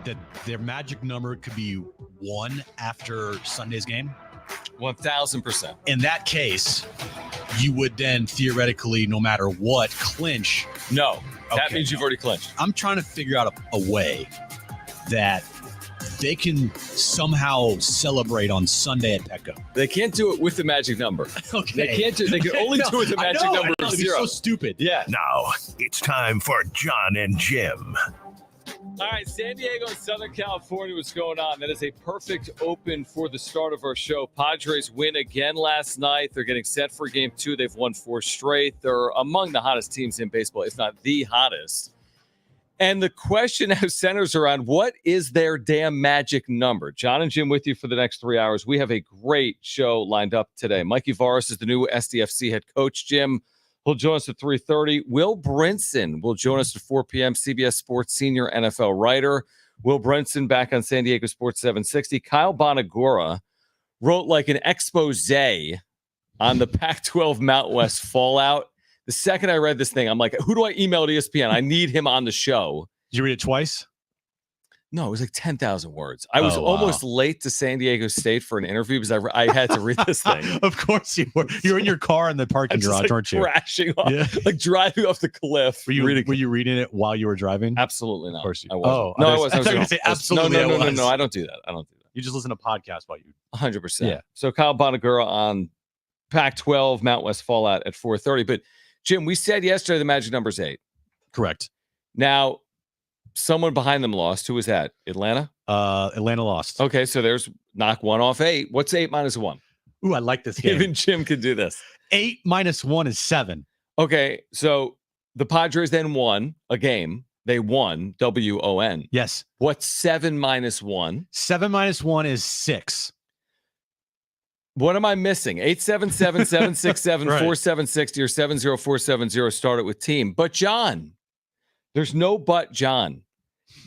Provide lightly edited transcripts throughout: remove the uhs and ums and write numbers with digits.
that their magic number could be 1 after Sunday's game? 1,000%. In that case, you would then theoretically, no matter what, clinch. No, that Okay. means you've already clinched. I'm trying to figure out a way that they can somehow celebrate on Sunday at Petco. They can't do it with the magic number. Okay. They can't do. They can only do it with the magic number of It'd be 0. so stupid. Yeah. Now it's time for Jon and Jim. All right, San Diego and Southern California, what's going on? That is a perfect open for the start of our show. Padres win again last night. They're getting set for game 2. They've won 4 straight. They're among the hottest teams in baseball, if not the hottest. And the question now centers around what is their damn magic number? Jon and Jim with you for the next 3 hours. We have a great show lined up today. Mikey Varas is the new SDFC head coach. Jim will join us at 3:30. Will Brinson will join us at 4 p.m. CBS Sports senior NFL writer. Will Brinson back on San Diego Sports 760. Kyle Bonagura wrote like an expose on the Pac-12 Mountain West fallout. The second I read this thing, I'm like, who do I email at ESPN? I need him on the show. Did you read it twice? No, it was like 10,000 words. I was almost late to San Diego State for an interview because I had to read this thing. Of course you were. You were in your car in the parking garage, like weren't you? Crashing off, Yeah. like driving off the cliff. Were you reading it while you were driving? Absolutely not. Of course you. I wasn't. Oh, no, I I was- wasn't. I thought you were gonna say absolutely I was. No. I don't do that. You just listen to podcasts while you. 100%. Yeah. So Kyle Bonagura on Pac-12 Mountain West fallout at 4:30. But Jim, we said yesterday the magic number's 8. Correct. Now, someone behind them lost. Who was that? Atlanta? Atlanta lost. Okay, so there's knock 1 off 8. What's 8 minus 1? Ooh, I like this game. Even Jim could do this. 8 minus 1 is 7. Okay, so the Padres then won a game. They won, W-O-N. Yes. What's 7 minus 1? 7 minus 1 is 6. What am I missing? 877-767-4760 Right. or 70470. Start it with team. But John, there's no but John.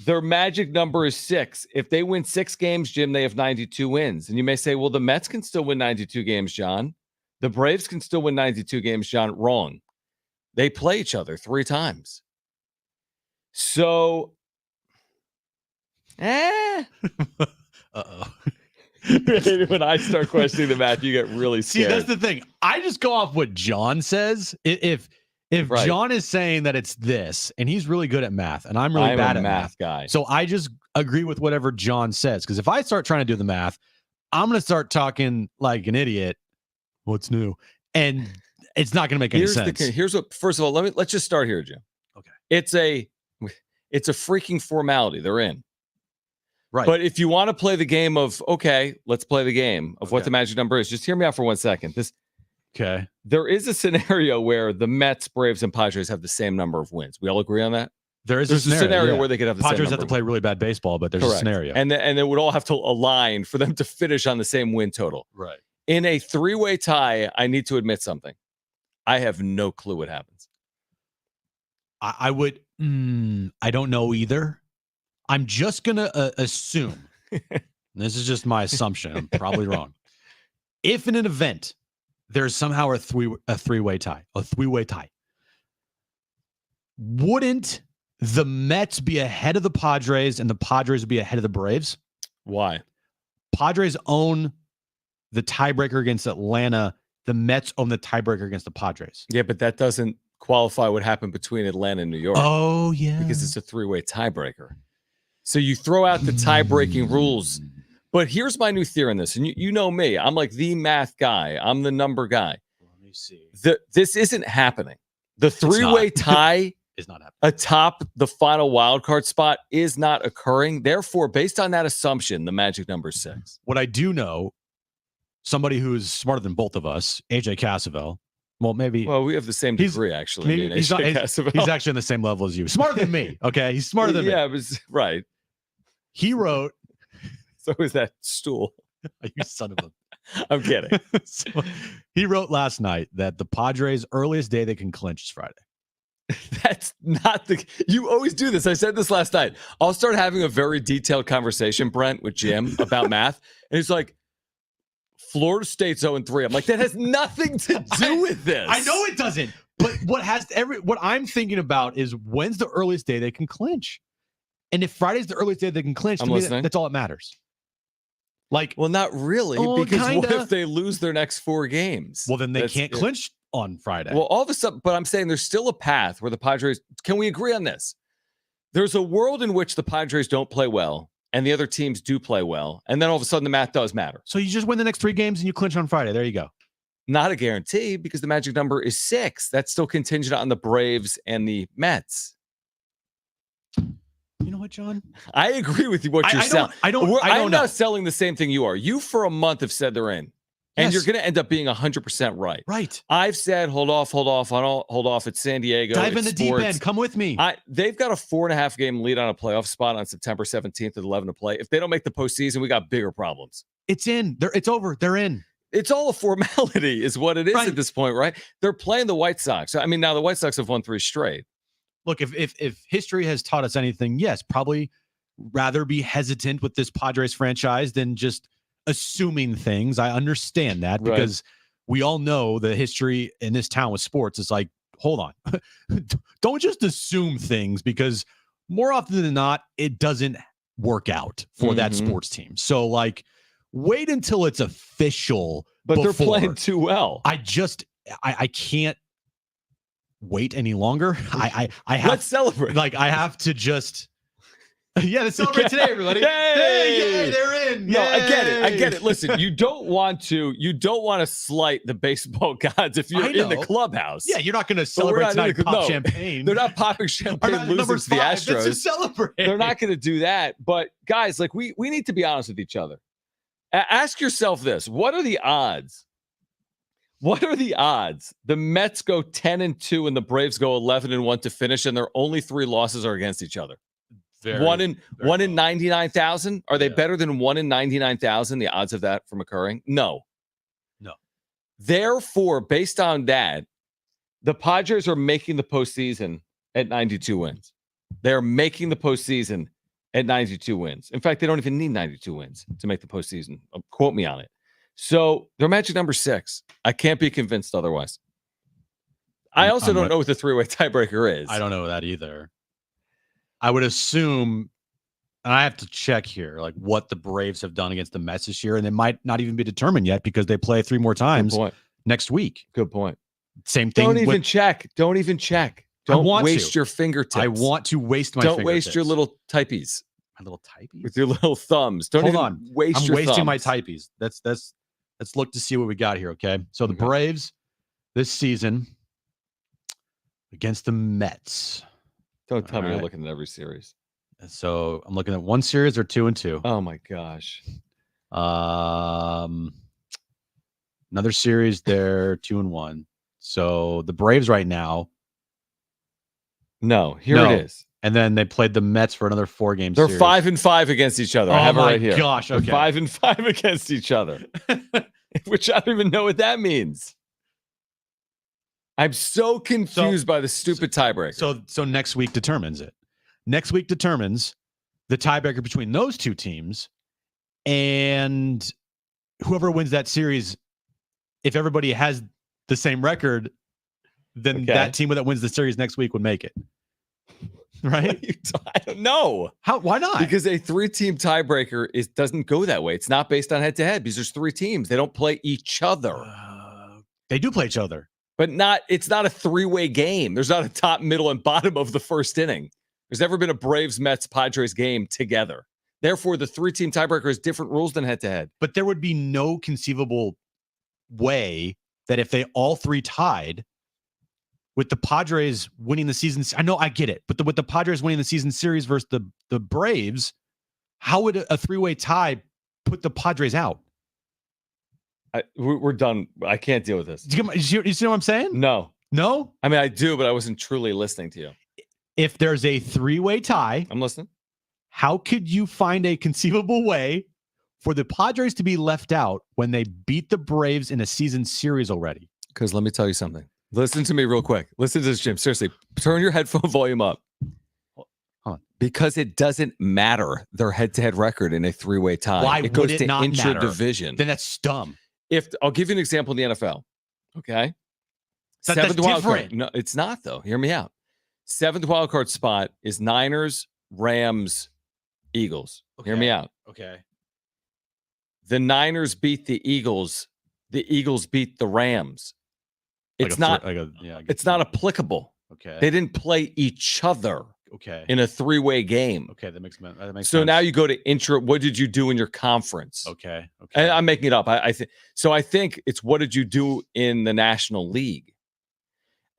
Their magic number is 6. If they win 6 games, Jim, they have 92 wins. And you may say, well, the Mets can still win 92 games, John. The Braves can still win 92 games, John. Wrong. They play each other 3 times. So, Uh-oh. when I start questioning the math, you get really See, scared. that's the thing. I just go off what John says. If Right. John is saying that it's this, and he's really good at math, and I'm really bad a at math, guy. so I just agree with whatever John says. Because if I start trying to do the math, I'm going to start talking like an idiot. What's new? And it's not going to make any sense. Here's what. First of all, let's just start here, Jim. Okay. It's a freaking formality. They're in. Right. But if you want to play the game of, okay, let's play the game of what the magic number is. Just hear me out for 1 second. Okay. There is a scenario where the Mets, Braves, and Padres have the same number of wins. We all agree on that? There's a scenario yeah. where they could have the Padres same have to play really bad baseball, but there's a scenario. And they would all have to align for them to finish on the same win total. Right. In a 3-way tie, I need to admit something. I have no clue what happens. I would. I don't know either. I'm just going to assume. This is just my assumption. I'm probably wrong. If in an event there's somehow a three-way tie, wouldn't the Mets be ahead of the Padres and the Padres would be ahead of the Braves? Why? Padres own the tiebreaker against Atlanta. The Mets own the tiebreaker against the Padres. Yeah, but that doesn't qualify what happened between Atlanta and New York. Oh, yeah. Because it's a 3-way tiebreaker. So you throw out the tie-breaking rules. But here's my new theory on this. And you know me. I'm like the math guy. I'm the number guy. Let me see. This isn't happening. The 3-way tie is not happening. Atop the final wild card spot is not occurring. Therefore, based on that assumption, the magic number is 6. What I do know, somebody who's smarter than both of us, AJ Cassavell. Well, maybe. Well, we have the same degree, actually. Maybe he's actually on the same level as you. Smarter than me. Okay, he's smarter than me. Yeah, right. He wrote. So is that stool? You son of a. I'm kidding. So, he wrote last night that the Padres' earliest day they can clinch is Friday. That's not the. You always do this. I said this last night. I'll start having a very detailed conversation, Brent, with Jim about math, and he's like, "Florida State's 0-3." I'm like, that has nothing to do with this. I know it doesn't. But what I'm thinking about is when's the earliest day they can clinch? And if Friday's the earliest day they can clinch, to me, that's all that matters. Like, well, not really, because what if they lose their next 4 games? Well, then they can't clinch on Friday. Well, all of a sudden, but I'm saying there's still a path where the Padres, can we agree on this? There's a world in which the Padres don't play well and the other teams do play well. And then all of a sudden the math does matter. So you just win the next 3 games and you clinch on Friday. There you go. Not a guarantee because the magic number is 6. That's still contingent on the Braves and the Mets. You know what, John? I agree with you. What you're selling. I'm know. not selling the same thing you are. You for a month have said they're in, and you're going to end up being 100% right. Right. I've said hold off. It's San Diego. Dive in the deep end. Come with me. They've got a 4.5 game lead on a playoff spot on September 17th at 11 to play. If they don't make the postseason, we got bigger problems. It's in. It's over. They're in. It's all a formality, is what it is at this point, right? They're playing the White Sox. I mean, now the White Sox have won 3 straight. Look, if history has taught us anything, yes, probably rather be hesitant with this Padres franchise than just assuming things. I understand that because we all know the history in this town with sports. It's like, hold on. Don't just assume things because more often than not, it doesn't work out for that sports team. So, like, wait until it's official. But they're playing too well. I can't wait any longer. I have, let's celebrate. Like, I have to just let's celebrate today, everybody. Yay, they're in. No, I get it. Listen, you don't want to slight the baseball gods if you're in the clubhouse. Yeah, you're not going to celebrate tonight and pop champagne. They're not popping champagne losing to the Astros. Let's just celebrate. They're not going to do that. But guys, like we need to be honest with each other. Ask yourself this: what are the odds? What are the odds the Mets go 10-2 and the Braves go 11-1 to finish, and their only 3 losses are against each other? One in 99,000. Are they better than 1 in 99,000? The odds of that from occurring? No. Therefore, based on that, the Padres are making the postseason at 92 wins. They're making the postseason at 92 wins. In fact, they don't even need 92 wins to make the postseason. Quote me on it. So they're magic number 6. I can't be convinced otherwise. I also don't know what the 3-way tiebreaker is. I don't know that either. I would assume, and I have to check here, like what the Braves have done against the Mets this year, and it might not even be determined yet because they play 3 more times next week. Good point. Same thing. Don't even check. Don't waste your fingertips. I want to waste my fingertips. Don't waste your little typies. My little typies? With your little thumbs. Hold on. Waste your wasting thumbs. my typies. Let's look to see what we got here, okay? So the Braves this season against the Mets. Don't tell me you're looking at every series. So I'm looking at 1 series or 2-2. Oh my gosh. Another series they're 2-1. So the Braves right now. No, it is. And then they played the Mets for another 4 games. They're 5-5 against each other. I have it right here. Oh my gosh. Okay. 5-5 against each other. Which I don't even know what that means. I'm so confused by the stupid tiebreaker. So next week determines it. Next week determines the tiebreaker between those 2 teams, and whoever wins that series, if everybody has the same record, then that team that wins the series next week would make it. Right? I don't know. Why not? Because a 3-team tiebreaker doesn't go that way. It's not based on head-to-head because there's 3 teams. They don't play each other. They do play each other. But it's not a 3-way game. There's not a top, middle, and bottom of the first inning. There's never been a Braves, Mets, Padres game together. Therefore, the 3-team tiebreaker has different rules than head-to-head. But there would be no conceivable way that if they all 3 tied, with the Padres winning the season, I know I get it, but with the Padres winning the season series versus the Braves, how would a 3-way tie put the Padres out? We're done. I can't deal with this. You see what I'm saying? No. No? I mean, I do, but I wasn't truly listening to you. If there's a 3-way tie, I'm listening. How could you find a conceivable way for the Padres to be left out when they beat the Braves in a season series already? Because let me tell you something. Listen to me real quick. Listen to this, Jim. Seriously, turn your headphone volume up. Hold on. Because it doesn't matter their head-to-head record in a 3-way tie. Why it goes would it to not matter? Intra-division. Then that's dumb. I'll give you an example in the NFL. Okay. That's wild different. card. No, it's not though. Hear me out. 7th wild card spot is Niners, Rams, Eagles. Hear me out. Okay. The Niners beat the Eagles. The Eagles beat the Rams. It's not applicable. Okay. They didn't play each other. Okay. In a three-way game. Okay, that makes sense. So now you go to intro. What did you do in your conference? Okay. And I'm making it up. I think it's what did you do in the National League?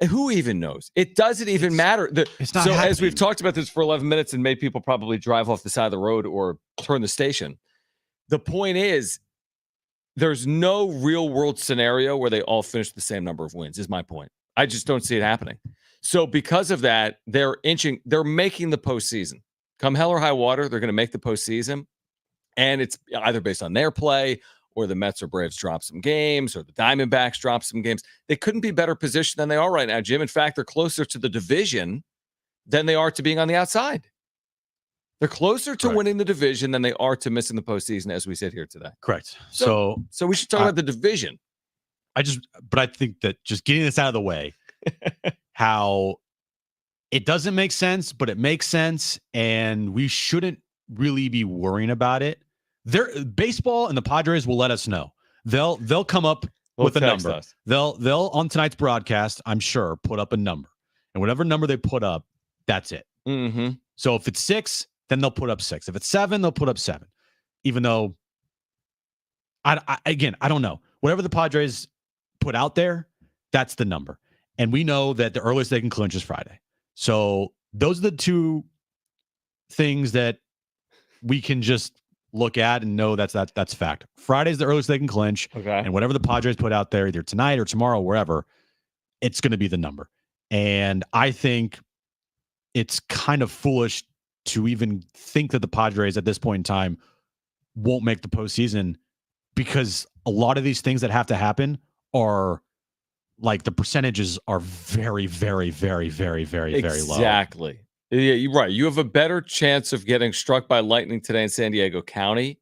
Who even knows? It doesn't even matter. It's not so happening. As we've talked about this for 11 minutes and made people probably drive off the side of the road or turn the station. The point is, there's no real world scenario where they all finish the same number of wins, is my point. I just don't see it happening. So because of that, they're making the postseason. Come hell or high water, they're going to make the postseason. And it's either based on their play or the Mets or Braves drop some games or the Diamondbacks drop some games. They couldn't be better positioned than they are right now, Jim. In fact, they're closer to the division than they are to being on the outside. They're closer to winning the division than they are to missing the postseason as we sit here today. Correct. So we should talk about the division. But I think that just getting this out of the way, how it doesn't make sense, but it makes sense, and we shouldn't really be worrying about it. Baseball and the Padres will let us know. They'll come up with a number. Us. They'll on tonight's broadcast, I'm sure, put up a number, and whatever number they put up, that's it. Mm-hmm. So if it's 6, then they'll put up 6. If it's 7, they'll put up 7. Even though, I don't know. Whatever the Padres put out there, that's the number. And we know that the earliest they can clinch is Friday. So those are the two things that we can just look at and know that's fact. Friday's the earliest they can clinch. Okay. And whatever the Padres put out there, either tonight or tomorrow, wherever, it's going to be the number. And I think it's kind of foolish to even think that the Padres at this point in time won't make the postseason, because a lot of these things that have to happen are like the percentages are very, very, very, very, very, very low. Exactly. Yeah, you're right. You have a better chance of getting struck by lightning today in San Diego County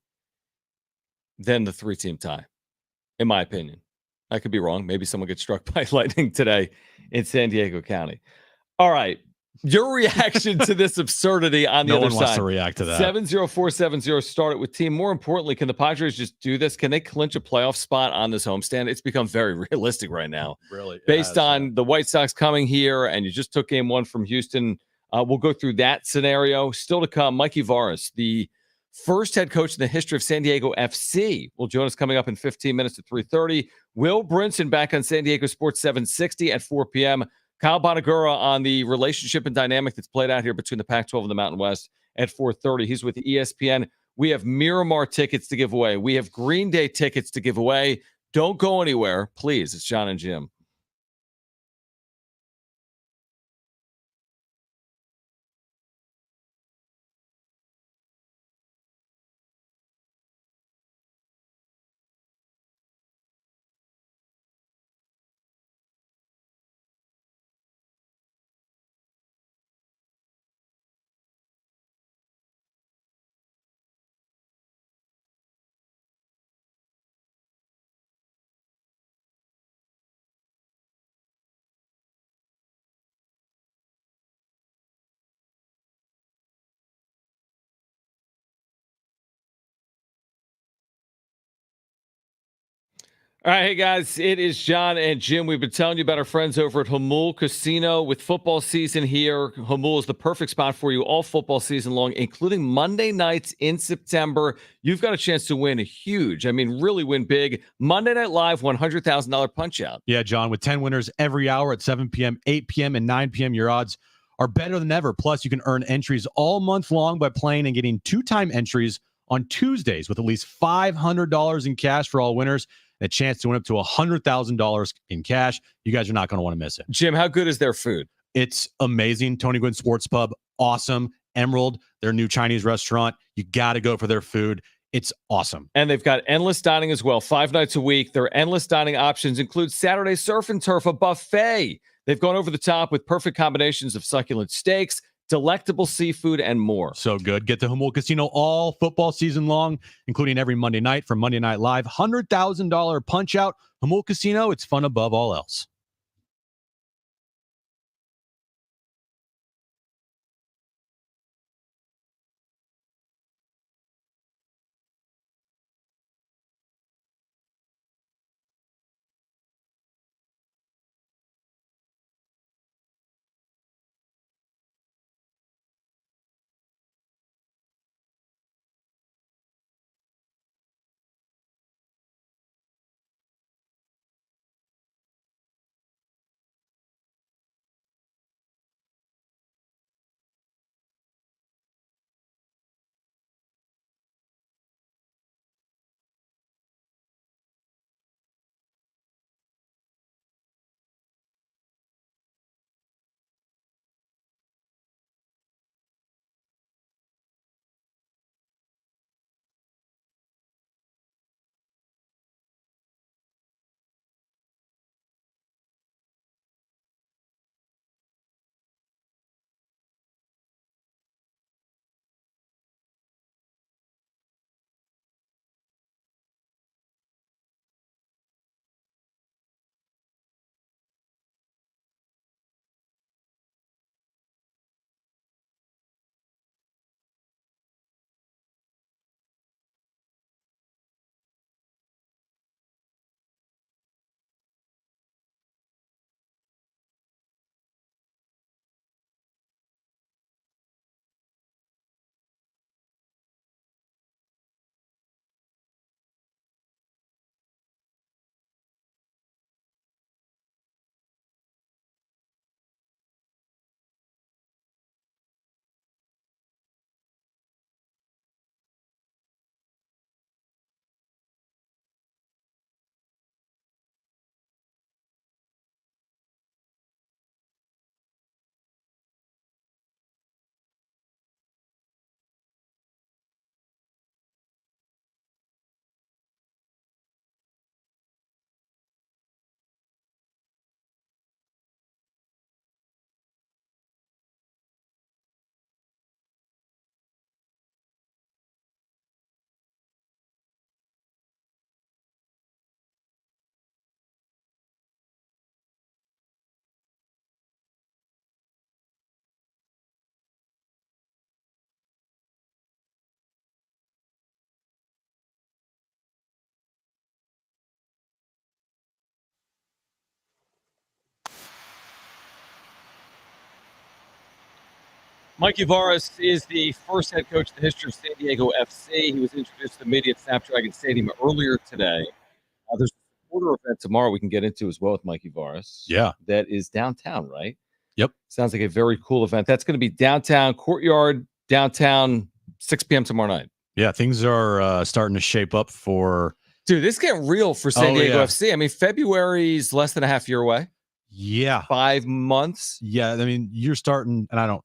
than the 3-team tie, in my opinion. I could be wrong. Maybe someone gets struck by lightning today in San Diego County. All right. Your reaction to this absurdity on the other side. No one wants to react to that. 70470, start it with team. More importantly, can the Padres just do this? Can they clinch a playoff spot on this homestand? It's become very realistic right now. Really? Based on the White Sox coming here, and you just took game 1 from Houston. We'll go through that scenario. Still to come, Mikey Varas, the first head coach in the history of San Diego FC, will join us coming up in 15 minutes at 3:30. Will Brinson back on San Diego Sports 760 at 4 p.m. Kyle Bonagura on the relationship and dynamic that's played out here between the Pac-12 and the Mountain West at 4:30. He's with ESPN. We have Miramar tickets to give away. We have Green Day tickets to give away. Don't go anywhere, please. It's Jon and Jim. All right, hey guys, it is Jon and Jim. We've been telling you about our friends over at Hamul Casino. With football season here, Hamul is the perfect spot for you all football season long, including Monday nights in September. You've got a chance to win really win big. Monday Night Live, $100,000 punch out. Yeah, John, with 10 winners every hour at 7 p.m., 8 p.m., and 9 p.m., your odds are better than ever. Plus, you can earn entries all month long by playing and getting 2-time entries on Tuesdays with at least $500 in cash for all winners. A chance to win up to $100,000 in cash. You guys are not going to want to miss it. Jim, how good is their food? It's amazing. Tony Gwynn Sports Pub, awesome. Emerald, their new Chinese restaurant. You got to go for their food. It's awesome. And they've got endless dining as well, 5 nights a week. Their endless dining options include Saturday surf and turf, a buffet. They've gone over the top with perfect combinations of succulent steaks, delectable seafood, and more. So good. Get to Hamul Casino all football season long, including every Monday night from Monday Night Live. $100,000 punch out. Hamul Casino, it's fun above all else. Mikey Varas is the first head coach in the history of San Diego FC. He was introduced to the media at Snapdragon Stadium earlier today. There's a supporter event tomorrow we can get into as well with Mikey Varas. Yeah. That is downtown, right? Yep. Sounds like a very cool event. That's going to be downtown, Courtyard, downtown, 6 p.m. tomorrow night. Yeah, things are starting to shape up for... Dude, this is getting real for San Diego yeah. FC. I mean, February's less than a half year away. Yeah. 5 months. Yeah, I mean, you're starting, and I don't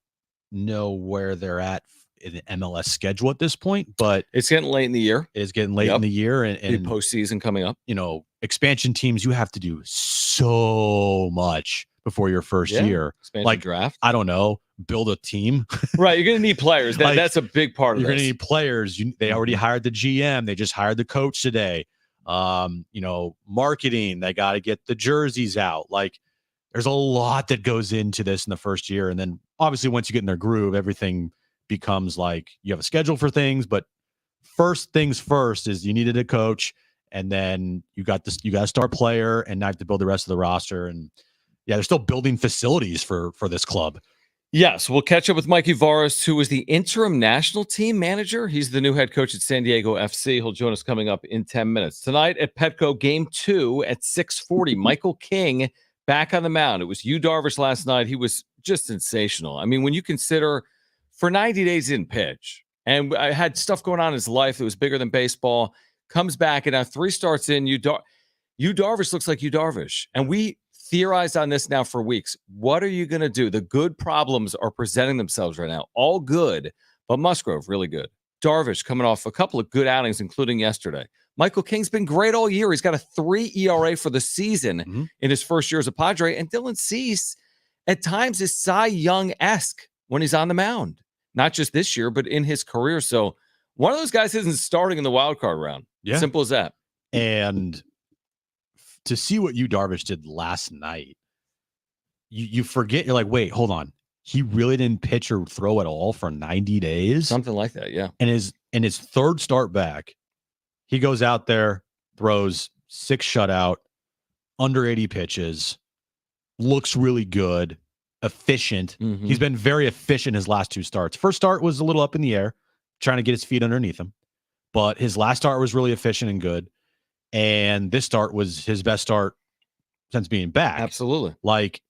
know where they're at in the MLS schedule at this point, but it's getting late in the year. It's getting late in the year, and the postseason coming up. You know, expansion teams, you have to do so much before your first year. Expansion like draft. I don't know, build a team. Right, you're going to need players. That's a big part of You're this. going to need players. They already hired the GM. They just hired the coach today. You know, marketing. They got to get the jerseys out. Like, there's a lot that goes into this in the first year. And then obviously once you get in their groove, everything becomes like you have a schedule for things. But first things first is you needed a coach, and then you got a star player, and now you have to build the rest of the roster. And yeah, they're still building facilities for this club. Yes, we'll catch up with Mikey Varas, who is the interim national team manager. He's the new head coach at San Diego FC. He'll join us coming up in 10 minutes. Tonight at Petco, Game 2 at 6:40. Michael King back on the mound. It was Yu Darvish last night. He was just sensational. I mean, when you consider for 90 days he didn't pitch, and I had stuff going on in his life that was bigger than baseball, comes back, and now 3 starts in, Yu Darvish looks like Yu Darvish. And we theorized on this now for weeks. What are you going to do? The good problems are presenting themselves right now. All good, but Musgrove, really good. Darvish coming off a couple of good outings, including yesterday. Michael King's been great all year. He's got a 3 ERA for the season in his first year as a Padre. And Dylan Cease, at times, is Cy Young-esque when he's on the mound. Not just this year, but in his career. So one of those guys isn't starting in the wild card round. Yeah. Simple as that. And to see what Yu Darvish did last night, you forget. You're like, wait, hold on. He really didn't pitch or throw at all for 90 days. Something like that, yeah. And his third start back, he goes out there, throws 6 shutout, under 80 pitches, looks really good, efficient. He's been very efficient his last 2 starts. First start was a little up in the air, trying to get his feet underneath him. But his last start was really efficient and good. And this start was his best start since being back. Absolutely. Like,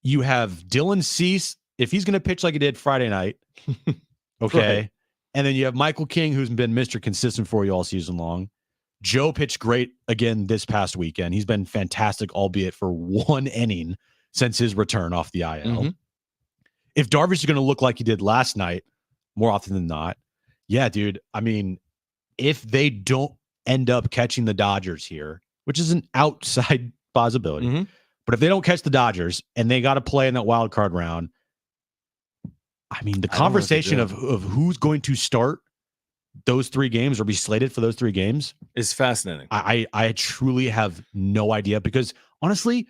you have Dylan Cease, if he's going to pitch like he did Friday night, okay. Right. And then you have Michael King, who's been Mr. Consistent for you all season long. Joe pitched great again this past weekend. He's been fantastic, albeit for 1 inning since his return off the IL. If Darvish is going to look like he did last night, more often than not, yeah, dude. I mean, if they don't end up catching the Dodgers here, which is an outside possibility, but if they don't catch the Dodgers and they got to play in that wild card round, I mean, the conversation of who's going to start those 3 games or be slated for those 3 games is fascinating. I truly have no idea, because honestly,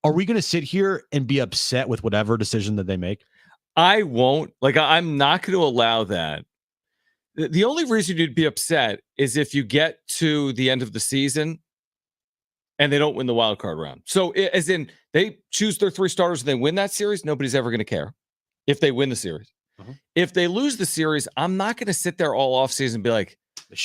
are we going to sit here and be upset with whatever decision that they make? I won't. Like, I'm not going to allow that. The only reason you'd be upset is if you get to the end of the season and they don't win the wild card round. So, as in, they choose their 3 starters and they win that series, nobody's ever going to care if they win the series. If they lose the series, I'm not going to sit there all offseason and be like,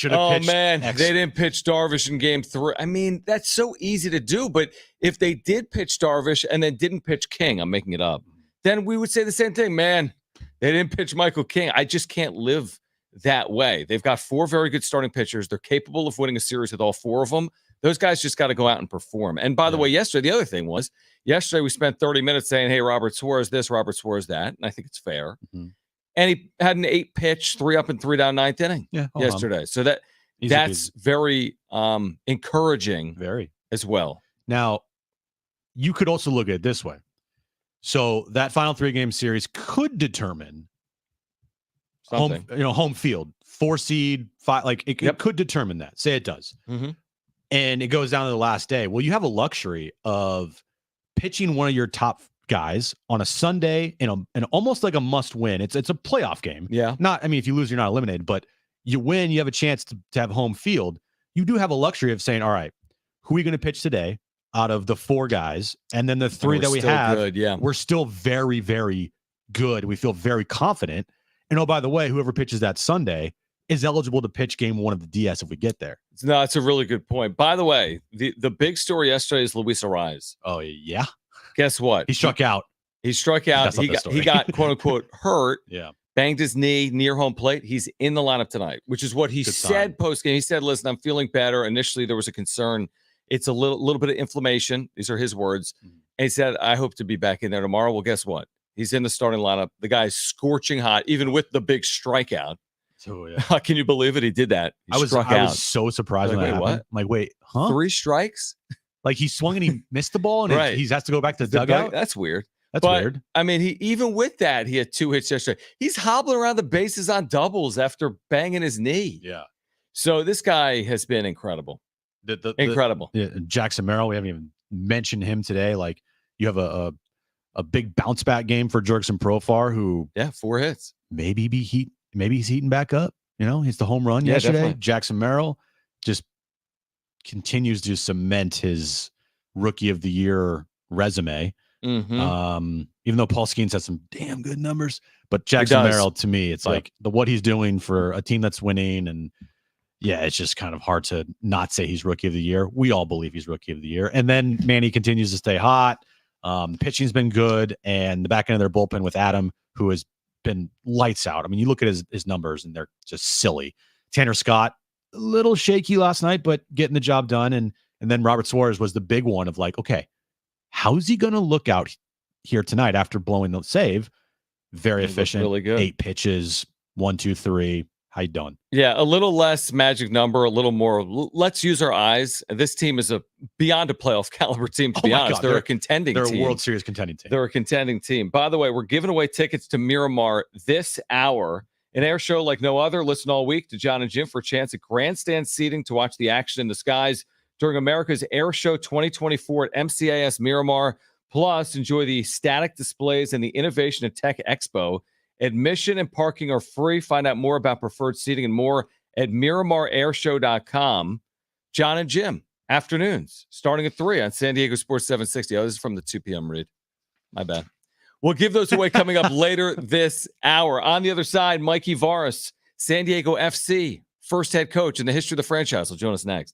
oh, man, they didn't pitch Darvish in game 3. I mean, that's so easy to do. But if they did pitch Darvish and then didn't pitch King, I'm making it up, then we would say the same thing. Man, they didn't pitch Michael King. I just can't live that way. They've got 4 very good starting pitchers. They're capable of winning a series with all 4 of them. Those guys just got to go out and perform. And by the way, yesterday, the other thing was, yesterday we spent 30 minutes saying, hey, Robert Suarez this, Robert Suarez that. And I think it's fair. And he had an 8-pitch, 3 up and 3 down 9th inning yesterday. So that's very encouraging as well. Now, you could also look at it this way. So that final 3-game series could determine home field, 4 seed, 5. Like it could determine that. Say it does. And it goes down to the last day. Well, you have a luxury of pitching one of your top guys on a Sunday in almost like a must win. It's a playoff game. Yeah. I mean, if you lose, you're not eliminated, but you win, you have a chance to have home field. You do have a luxury of saying, all right, who are we going to pitch today out of the 4 guys? And then the 3 that we have, we're still very, very good. We feel very confident. And oh, by the way, whoever pitches that Sunday is eligible to pitch game 1 of the DS if we get there. No, it's a really good point. By the way, the big story yesterday is Luis Ariz. Oh, yeah? Guess what? He struck out. He struck out. He got quote unquote hurt. Yeah. Banged his knee near home plate. He's in the lineup tonight, which is what he said post game. He said, "Listen, I'm feeling better." Initially, there was a concern. It's a little bit of inflammation. These are his words. And he said, "I hope to be back in there tomorrow." Well, guess what? He's in the starting lineup. The guy's scorching hot, even with the big strikeout. So yeah. Can you believe it? He did that. I was so surprised when that happened. What? I'm like, wait, huh? 3 strikes? Like he swung and he missed the ball and he has to go back to the dugout? That's weird. That's weird. I mean, even with that, he had 2 hits yesterday. He's hobbling around the bases on doubles after banging his knee. Yeah. So this guy has been incredible. Incredible. Jackson Merrill, we haven't even mentioned him today. Like you have a big bounce back game for Jurickson Profar, who 4 hits. Maybe he's heating back up. You know, he's the home run yesterday. Definitely. Jackson Merrill just continues to cement his rookie of the year resume. Mm-hmm. Even though Paul Skeens has some damn good numbers, but Jackson Merrill, to me, it's like what he's doing for a team that's winning. And yeah, it's just kind of hard to not say he's rookie of the year. We all believe he's rookie of the year. And then Manny continues to stay hot. The pitching's been good, and the back end of their bullpen with Adam, who has been lights out. I mean, you look at his numbers and they're just silly. Tanner Scott, a little shaky last night, but getting the job done. And then Robert Suarez was the big one of like, okay, how's he going to look out here tonight after blowing the save? Very efficient. Really good. 8 pitches, 1, 2, 3. How you doing? Yeah, a little less magic number, a little more. Let's use our eyes. This team is beyond a playoff caliber team, to be honest. They're a contending team. They're a World Series contending team. They're a contending team. By the way, we're giving away tickets to Miramar this hour. An air show like no other. Listen all week to Jon and Jim for a chance at grandstand seating to watch the action in the skies during America's Air Show 2024 at MCAS Miramar. Plus, enjoy the static displays and the Innovation and Tech Expo. Admission and parking are free. Find out more about preferred seating and more at MiramarAirShow.com. Jon and Jim, afternoons, starting at 3 on San Diego Sports 760. Oh, this is from the 2 p.m. read. My bad. We'll give those away coming up later this hour. On the other side, Mikey Varas, San Diego FC, first head coach in the history of the franchise, will join us next.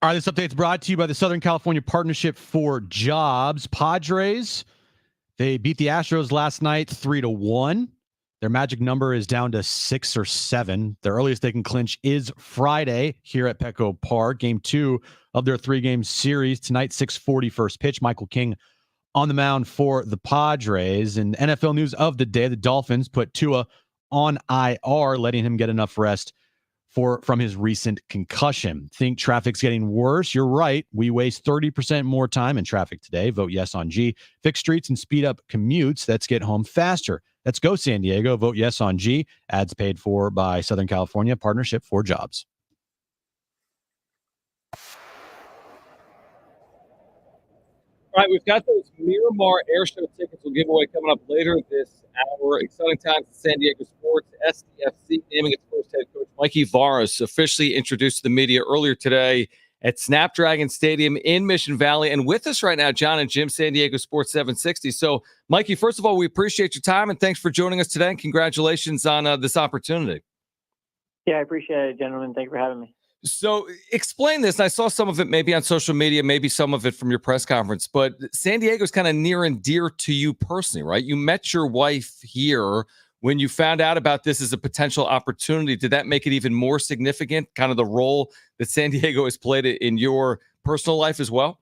All right, this update is brought to you by the Southern California Partnership for Jobs. Padres, they beat the Astros last night 3-1. Their magic number is down to 6 or 7. The earliest they can clinch is Friday here at Petco Park. Game 2 of their 3-game series tonight, 6:40 first pitch. Michael King on the mound for the Padres. And NFL news of the day, the Dolphins put Tua on IR, letting him get enough rest from his recent concussion. Think traffic's getting worse? You're right. We waste 30% more time in traffic today. Vote yes on G. Fix streets and speed up commutes. Let's get home faster. Let's go, San Diego. Vote yes on G. Ads paid for by Southern California Partnership for Jobs. All right, we've got those Miramar Air Show tickets we'll give away coming up later this hour. Exciting times at San Diego Sports. SDFC naming its first head coach, Mikey Varas, officially introduced to the media earlier today at Snapdragon Stadium in Mission Valley. And with us right now, Jon and Jim, San Diego Sports 760. So, Mikey, first of all, we appreciate your time and thanks for joining us today. And congratulations on this opportunity. Yeah, I appreciate it, gentlemen. Thank you for having me. So explain this. And I saw some of it maybe on social media, maybe some of it from your press conference, but San Diego is kind of near and dear to you personally, right? You met your wife here. When you found out about this as a potential opportunity, did that make it even more significant, kind of the role that San Diego has played in your personal life as well?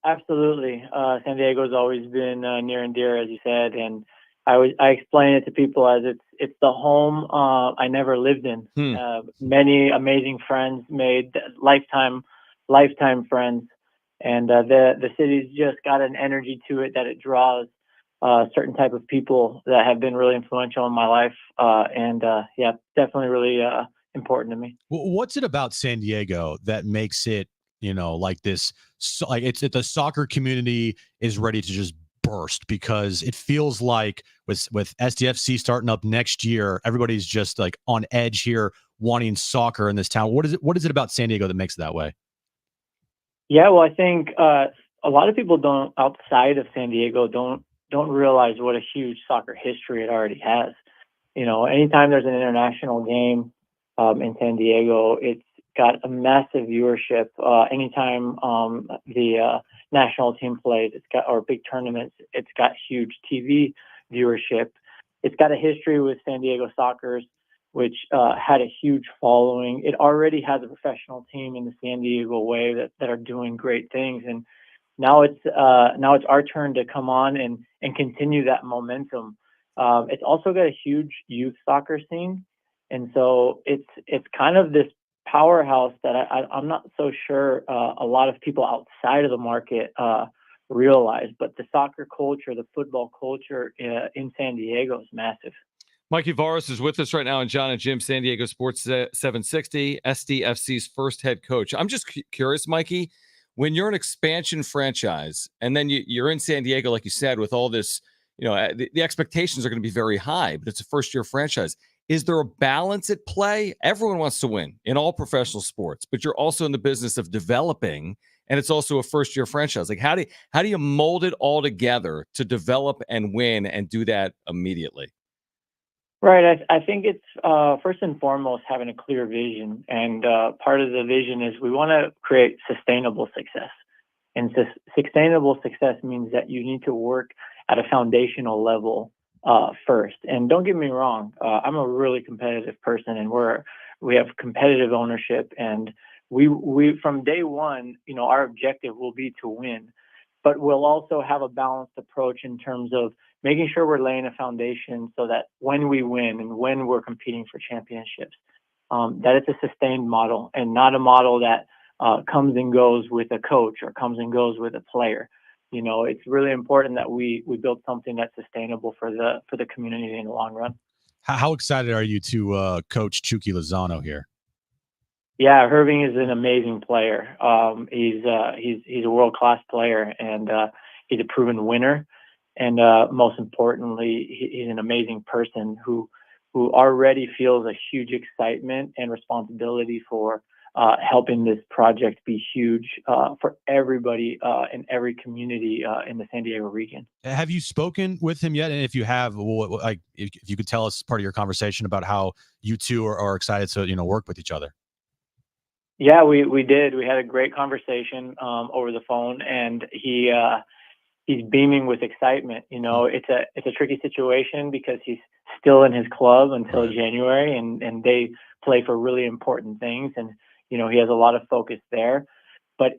Absolutely. San Diego has always been near and dear, as you said, and I explain it to people as it's the home I never lived in. Many amazing friends made lifetime friends, and the city's just got an energy to it that it draws certain type of people that have been really influential in my life, and definitely really important to me. What's it about San Diego that makes it, like this? Like it's the soccer community is ready to just burst, because it feels like with SDFC starting up next year, everybody's just like on edge here, wanting soccer in this town. What is it about San Diego that makes it that way? Yeah, well, I think a lot of people outside of San Diego don't realize what a huge soccer history it already has. Anytime there's an international game in San Diego, it's got a massive viewership. Anytime the national team plays, or big tournaments, it's got huge TV viewership. It's got a history with San Diego Sockers, which had a huge following. It already has a professional team in the San Diego way that are doing great things, and now it's our turn to come on and continue that momentum. It's also got a huge youth soccer scene, and so it's kind of this powerhouse that I'm not so sure a lot of people outside of the market realize, but the soccer culture, the football culture in San Diego is massive. Mikey Varas is with us right now on Jon and Jim, San Diego Sports 760, SDFC's first head coach. I'm just curious, Mikey, when you're an expansion franchise and then you're in San Diego, like you said, with all this, the expectations are going to be very high, but it's a first-year franchise. Is there a balance at play? Everyone wants to win in all professional sports, but you're also in the business of developing, and it's also a first-year franchise. Like, how do you mold it all together to develop and win and do that immediately? Right. I think it's first and foremost having a clear vision, and part of the vision is we want to create sustainable success. And sustainable success means that you need to work at a foundational level first. And don't get me wrong, I'm a really competitive person, and we have competitive ownership, and we from day one, our objective will be to win, but we'll also have a balanced approach in terms of making sure we're laying a foundation so that when we win and when we're competing for championships, that it's a sustained model and not a model that comes and goes with a coach or comes and goes with a player. It's really important that we build something that's sustainable for the community in the long run. How excited are you to coach Chucky Lozano here? Yeah, Irving is an amazing player. He's a world-class player, and he's a proven winner. And most importantly, he's an amazing person who already feels a huge excitement and responsibility for helping this project be huge for everybody in every community in the San Diego region. Have you spoken with him yet? And if you have, if you could tell us part of your conversation about how you two are excited to work with each other. Yeah, we did. We had a great conversation over the phone, and he's beaming with excitement. You know, it's a tricky situation because he's still in his club until Right. January, and they play for really important things, and you know he has a lot of focus there. But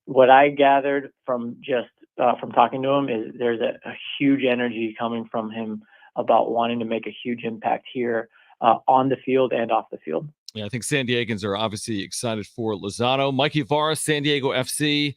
what I gathered from just from talking to him is there's a huge energy coming from him about wanting to make a huge impact here on the field and off the field. Yeah, I think San Diegans are obviously excited for Lozano. Mikey Varas, San Diego FC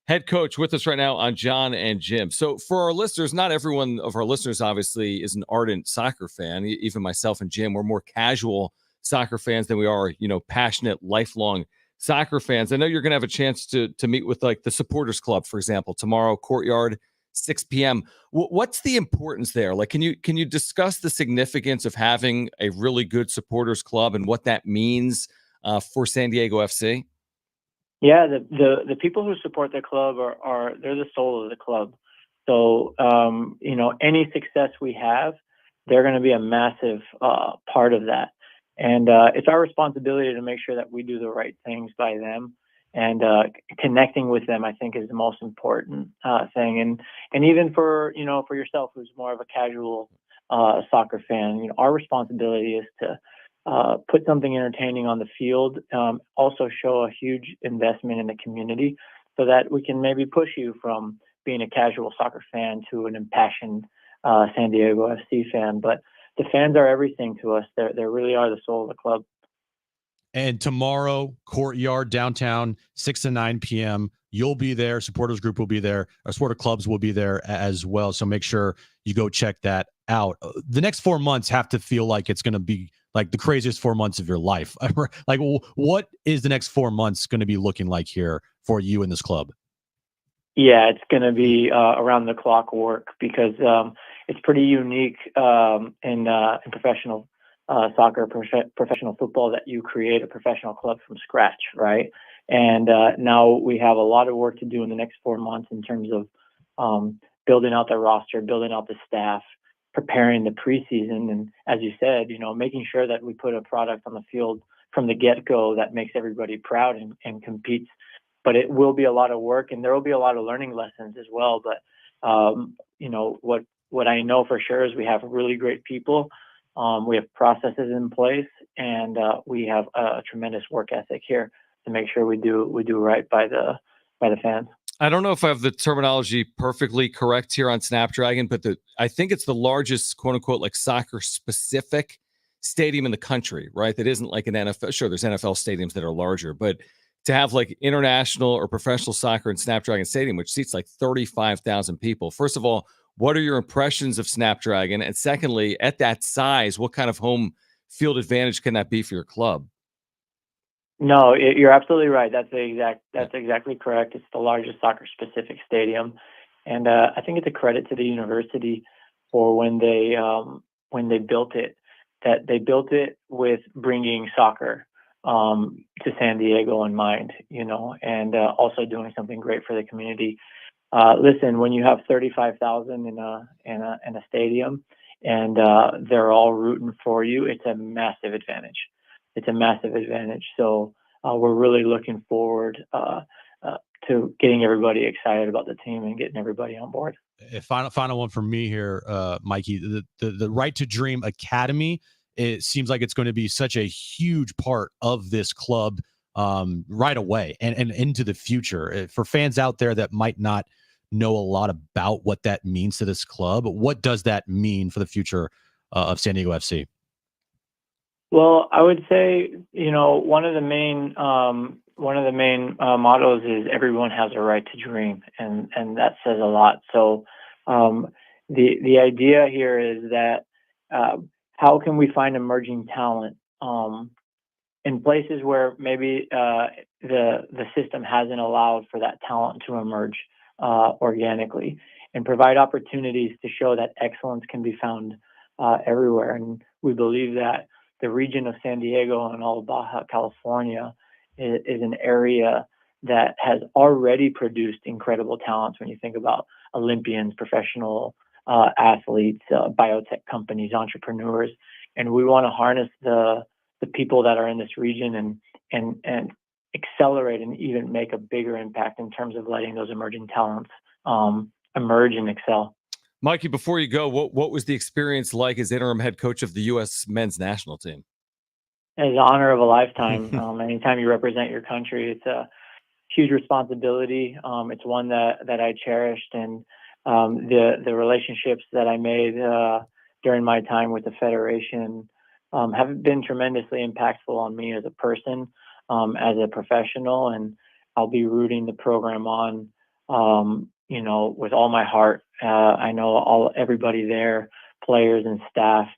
head coach, with us right now on Jon and Jim. So, for our listeners, not everyone of our listeners obviously is an ardent soccer fan. Even myself and Jim, we're more casual soccer fans than we are, passionate, lifelong soccer fans. I know you're going to have a chance to meet with like the supporters club, for example, tomorrow, Courtyard, 6 p.m. What's the importance there? Like, can you discuss the significance of having a really good supporters club and what that means for San Diego FC? Yeah, the people who support the club are they're the soul of the club. So you know, any success we have, they're going to be a massive part of that. And it's our responsibility to make sure that we do the right things by them. And connecting with them, I think, is the most important thing. And even for for yourself, who's more of a casual soccer fan, you know, our responsibility is to put something entertaining on the field. Also, show a huge investment in the community, so that we can maybe push you from being a casual soccer fan to an impassioned San Diego FC fan. But the fans are everything to us. They really are the soul of the club. And tomorrow, Courtyard downtown, 6 to 9 p.m. You'll be there. Supporters group will be there. Our supporter clubs will be there as well. So make sure you go check that out. The next 4 months have to feel like it's going to be like the craziest 4 months of your life. Like, what is the next 4 months going to be looking like here for you in this club? Yeah, it's going to be around the clock work because it's pretty unique in professional soccer, professional football, that you create a professional club from scratch, right? And now we have a lot of work to do in the next 4 months in terms of building out the roster, building out the staff, preparing the preseason, and as you said, you know, making sure that we put a product on the field from the get-go that makes everybody proud and competes. But it will be a lot of work, and there will be a lot of learning lessons as well. But you know, what I know for sure is we have really great people. We have processes in place, and we have a tremendous work ethic here to make sure we do right by the fans. I don't know if I have the terminology perfectly correct here on Snapdragon, but I think it's the largest, quote unquote, like soccer specific stadium in the country, right? That isn't like an NFL. Sure, there's NFL stadiums that are larger, but to have like international or professional soccer in Snapdragon Stadium, which seats like 35,000 people. First of all, what are your impressions of Snapdragon? And secondly, at that size, what kind of home field advantage can that be for your club? No, you're absolutely right. That's exactly correct. It's the largest soccer specific stadium, and I think it's a credit to the university for when they built it, that they built it with bringing soccer to San Diego in mind, you know, and also doing something great for the community. Listen, when you have 35,000 in a stadium, and they're all rooting for you, it's a massive advantage. It's a massive advantage. So we're really looking forward to getting everybody excited about the team and getting everybody on board. A final one for me here, Mikey. The Right to Dream Academy. It seems like it's going to be such a huge part of this club right away and into the future. For fans out there that might not know a lot about what that means to this club, what does that mean for the future of San Diego FC? Well, I would say, you know, one of the main mottos is everyone has a right to dream, and that says a lot. So the idea here is that how can we find emerging talent in places where maybe the system hasn't allowed for that talent to emerge organically, and provide opportunities to show that excellence can be found everywhere. And we believe that the region of San Diego and all of Baja California is an area that has already produced incredible talents. When you think about Olympians, professional athletes, biotech companies, entrepreneurs, and we want to harness the people that are in this region and accelerate and even make a bigger impact in terms of letting those emerging talents emerge and excel. Mikey, before you go, what was the experience like as interim head coach of the U.S. men's national team? It's an honor of a lifetime. Anytime you represent your country, it's a huge responsibility. It's one that I cherished, and the relationships that I made during my time with the Federation have been tremendously impactful on me as a person, as a professional, and I'll be rooting the program on, with all my heart. I know everybody there, players and staff.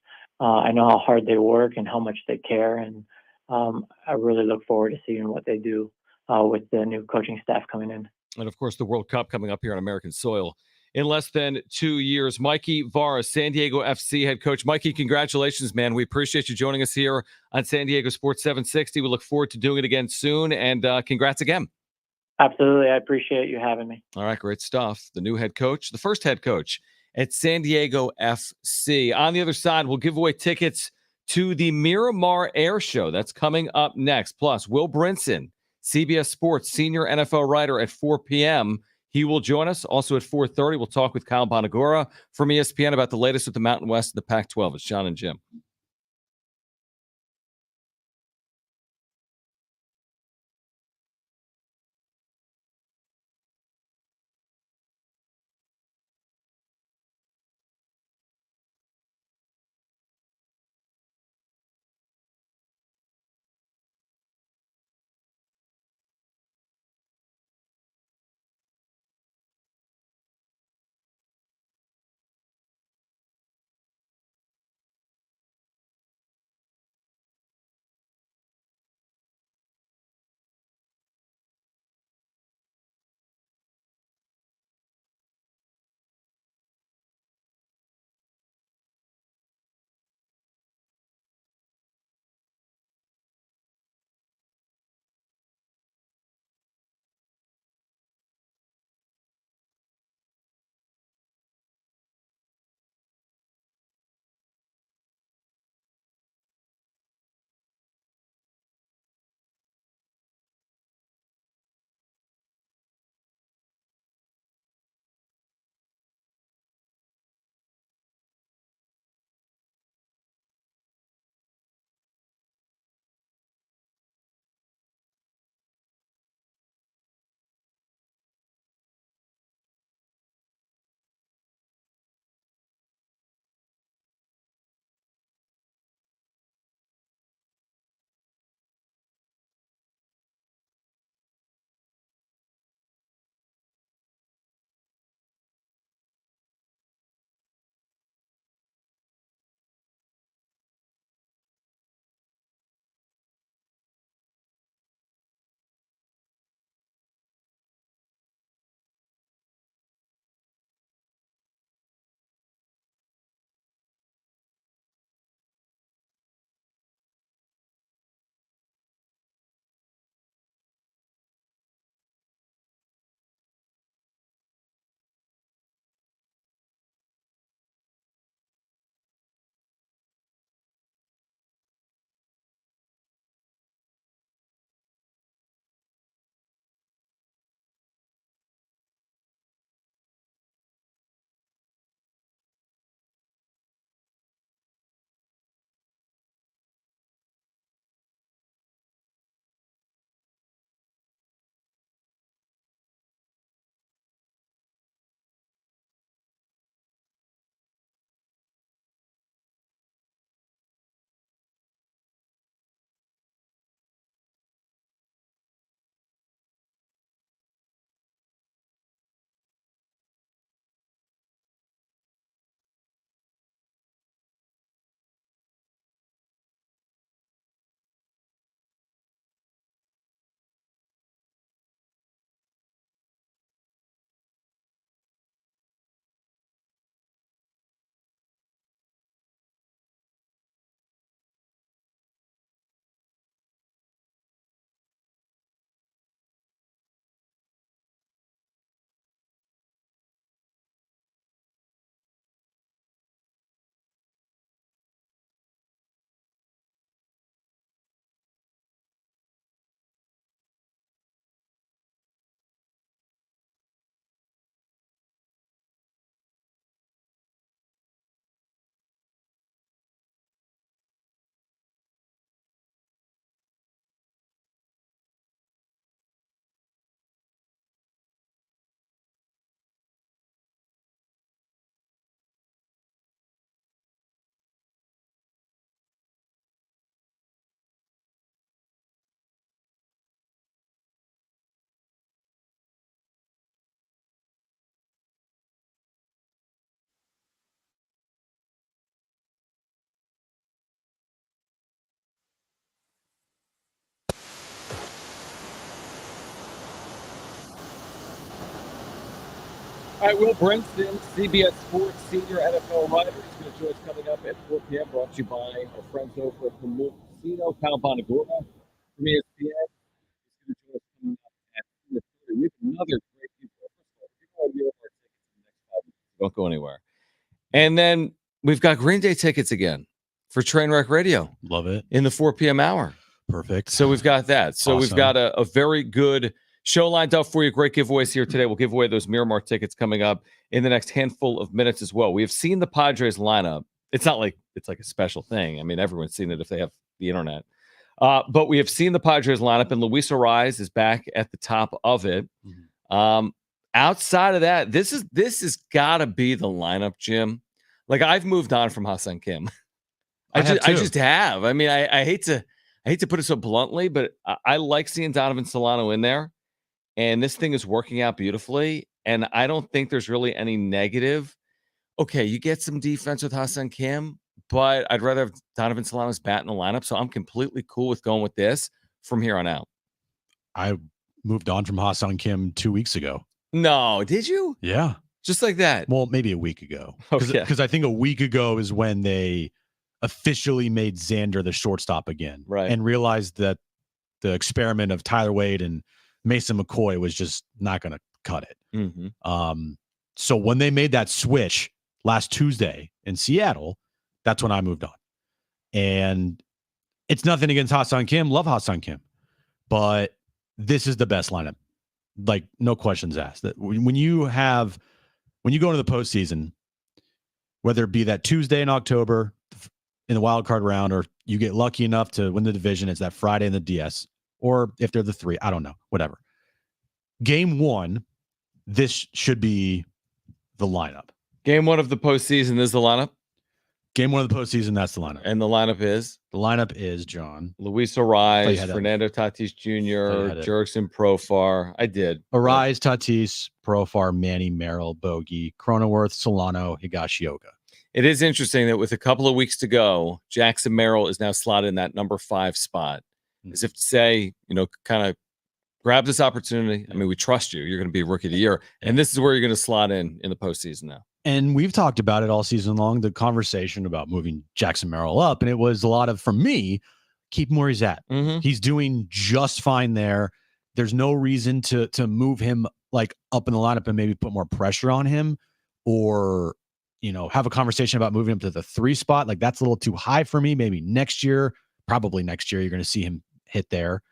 I know how hard they work and how much they care, and I really look forward to seeing what they do with the new coaching staff coming in. And of course, the World Cup coming up here on American soil in less than 2 years. Mikey Varas, San Diego FC head coach. Mikey, congratulations, man. We appreciate you joining us here on San Diego Sports 760. We look forward to doing it again soon, and congrats again. Absolutely. I appreciate you having me. All right, great stuff. The new head coach, the first head coach at San Diego FC. On the other side, we'll give away tickets to the Miramar Air Show. That's coming up next. Plus, Will Brinson, CBS Sports senior NFL writer, at 4 p.m. He will join us. Also at 4:30, we'll talk with Kyle Bonagora from ESPN about the latest with the Mountain West and the Pac-12. It's Jon and Jim. All right, Will Brinson, CBS Sports senior NFL writer, is going to join us coming up at 4 p.m. Brought to you by our friends over at the Merrill Casino, Kyle Bonagora from ESPN. He's going to join us coming up at 4:30. We have another great giveaway. Don't go anywhere. And then we've got Green Day tickets again for Trainwreck Radio. Love it. In the 4 p.m. hour. Perfect. So we've got that. So we've got a very good show lined up for you. Great giveaways here today. We'll give away those Miramar tickets coming up in the next handful of minutes as well. We have seen the Padres lineup. It's not like it's like a special thing. I mean, everyone's seen it if they have the internet. But we have seen the Padres lineup, and Luis Ariz is back at the top of it. Outside of that, this has got to be the lineup, Jim. Like, I've moved on from Ha-Seong Kim. I just have. I mean, I hate to put it so bluntly, but I like seeing Donovan Solano in there, and this thing is working out beautifully. And I don't think there's really any negative. Okay, you get some defense with Ha-Seong Kim, but I'd rather have Donovan Solano's bat in the lineup. So I'm completely cool with going with this from here on out. I moved on from Ha-Seong Kim 2 weeks ago. No, did you? Yeah. Just like that? Well, maybe a week ago. Okay. Because I think a week ago is when they officially made Xander the shortstop again. Right. And realized that the experiment of Tyler Wade and Mason McCoy was just not going to cut it. Mm-hmm. So when they made that switch last Tuesday in Seattle, that's when I moved on. And it's nothing against Ha-Seong Kim. Love Ha-Seong Kim. But this is the best lineup. Like, no questions asked. That when you go into the postseason, whether it be that Tuesday in October in the wild card round, or you get lucky enough to win the division, it's that Friday in the DS, or if they're the 3, I don't know, whatever. Game 1, this should be the lineup. Game 1 of the postseason is the lineup. Game 1 of the postseason, that's the lineup. And the lineup is John. Luis Ariz, Fernando Tatis Jr., Jurickson Profar. I did. Ariz, Tatis, Profar, Manny, Merrill, Bogey, Cronenworth, Solano, Higashioka. It is interesting that with a couple of weeks to go, Jackson Merrill is now slotted in that number 5 spot. As if to say, kind of grab this opportunity. I mean, we trust you. You're going to be Rookie of the Year. And this is where you're going to slot in the postseason now. And we've talked about it all season long, the conversation about moving Jackson Merrill up. And it was a lot of, for me, keep him where he's at. Mm-hmm. He's doing just fine there. There's no reason to move him like up in the lineup and maybe put more pressure on him, or, have a conversation about moving him to the 3 spot. Like, that's a little too high for me. Maybe probably next year, you're going to see him hit there.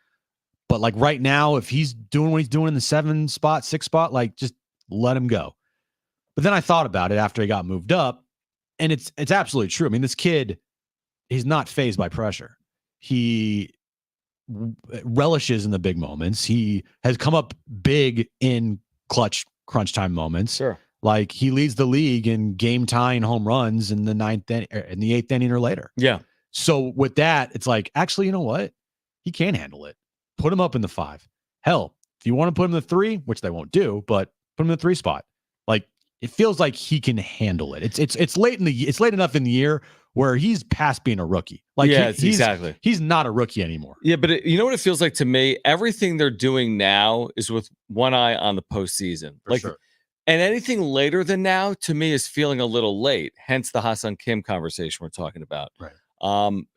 But like right now, if he's doing what he's doing in the 7 spot, 6 spot, like, just let him go. But then I thought about it after he got moved up, and it's absolutely true. I mean, this kid, he's not fazed by pressure. He relishes in the big moments. He has come up big in clutch crunch time moments. Sure. Like, he leads the league in game tying home runs in the 8th inning or later. Yeah. So with that, it's like, actually, you know what? He can handle it. Put him up in the 5. Hell, if you want to put him in the 3, which they won't do, but put him in the 3 spot. Like, it feels like he can handle it. It's late enough in the year where he's past being a rookie. Like, exactly. He's not a rookie anymore. Yeah, but you know what it feels like to me? Everything they're doing now is with one eye on the postseason. For sure. And anything later than now, to me, is feeling a little late. Hence the Ha-Seong Kim conversation we're talking about. Right.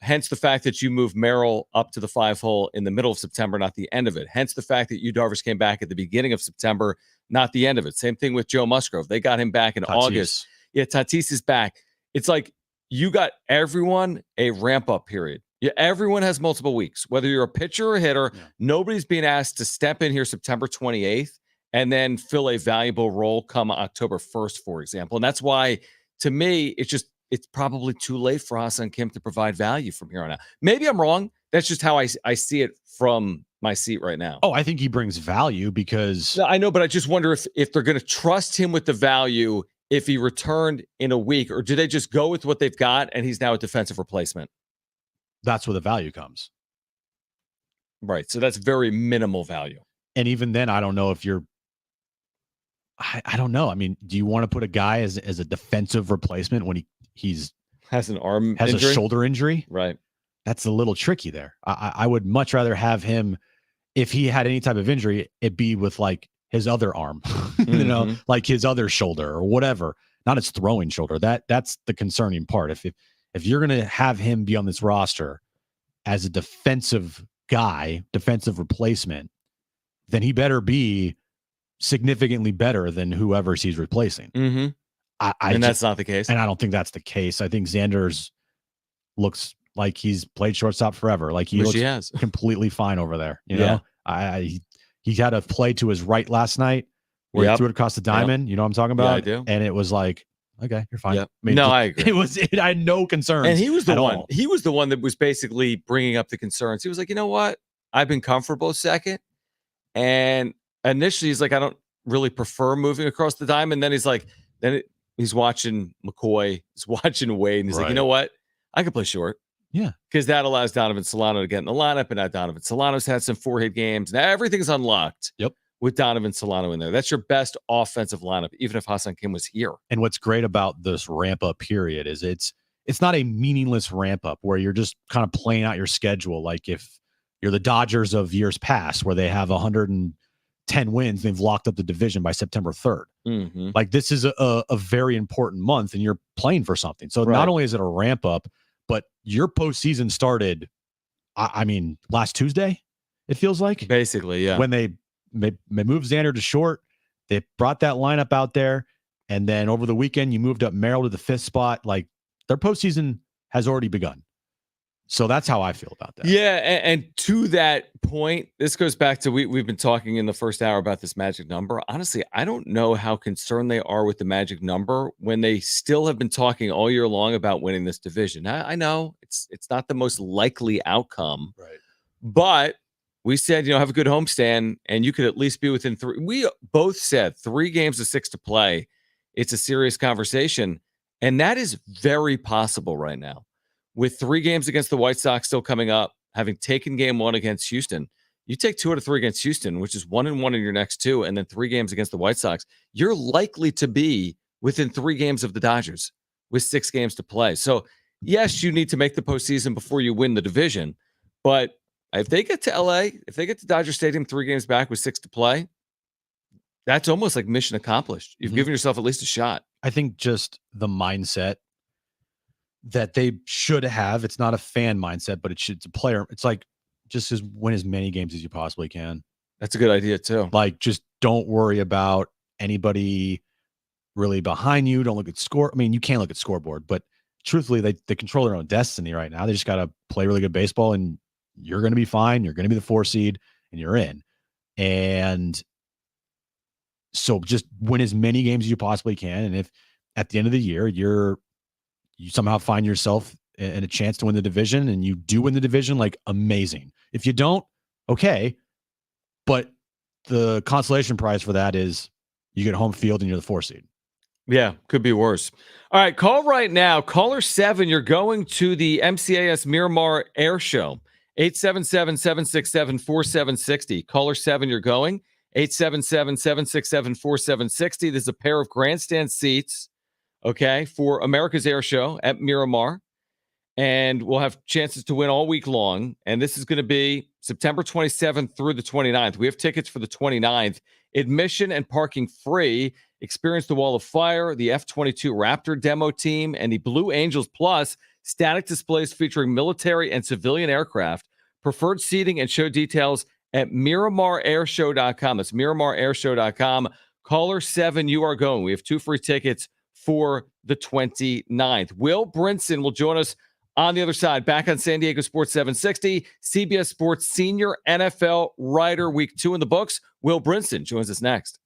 Hence the fact that you moved Merrill up to the 5 hole in the middle of September, not the end of it. Hence the fact that Yu Darvish came back at the beginning of September, not the end of it. Same thing with Joe Musgrove. They got him back in August. Yeah, Tatis is back. It's like you got everyone a ramp-up period. Yeah, everyone has multiple weeks. Whether you're a pitcher or a hitter, nobody's being asked to step in here September 28th and then fill a valuable role come October 1st, for example. And that's why, to me, it's probably too late for Ha-Seong Kim to provide value from here on out. Maybe I'm wrong. That's just how I see it from my seat right now. Oh, I think he brings value because... No, I know, but I just wonder if they're going to trust him with the value if he returned in a week, or do they just go with what they've got and he's now a defensive replacement? That's where the value comes. Right. So that's very minimal value. And even then, I don't know if you're... I don't know. I mean, do you want to put a guy as a defensive replacement when he's has a shoulder injury? Right. That's a little tricky there. I would much rather have him, if he had any type of injury, it be with like his other arm, you know, Mhm. like his other shoulder or whatever, not his throwing shoulder. That's the concerning part. If you're going to have him be on this roster as a defensive guy, defensive replacement, then he better be significantly better than whoever he's replacing. Mm-hmm. And that's not the case. And I don't think that's the case. I think Xander's looks like he's played shortstop forever. Like he looks has. completely fine over there. You Yeah. know, he had a play to his right last night where he threw it across the diamond. You know what I'm talking about? Yeah, I do. And it was like, okay, you're fine. Yep. I mean, No, I agree. I had no concerns. And he was the at one. all. He was the one that was basically bringing up the concerns. He was like, you know what? I've been comfortable a second. And initially, he's like, I don't really prefer moving across the diamond. Then he's like, he's watching McCoy, he's watching Wade, and he's like, you know what? I can play short. Yeah. Because that allows Donovan Solano to get in the lineup, and now Donovan Solano's had some 4-hit games. Now everything's unlocked. Yep. With Donovan Solano in there. That's your best offensive lineup, even if Hassan Kim was here. And what's great about this ramp up period is it's not a meaningless ramp up where you're just kind of playing out your schedule. Like if you're the Dodgers of years past where they have 110 wins, they've locked up the division by September 3rd. Mm-hmm. Like this is a very important month and you're playing for something. So not only is it a ramp up, but your postseason started, I mean, last Tuesday, it feels like. Basically, yeah. When they moved Xander to short, they brought that lineup out there. And then over the weekend, you moved up Merrill to the 5th spot. Like their postseason has already begun. So that's how I feel about that. Yeah, and to that point, this goes back to we've been talking in the first hour about this magic number. Honestly, I don't know how concerned they are with the magic number when they still have been talking all year long about winning this division. I know it's not the most likely outcome, Right? But we said, have a good homestand, and you could at least be within 3. We both said 3 games of 6 to play. It's a serious conversation, and that is very possible right now. With 3 games against the White Sox still coming up, having taken game 1 against Houston, you take 2 out of 3 against Houston, which is 1-1 in your next 2, and then 3 games against the White Sox. You're likely to be within 3 games of the Dodgers with 6 games to play. So, yes, you need to make the postseason before you win the division, but if they get to LA, if they get to Dodger Stadium 3 games back with 6 to play, that's almost like mission accomplished. You've given yourself at least a shot. I think just the mindset that they should have, it's not a fan mindset, but it's a player. It's like just win as many games as you possibly can. That's a good idea too. Like just don't worry about anybody really behind you. Don't look at score. I mean, you can't look at scoreboard, but truthfully, they control their own destiny right now. They just got to play really good baseball and you're going to be fine. You're going to be the 4 seed and you're in. And so just win as many games as you possibly can. And if at the end of the year, you somehow find yourself in a chance to win the division and you do win the division, like amazing. If you don't, okay. But the consolation prize for that is you get home field and you're the 4 seed. Yeah, could be worse. All right, call right now. Caller 7, you're going to the MCAS Miramar Air Show. 877-767-4760. Caller 7, you're going. 877-767-4760. This is a pair of grandstand seats, okay, for America's Air Show at Miramar. And we'll have chances to win all week long. And this is going to be September 27th through the 29th. We have tickets for the 29th. Admission and parking free. Experience the Wall of Fire, the F-22 Raptor demo team, and the Blue Angels Plus static displays featuring military and civilian aircraft. Preferred seating and show details at MiramarAirshow.com. That's MiramarAirshow.com. Caller 7, you are going. We have 2 free tickets for the 29th. Will Brinson will join us on the other side, back on San Diego Sports 760, CBS Sports senior NFL writer, week 2 in the books. Will Brinson joins us next.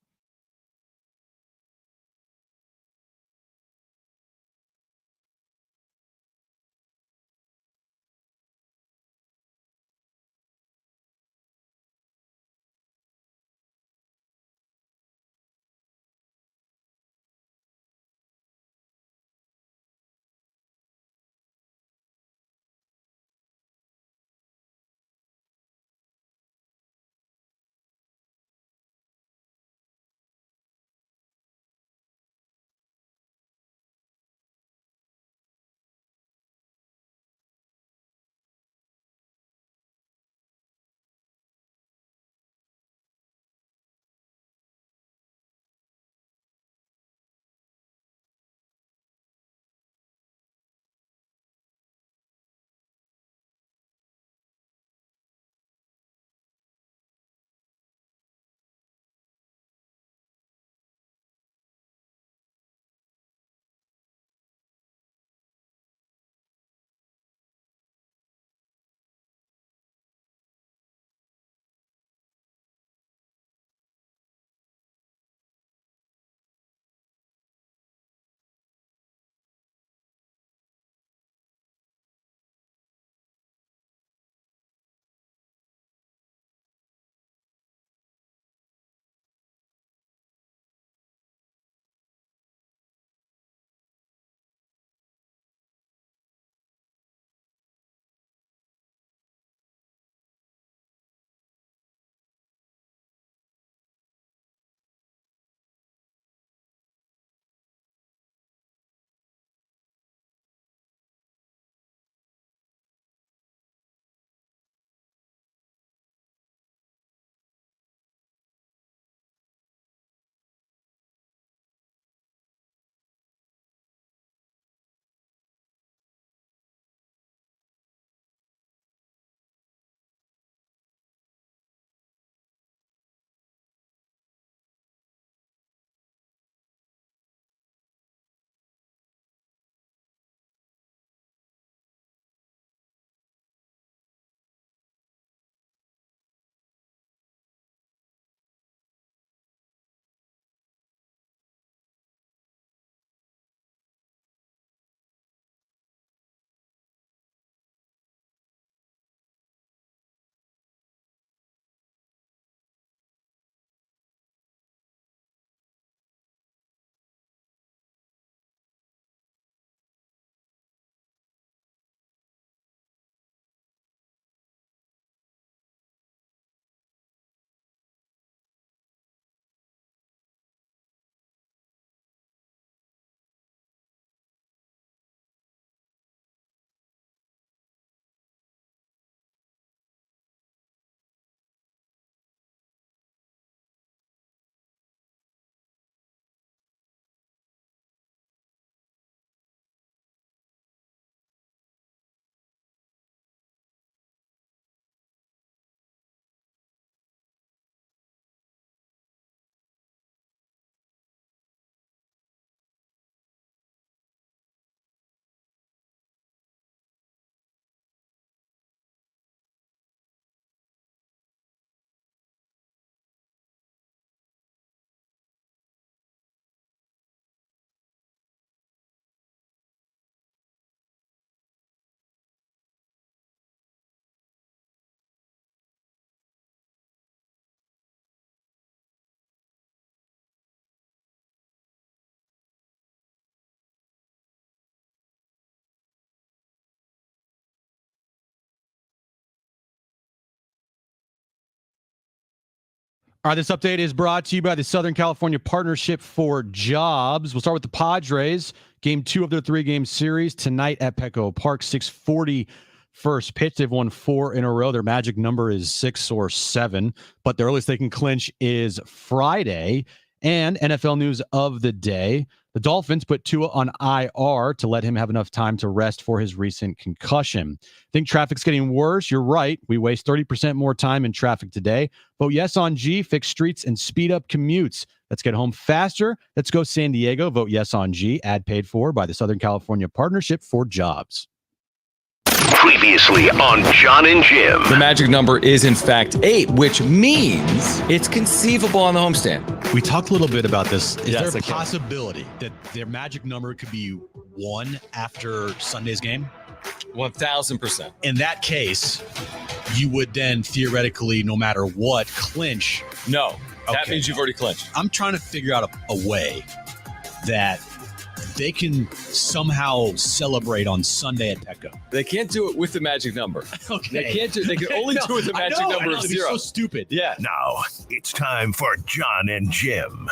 All right, this update is brought to you by the Southern California Partnership for Jobs. We'll start with the Padres. Game 2 of their 3-game series tonight at Petco Park. 6:40 first pitch. They've won 4 in a row. Their magic number is 6 or 7, but the earliest they can clinch is Friday. And NFL news of the day. The Dolphins put Tua on IR to let him have enough time to rest for his recent concussion. Think traffic's getting worse? You're right. We waste 30% more time in traffic today. Vote yes on G. Fix streets and speed up commutes. Let's get home faster. Let's go San Diego. Vote yes on G. Ad paid for by the Southern California Partnership for Jobs. Previously on Jon and Jim. The magic number is, in fact, 8, which means it's conceivable on the homestand. We talked a little bit about this. Is Yes, there I a can. possibility that their magic number could be 1 after Sunday's game? 1,000%. In that case, you would then theoretically, no matter what, clinch. No, that Okay. means you've already clinched. I'm trying to figure out a way that they can somehow celebrate on Sunday at Petco. They can't do it with the magic number. Okay. They can't do. They can only do it with the magic number of It's 0. so stupid. Yeah. Now it's time for Jon and Jim.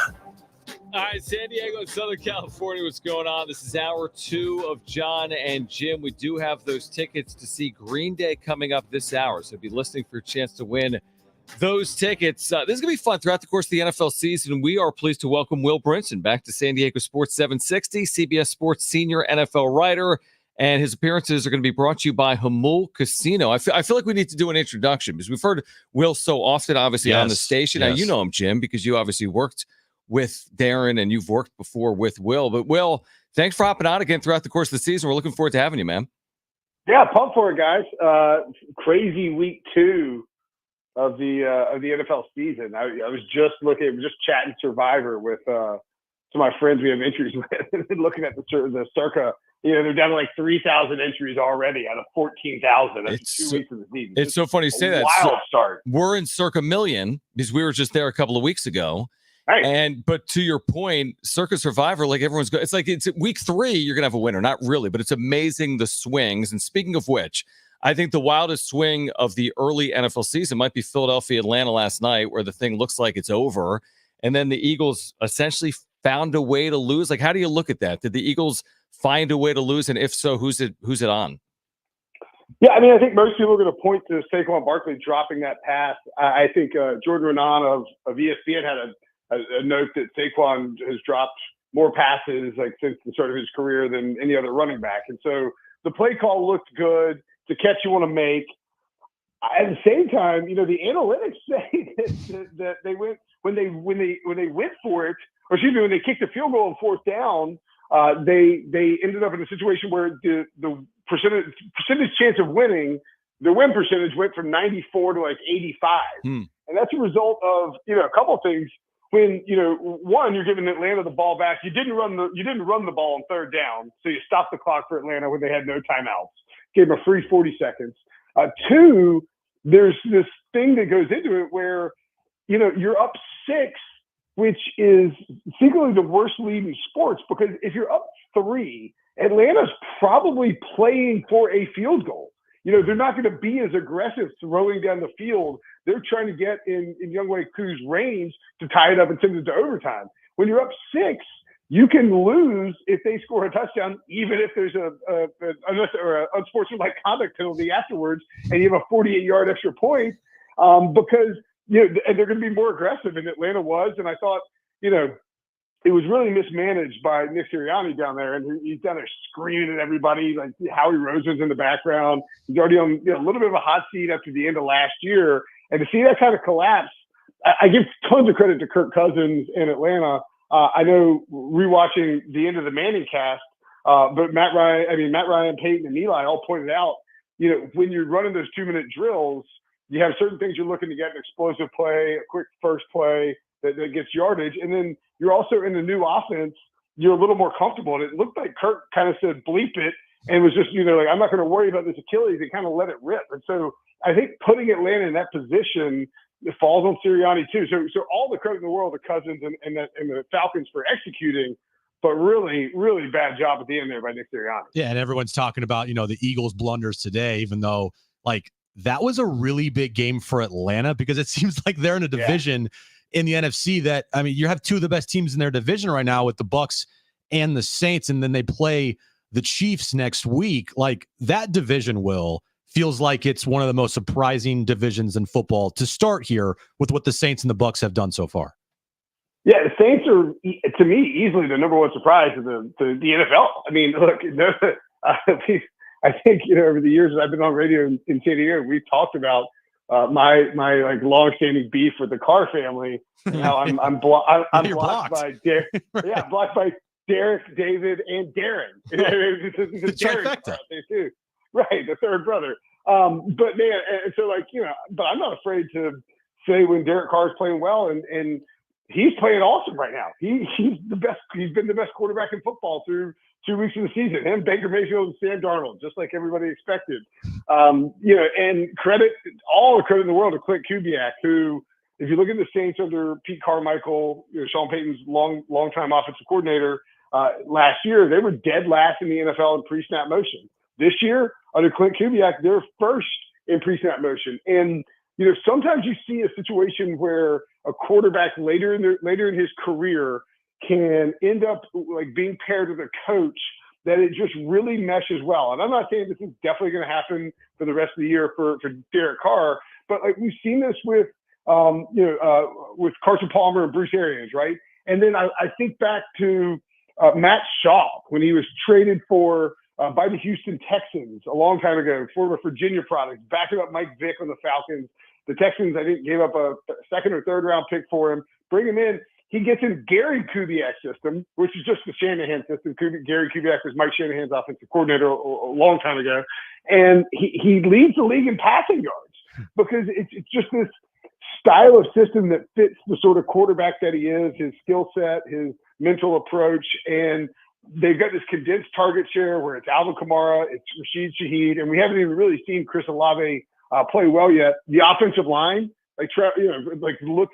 All right, San Diego and Southern California, what's going on? This is hour 2 of Jon and Jim. We do have those tickets to see Green Day coming up this hour, so be listening for your chance to win those tickets. This is going to be fun throughout the course of the NFL season. We are pleased to welcome Will Brinson back to San Diego Sports 760, CBS Sports senior NFL writer, and his appearances are going to be brought to you by Hamul Casino. I feel like we need to do an introduction because we've heard Will so often, obviously, on the Yes, station. Now, yes. you know him, Jim, because you obviously worked with Darren and you've worked before with Will. But Will, thanks for hopping on again throughout the course of the season. We're looking forward to having you, man. Yeah, pumped for it, guys. Crazy week 2 of the NFL season. I was just chatting Survivor with some of my friends we have entries with, and looking at the circa. They're down to like 3,000 entries already out of 14,000. That's It's 2 weeks of the season. It's so funny you say that. Wild So start. we're in circa million because we were just there a couple of weeks ago. Hey, But to your point, Circa Survivor, like everyone's it's like it's week 3, you're gonna have a winner. Not really, but it's amazing the swings. And speaking of which, I think the wildest swing of the early NFL season might be Philadelphia Atlanta last night, where the thing looks like it's over. And then the Eagles essentially found a way to lose. Like, how do you look at that? Did the Eagles find a way to lose? And if so, who's it on? yeah, I mean, I think most people are going to point to Saquon Barkley dropping that pass. I think Jordan Renan of ESPN had a note that Saquon has dropped more passes like since the start of his career than any other running back. And so the play call looked good. The catch you want to make. At the same time, the analytics say that they went when they went for it, or excuse me, when they kicked the field goal on 4th down, they ended up in a situation where the percentage chance of winning, the win percentage went from 94 to like 85. And that's a result of, a couple of things. When, one, you're giving Atlanta the ball back. You didn't run the ball on 3rd down. So you stopped the clock for Atlanta when they had no timeouts. Gave them a free 40 seconds. 2, there's this thing that goes into it where, you're up 6, which is secretly the worst lead in sports, because if you're up 3, Atlanta's probably playing for a field goal. They're not going to be as aggressive throwing down the field. They're trying to get in Younghoe Koo's range to tie it up and send it to overtime. When you're up 6, you can lose if they score a touchdown, even if there's an unsportsmanlike conduct penalty afterwards, and you have a 48-yard extra point, because and they're going to be more aggressive, and Atlanta was. And I thought, it was really mismanaged by Nick Sirianni down there, and he's down there screaming at everybody. Like Howie Roseman's in the background. He's already on a little bit of a hot seat after the end of last year, and to see that kind of collapse, I give tons of credit to Kirk Cousins in Atlanta. I know rewatching the end of the Manning cast, but Matt Ryan, Peyton, and Eli all pointed out, when you're running those 2-minute drills, you have certain things you're looking to get: an explosive play, a quick first play that gets yardage, and then you're also in the new offense. You're a little more comfortable, and it looked like Kirk kind of said bleep it and was just like, I'm not going to worry about this Achilles, and kind of let it rip. And so I think putting Atlanta in that position, it falls on Sirianni too. So all the credit in the world to Cousins and the Falcons for executing, but really, really bad job at the end there by Nick Sirianni. Yeah, and everyone's talking about, the Eagles' blunders today, even though, that was a really big game for Atlanta, because it seems like they're in a division in the NFC that, I mean, you have two of the best teams in their division right now with the Bucks and the Saints, and then they play the Chiefs next week. Like, that division, feels like it's one of the most surprising divisions in football to start here with what the Saints and the Bucks have done so far. Yeah, the Saints are, to me, easily the number one surprise of the NFL. I mean, look, I think, over the years that I've been on radio in San Diego, we've talked about my like long-standing beef with the Carr family, and how I'm blocked by Derek. Yeah, blocked by Derek, David, and Darren. The trifecta out there too. Right, the third brother. But man, and so but I'm not afraid to say when Derek Carr is playing well, and he's playing awesome right now. He's the best. He's been the best quarterback in football through 2 weeks of the season. Him, Baker Mayfield, and Sam Darnold, just like everybody expected. And all the credit in the world to Clint Kubiak, who, if you look at the Saints under Pete Carmichael, Sean Payton's long-time offensive coordinator, last year, they were dead last in the NFL in pre-snap motion. This year, under Clint Kubiak, they're first in pre-snap motion. And sometimes you see a situation where a quarterback later in his career can end up like being paired with a coach that it just really meshes well. And I'm not saying this is definitely going to happen for the rest of the year for Derek Carr, but like we've seen this with Carson Palmer and Bruce Arians, right? And then I think back to Matt Schaub when he was traded for by the Houston Texans a long time ago for a Virginia product, backing up Mike Vick on the Falcons. The Texans, I think, gave up a second or third round pick for him. Bring him in. He gets in Gary Kubiak's system, which is just the Shanahan system. Gary Kubiak was Mike Shanahan's offensive coordinator a long time ago. And he leads the league in passing yards because it's just this style of system that fits the sort of quarterback that he is, his skill set, his mental approach. And they've got this condensed target share where it's Alvin Kamara, it's Rashid Shaheed, and we haven't even really seen Chris Olave play well yet. The offensive line, looks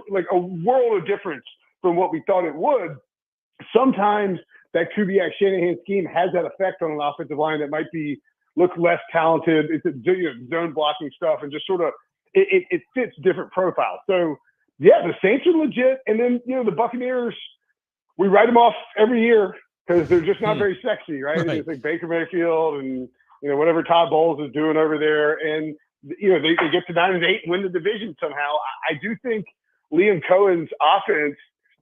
like a world of difference from what we thought it would. Sometimes that Kubiak Shanahan scheme has that effect on an offensive line that might look less talented. It's zone blocking stuff and just sort of it fits different profiles. So yeah, the Saints are legit, and then the Buccaneers, we write them off every year because they're just not very sexy, right? It's like Baker Mayfield and whatever Todd Bowles is doing over there, and they get to 9-8 and win the division somehow. I do think Liam Cohen's offense,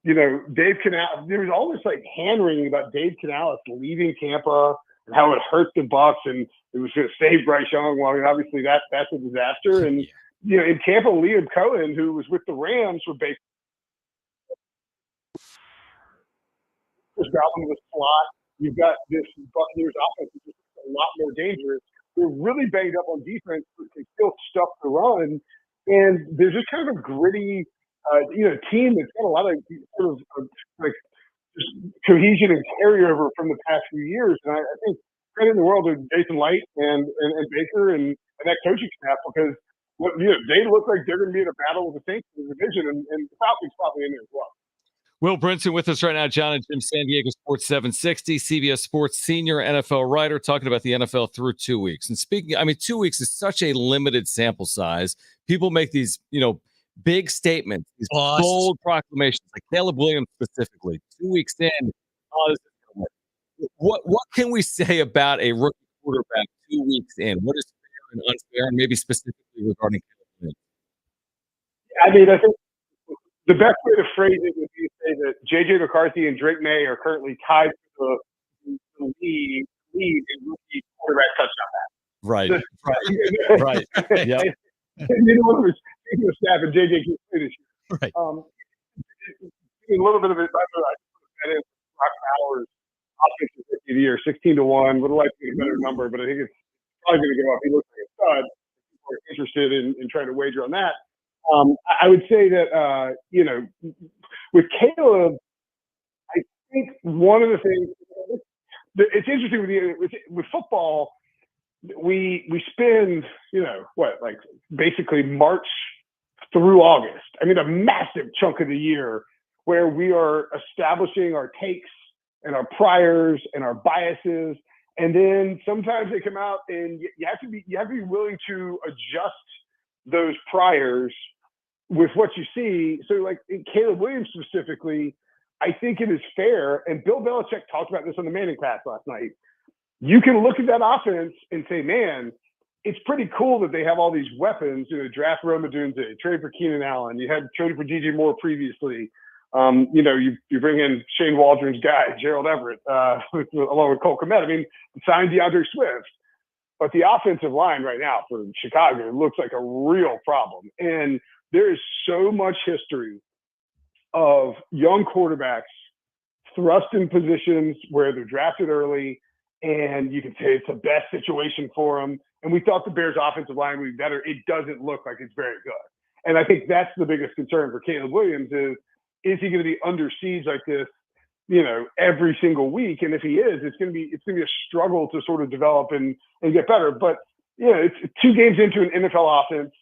Dave Canales, there was all this like hand-wringing about Dave Canales leaving Tampa and how it hurt the Bucs and it was going to save Bryce Young. Well, I mean, obviously that's a disaster. And, in Tampa, Liam Cohen, who was with the Rams, were basically dropping the slot. You've got this Buccaneers offense, which is a lot more dangerous. They're really banged up on defense, but they still stuff the run. And there's just kind of a gritty, team that's got a lot of sort of like just cohesion and carryover from the past few years. And I think credit in the world to Jason Light and Baker and that coaching staff, because they look like they're going to be in a battle with the Saints in the division, and the Falcons probably in there as well. Will Brinson with us right now. Jon and Jim, San Diego Sports 760, CBS Sports senior NFL writer, talking about the NFL through 2 weeks. And 2 weeks is such a limited sample size. People make these, big statements, these bold proclamations, like Caleb Williams specifically. 2 weeks in, this is gonna win. What can we say about a rookie quarterback 2 weeks in? What is fair and unfair, and maybe specifically regarding Caleb Williams? I mean, I think the best way to phrase it would be to say that J.J. McCarthy and Drake May are currently tied for the lead in rookie quarterback touchdown pass. Right. Right. Yeah. Snap and J.J. can't play this year. Right. A little bit of it. I put Brock Bowers offensive rookie of the year, 16-1. Would like to get a better number, but I think it's probably going to go up. He looks like a stud. People are interested in trying to wager on that. I would say that, with Caleb, I think one of the things, it's interesting with football, we spend, basically March through August. I mean, a massive chunk of the year where we are establishing our takes and our priors and our biases. And then sometimes they come out and you have to be willing to adjust those priors with what you see, so like in Caleb Williams specifically, I think it is fair, and Bill Belichick talked about this on the Manning Pass last night. You can look at that offense and say, man, it's pretty cool that they have all these weapons. Draft Rome Odunze, trade for Keenan Allen. You had traded for DJ Moore previously. You bring in Shane Waldron's guy, Gerald Everett, along with Cole Kmet. I mean, signed DeAndre Swift. But the offensive line right now for Chicago looks like a real problem. And there is so much history of young quarterbacks thrust in positions where they're drafted early, and you can say it's the best situation for them. And we thought the Bears' offensive line would be better. It doesn't look like it's very good. And I think that's the biggest concern for Caleb Williams is he going to be under siege like this, every single week? And if he is, it's going to be a struggle to sort of develop and get better. But, it's 2 games into an NFL offense.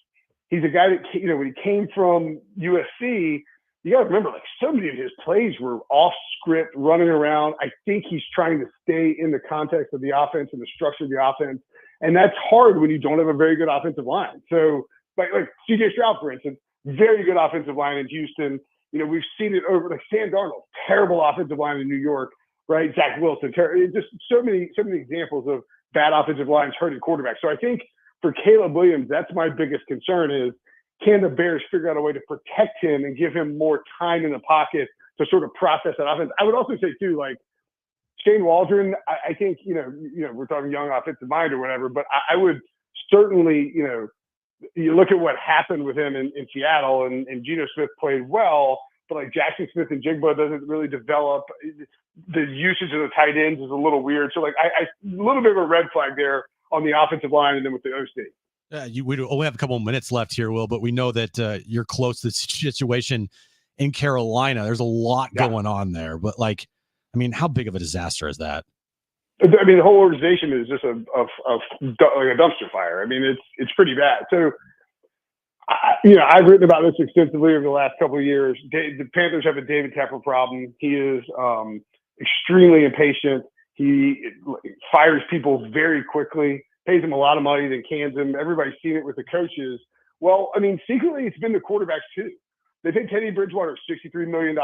He's a guy that, when he came from USC, you got to remember, like, so many of his plays were off script, running around. I think he's trying to stay in the context of the offense and the structure of the offense. And that's hard when you don't have a very good offensive line. So, like C.J. Stroud, for instance, very good offensive line in Houston. We've seen it over, like Sam Darnold, terrible offensive line in New York, right? Zach Wilson, just so many examples of bad offensive lines hurting quarterbacks. So I think for Caleb Williams, that's my biggest concern is, can the Bears figure out a way to protect him and give him more time in the pocket to sort of process that offense? I would also say too, like Shane Waldron, I think, we're talking young offensive mind or whatever, but I would certainly, you look at what happened with him in Seattle, and Geno Smith played well, but like Jackson Smith and Jigba doesn't really develop. The usage of the tight ends is a little weird. So like a little bit of a red flag there on the offensive line, and then with the OC. We only have a couple of minutes left here, Will, but we know that you're close to the situation in Carolina. There's a lot going on there, but how big of a disaster is that? I mean, the whole organization is just like a dumpster fire. I mean, it's pretty bad. So, I've written about this extensively over the last couple of years. The Panthers have a David Tepper problem. He is extremely impatient. He fires people very quickly, pays them a lot of money, then cans them. Everybody's seen it with the coaches. Well, I mean, secretly, it's been the quarterbacks too. They paid Teddy Bridgewater $63 million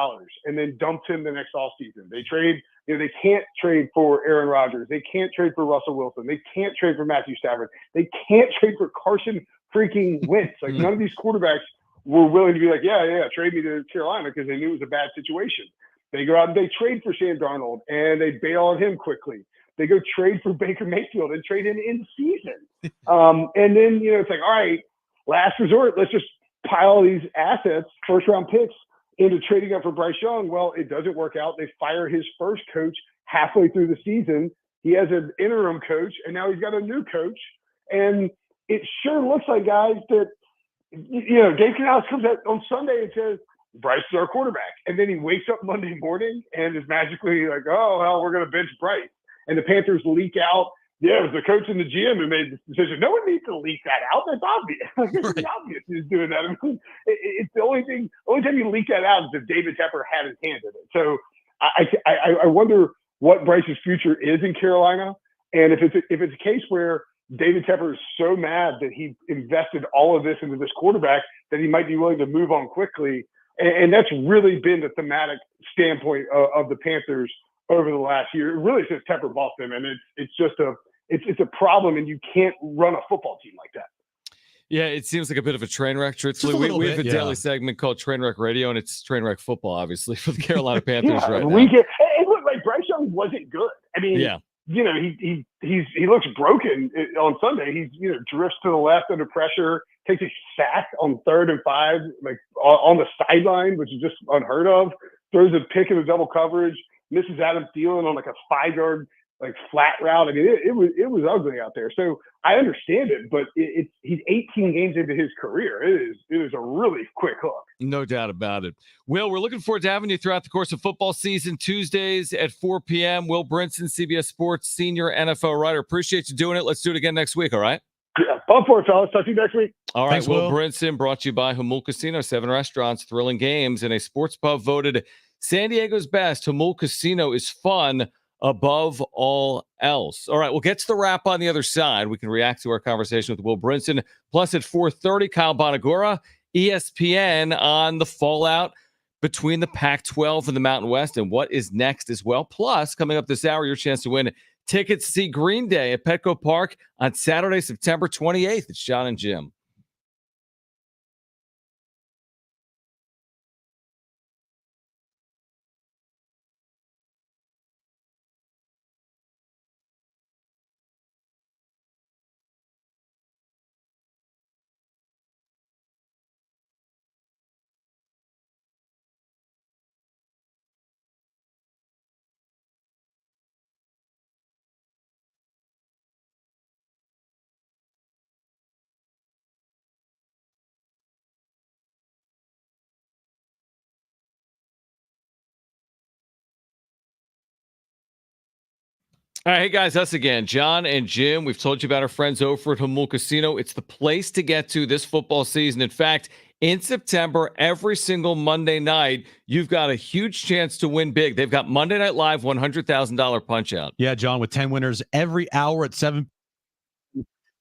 and then dumped him the next offseason. They trade, they can't trade for Aaron Rodgers. They can't trade for Russell Wilson. They can't trade for Matthew Stafford. They can't trade for Carson freaking Wentz. Like, none of these quarterbacks were willing to be like, yeah, trade me to Carolina because they knew it was a bad situation. They go out and they trade for Sam Darnold and they bail on him quickly. They go trade for Baker Mayfield and trade him in season. And then, it's like, all right, last resort, let's just pile these assets, first-round picks, into trading up for Bryce Young. Well, it doesn't work out. They fire his first coach halfway through the season. He has an interim coach, and now he's got a new coach. And it sure looks like, guys, that, Dave Canales comes out on Sunday and says, Bryce is our quarterback. And then he wakes up Monday morning and is magically like, oh, well, we're going to bench Bryce. And the Panthers leak out, it was the coach and the GM who made this decision. No one needs to leak that out. That's obvious. It's obvious who's doing that. I mean, it's the only time you leak that out is if David Tepper had his hand in it. So I wonder what Bryce's future is in Carolina. And if it's a case where David Tepper is so mad that he invested all of this into this quarterback that he might be willing to move on quickly. And that's really been the thematic standpoint of the Panthers over the last year, really since Tepper bought them. And it's just it's a problem, and you can't run a football team like that. Yeah, it seems like a bit of a train wreck, truthfully. We have a daily segment called Trainwreck Radio, and it's Trainwreck Football, obviously, for the Carolina Panthers right now. It looked like Bryce Young wasn't good. I mean, he looks broken on Sunday. He drifts to the left under pressure, takes a sack on 3rd and 5, like on the sideline, which is just unheard of. Throws a pick in the double coverage, misses Adam Thielen on like a 5-yard flat route. I mean, it was ugly out there. So I understand it, but he's 18 games into his career. It is a really quick hook. No doubt about it. Will, we're looking forward to having you throughout the course of football season, Tuesdays at 4 p.m. Will Brinson, CBS Sports senior NFL writer. Appreciate you doing it. Let's do it again next week. All right. Yeah, bump for it, fellas. Talk to you next week. All right. Thanks, Will Brinson, brought to you by Jamul Casino. 7 restaurants, thrilling games, and a sports pub voted San Diego's best. Jamul Casino is fun above all else. All right, we'll get to the wrap on the other side. We can react to our conversation with Will Brinson. Plus at 4:30, Kyle Bonagora ESPN on the fallout between the Pac-12 and the Mountain West and what is next as well. Plus, coming up this hour, your chance to win tickets to see Green Day at Petco Park on Saturday, September 28th. It's Jon and Jim. All right, hey guys, us again, Jon and Jim. We've told you about our friends over at Hamul Casino. It's the place to get to this football season. In fact, in September, every single Monday night, you've got a huge chance to win big. They've got Monday Night Live $100,000 punch out. Yeah, Jon, with 10 winners every hour at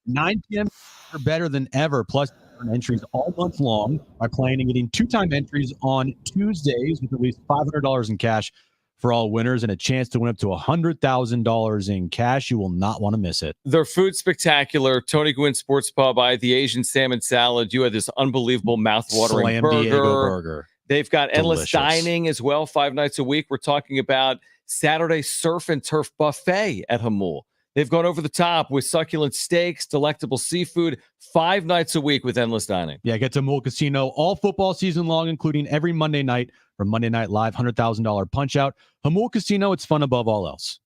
9 p.m. are better than ever. Plus, entries all month long by playing and getting two-time entries on Tuesdays with at least $500 in cash for all winners and a chance to win up to $100,000 in cash. You will not want to miss it. Their food's spectacular. Tony Gwynn Sports Pub. I had the Asian salmon salad. You had this unbelievable mouth-watering Slam burger. Diego burger. They've got endless Delicious. dining as well, 5 nights a week. We're talking about Saturday surf and turf buffet at Hamul. They've gone over the top with succulent steaks, delectable seafood, 5 nights a week with endless dining. Yeah, get to Hamul Casino all football season long, including every Monday night for Monday Night Live $100,000 punch out. Hamul Casino, it's fun above all else.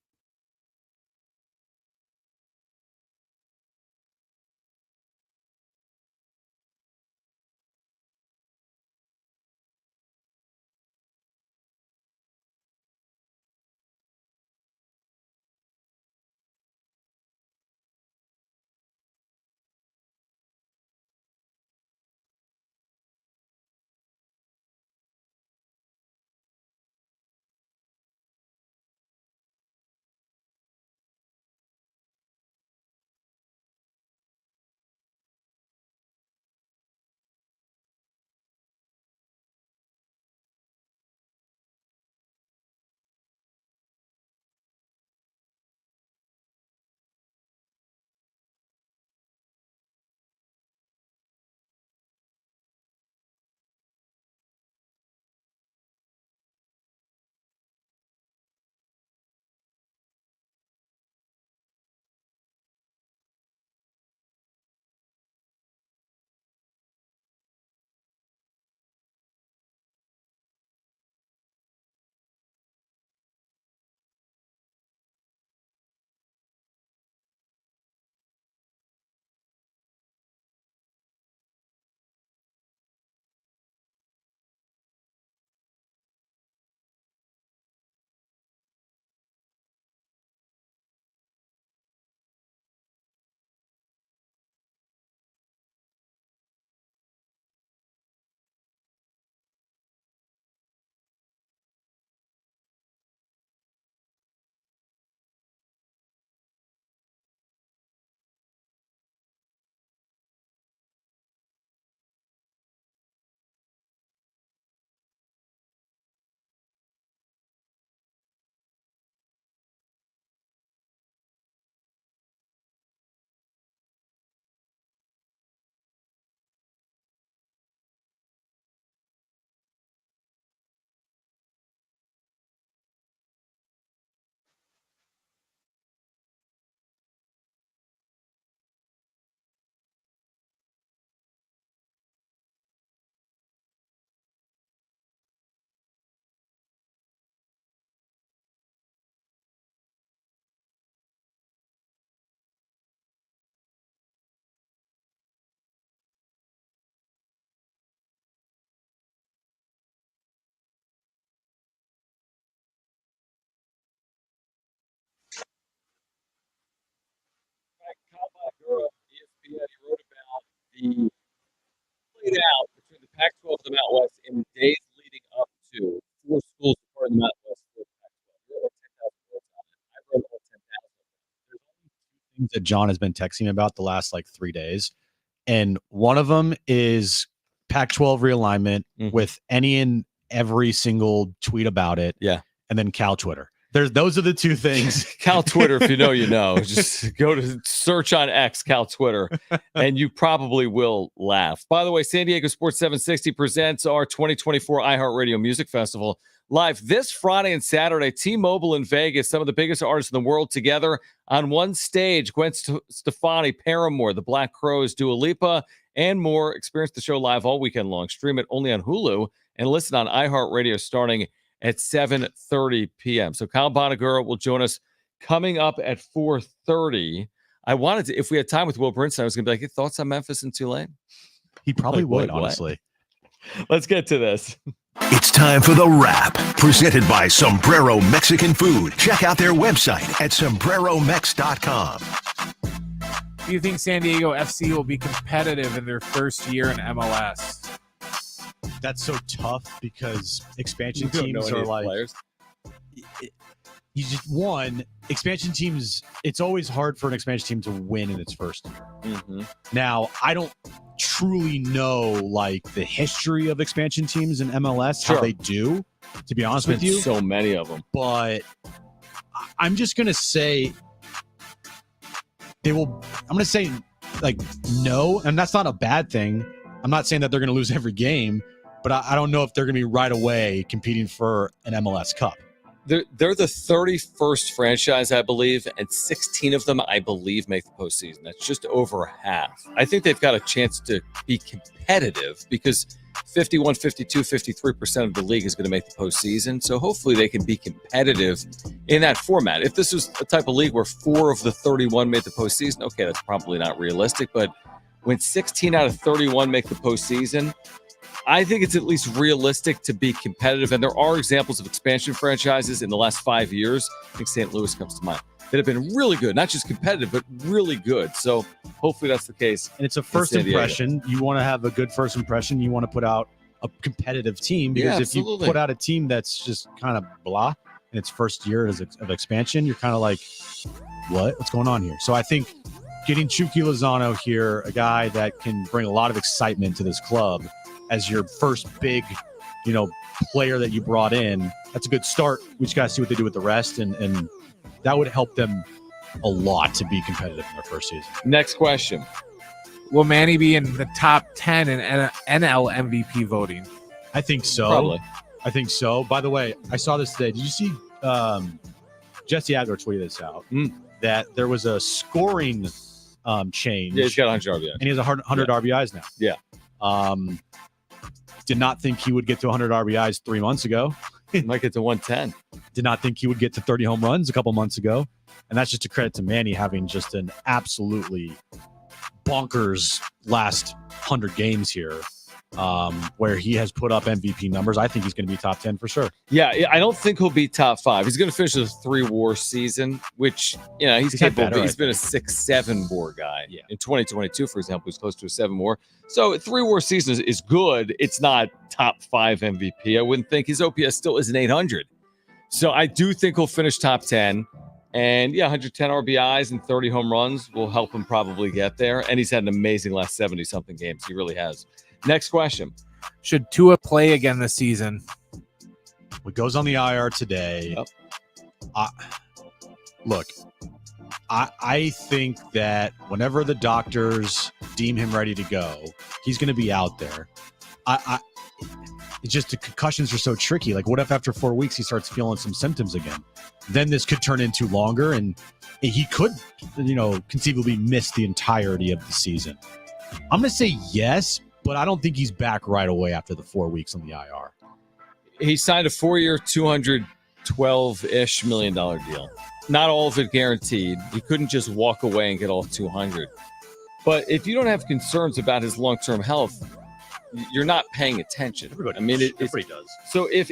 ESPN, he wrote about the played out between the Pac-12 and the Mountain West in the days leading up to 4 schools part of the Mountain West. For the Pac-12. I wrote all 10,000. There's only 2 Things that Jon has been texting me about the last like 3 days. And one of them is Pac-12 realignment with any and every single tweet about it. Yeah. And then Cal Twitter. Those are the two things. Cal Twitter, if you know, you know. Just go to search on X, Cal Twitter, and you probably will laugh. By the way, San Diego Sports 760 presents our 2024 iHeartRadio Music Festival live this Friday and Saturday. T-Mobile in Vegas, some of the biggest artists in the world together on one stage. Gwen Stefani, Paramore, the Black Crowes, Dua Lipa, and more. Experience the show live all weekend long. Stream it only on Hulu and listen on iHeartRadio starting at 7:30 p.m. So Kyle Bonagura will join us coming up at 4:30. I wanted to, if we had time with Will Brinson, I was going to be like, hey, thoughts on Memphis and Tulane? He probably would, what? honestly. Let's get to this. It's time for The Wrap, presented by Sombrero Mexican Food. Check out their website at sombreromex.com. Do you think San Diego FC will be competitive in their first year in MLS? That's so tough because expansion teams are like players. You just expansion teams. It's always hard for an expansion team to win in its first year. Mm-hmm. Now, I don't truly know like the history of expansion teams in MLS, how they do, to be honest with you. So many of them. But I'm just going to say I'm going to say like no, and that's not a bad thing. I'm not saying that they're going to lose every game, but I don't know if they're going to be right away competing for an MLS Cup. They're the 31st franchise, I believe, and 16 of them, I believe, make the postseason. That's just over half. I think they've got a chance to be competitive because 51, 52, 53% of the league is going to make the postseason. So hopefully they can be competitive in that format. If this was a type of league where 4 of the 31 made the postseason, okay, that's probably not realistic. But when 16 out of 31 make the postseason, I think it's at least realistic to be competitive. And there are examples of expansion franchises in the last 5 years. I think St. Louis comes to mind that have been really good, not just competitive, but really good. So hopefully that's the case. And it's a first impression. You want to have a good first impression. You want to put out a competitive team because if you put out a team that's just kind of blah in its first year of expansion, you're kind of like, what's going on here? So I think getting Chucky Lozano here, a guy that can bring a lot of excitement to this club as your first big, player that you brought in, that's a good start. We just got to see what they do with the rest, and that would help them a lot to be competitive in their first season. Next question. Will Manny be in the top 10 in NL MVP voting? I think so. Probably. I think so. By the way, I saw this today. Did you see Jesse Adler tweeted this out, that there was a scoring change? Yeah, he's got 100 RBIs. And he has 100 RBIs now. Yeah. Did not think he would get to 100 RBIs 3 months ago. Might get to 110. Did not think he would get to 30 home runs a couple months ago. And that's just a credit to Manny having just an absolutely bonkers last 100 games here, where he has put up MVP numbers. I think he's going to be top 10 for sure. Yeah, I don't think he'll be top 5. He's going to finish with a 3 WAR season, which, he's capable. Better, he's been a 6-7 WAR guy. Yeah. In 2022, for example, he's close to a 7 WAR. So 3 WAR season is good. It's not top 5 MVP. I wouldn't think. His OPS still is an 800. So I do think he'll finish top 10. And 110 RBIs and 30 home runs will help him probably get there. And he's had an amazing last 70-something games. He really has. Next question. Should Tua play again this season? What goes on the IR today? Yep. Look, I think that whenever the doctors deem him ready to go, he's going to be out there. It's just the concussions are so tricky. Like, what if after 4 weeks he starts feeling some symptoms again? Then this could turn into longer, and he could, conceivably miss the entirety of the season. I'm going to say yes, but I don't think he's back right away after the 4 weeks on the IR. He signed a 4-year, $212-ish million deal. Not all of it guaranteed. He couldn't just walk away and get all 200. But if you don't have concerns about his long-term health, you're not paying attention. Everybody does. So if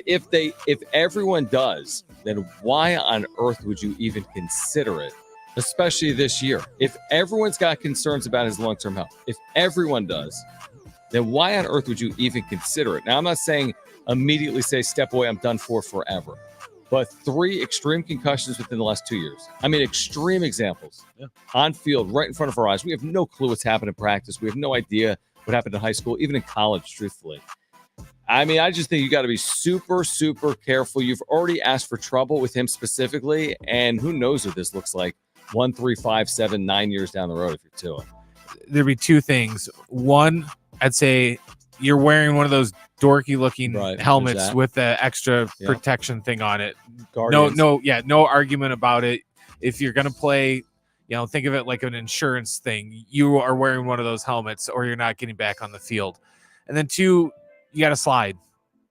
everyone does, then why on earth would you even consider it? Especially this year. If everyone's got concerns about his long-term health, if everyone does, then why on earth would you even consider it? Now, I'm not saying immediately say, step away, I'm done for forever. But 3 extreme concussions within the last 2 years. I mean, extreme examples. Yeah. On field, right in front of our eyes. We have no clue what's happened in practice. We have no idea what happened in high school, even in college, truthfully. I mean, I just think you got to be super, super careful. You've already asked for trouble with him specifically, and who knows what this looks like 1, 3, 5, 7, 9 years down the road if you're Tua. There'd be two things. One, I'd say you're wearing one of those dorky looking helmets with the extra protection thing on it. Guardians. No argument about it. If you're going to play, think of it like an insurance thing. You are wearing one of those helmets or you're not getting back on the field. And then two, you got to slide.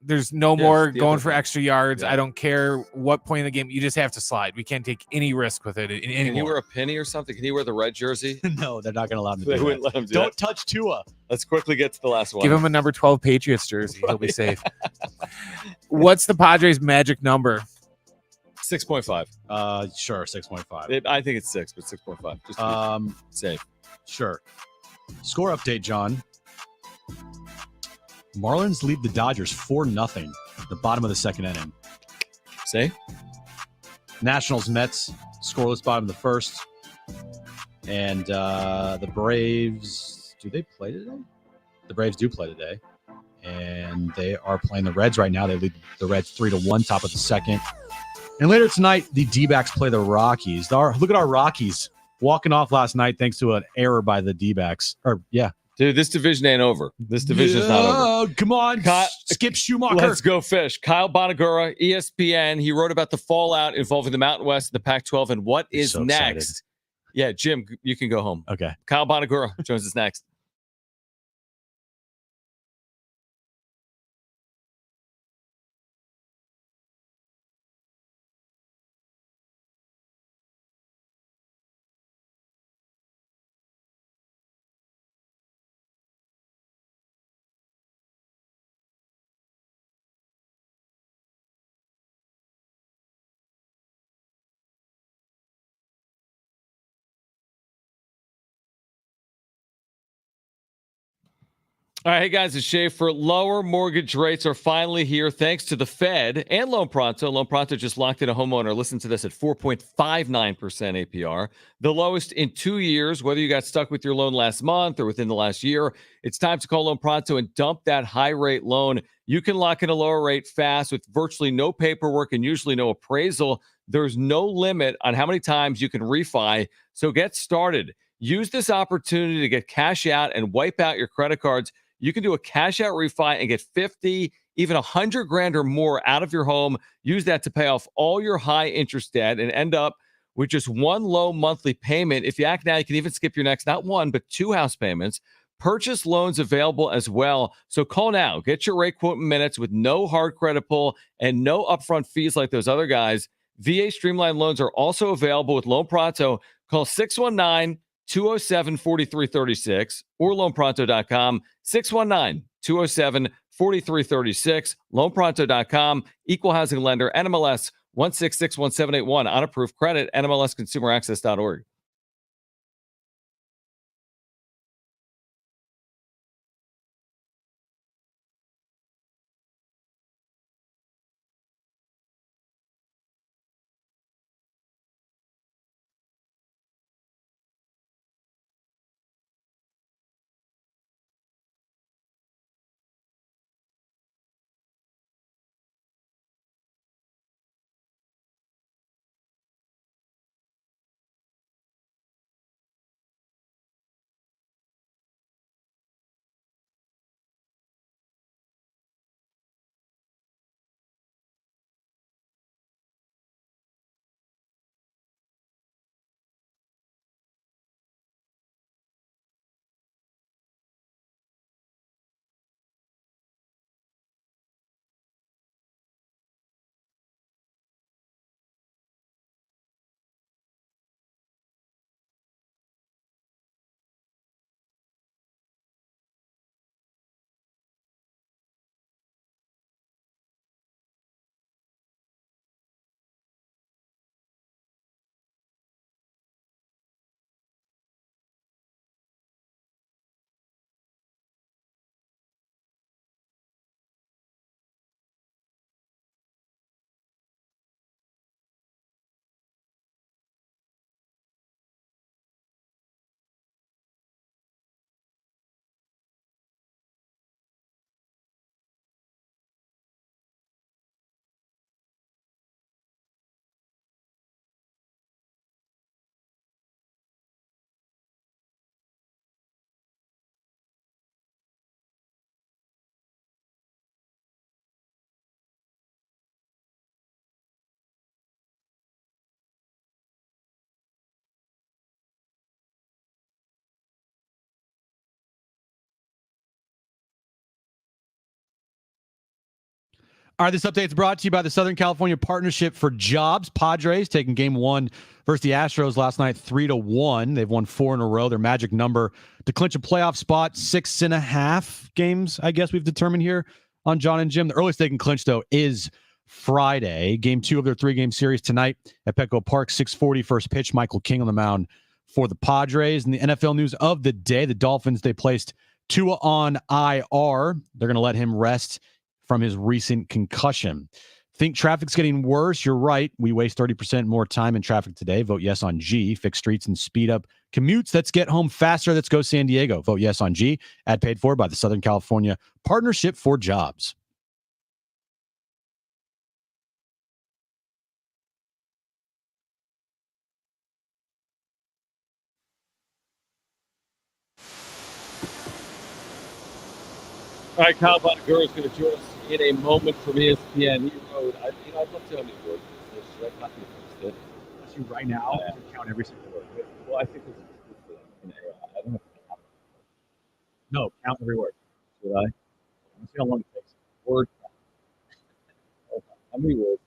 There's no more going for extra yards. I don't care what point in the game. You just have to slide. We can't take any risk with it anymore. Can he wear a penny or something? Can he wear the red jersey? No, they're not going to allow him to They do wouldn't that. let him do Don't that. touch Tua. Let's quickly get to the last one. Give him a number 12 Patriots jersey. He'll be safe. What's the Padres' magic number? 6.5. Sure, 6.5. I think it's 6, but 6.5. Just to be safe. Sure. Score update, John. Marlins lead the Dodgers 4-0. The bottom of the second inning. Say? Nationals, Mets, scoreless bottom of the first. And the Braves, do they play today? The Braves do play today. And they are playing the Reds right now. They lead the Reds 3-1, top of the second. And later tonight, the D-backs play the Rockies. Look at our Rockies walking off last night thanks to an error by the D-backs. Dude, this division ain't over. This division's not over. Come on, Skip Schumacher. Let's go fish. Kyle Bonagura, ESPN. He wrote about the fallout involving the Mountain West and the Pac-12 and what is so next. excited. Yeah, Jim, you can go home. Okay. Kyle Bonagura joins us next. All right, hey guys, it's Schaefer. Lower mortgage rates are finally here thanks to the Fed and Loan Pronto. Loan Pronto just locked in a homeowner. Listen to this at 4.59% APR, the lowest in 2 years. Whether you got stuck with your loan last month or within the last year, it's time to call Loan Pronto and dump that high rate loan. You can lock in a lower rate fast with virtually no paperwork and usually no appraisal. There's no limit on how many times you can refi. So get started. Use this opportunity to get cash out and wipe out your credit cards. You can do a cash out refi and get 50, even 100 grand or more out of your home. Use that to pay off all your high interest debt and end up with just one low monthly payment. If you act now, you can even skip your next, not one, but 2 house payments. Purchase loans available as well. So call now. Get your rate quote in minutes with no hard credit pull and no upfront fees like those other guys. VA Streamline loans are also available with Loan Pronto. Call 619-207-4336 or loanpronto.com. 619-207-4336. Loanpronto.com. Equal housing lender. NMLS 1661781. On approved credit. NMLSconsumeraccess.org. All right, this update is brought to you by the Southern California Partnership for Jobs. Padres taking game 1 versus the Astros last night 3-1. They've won 4 in a row. Their magic number to clinch a playoff spot, 6.5 games, I guess we've determined here on Jon and Jim. The earliest they can clinch, though, is Friday. Game 2 of their 3-game series tonight at Petco Park, 6:40 first pitch. Michael King on the mound for the Padres. And the NFL news of the day, the Dolphins, they placed Tua on IR. They're going to let him rest from his recent concussion. Think traffic's getting worse? You're right. We waste 30% more time in traffic today. Vote yes on G. Fix streets and speed up commutes. Let's get home faster. Let's go San Diego. Vote yes on G. Ad paid for by the Southern California Partnership for Jobs. All right, Kyle Bonagura is going to join us in a moment from ESPN. He wrote, I'd love to know how many words this is. Should I copy and paste it? Actually, right now, I can count every single word. Well, I think this is in AI. I don't have to count. No, count every word. Should I? Let's see how long it takes. Word count. Okay. How many words?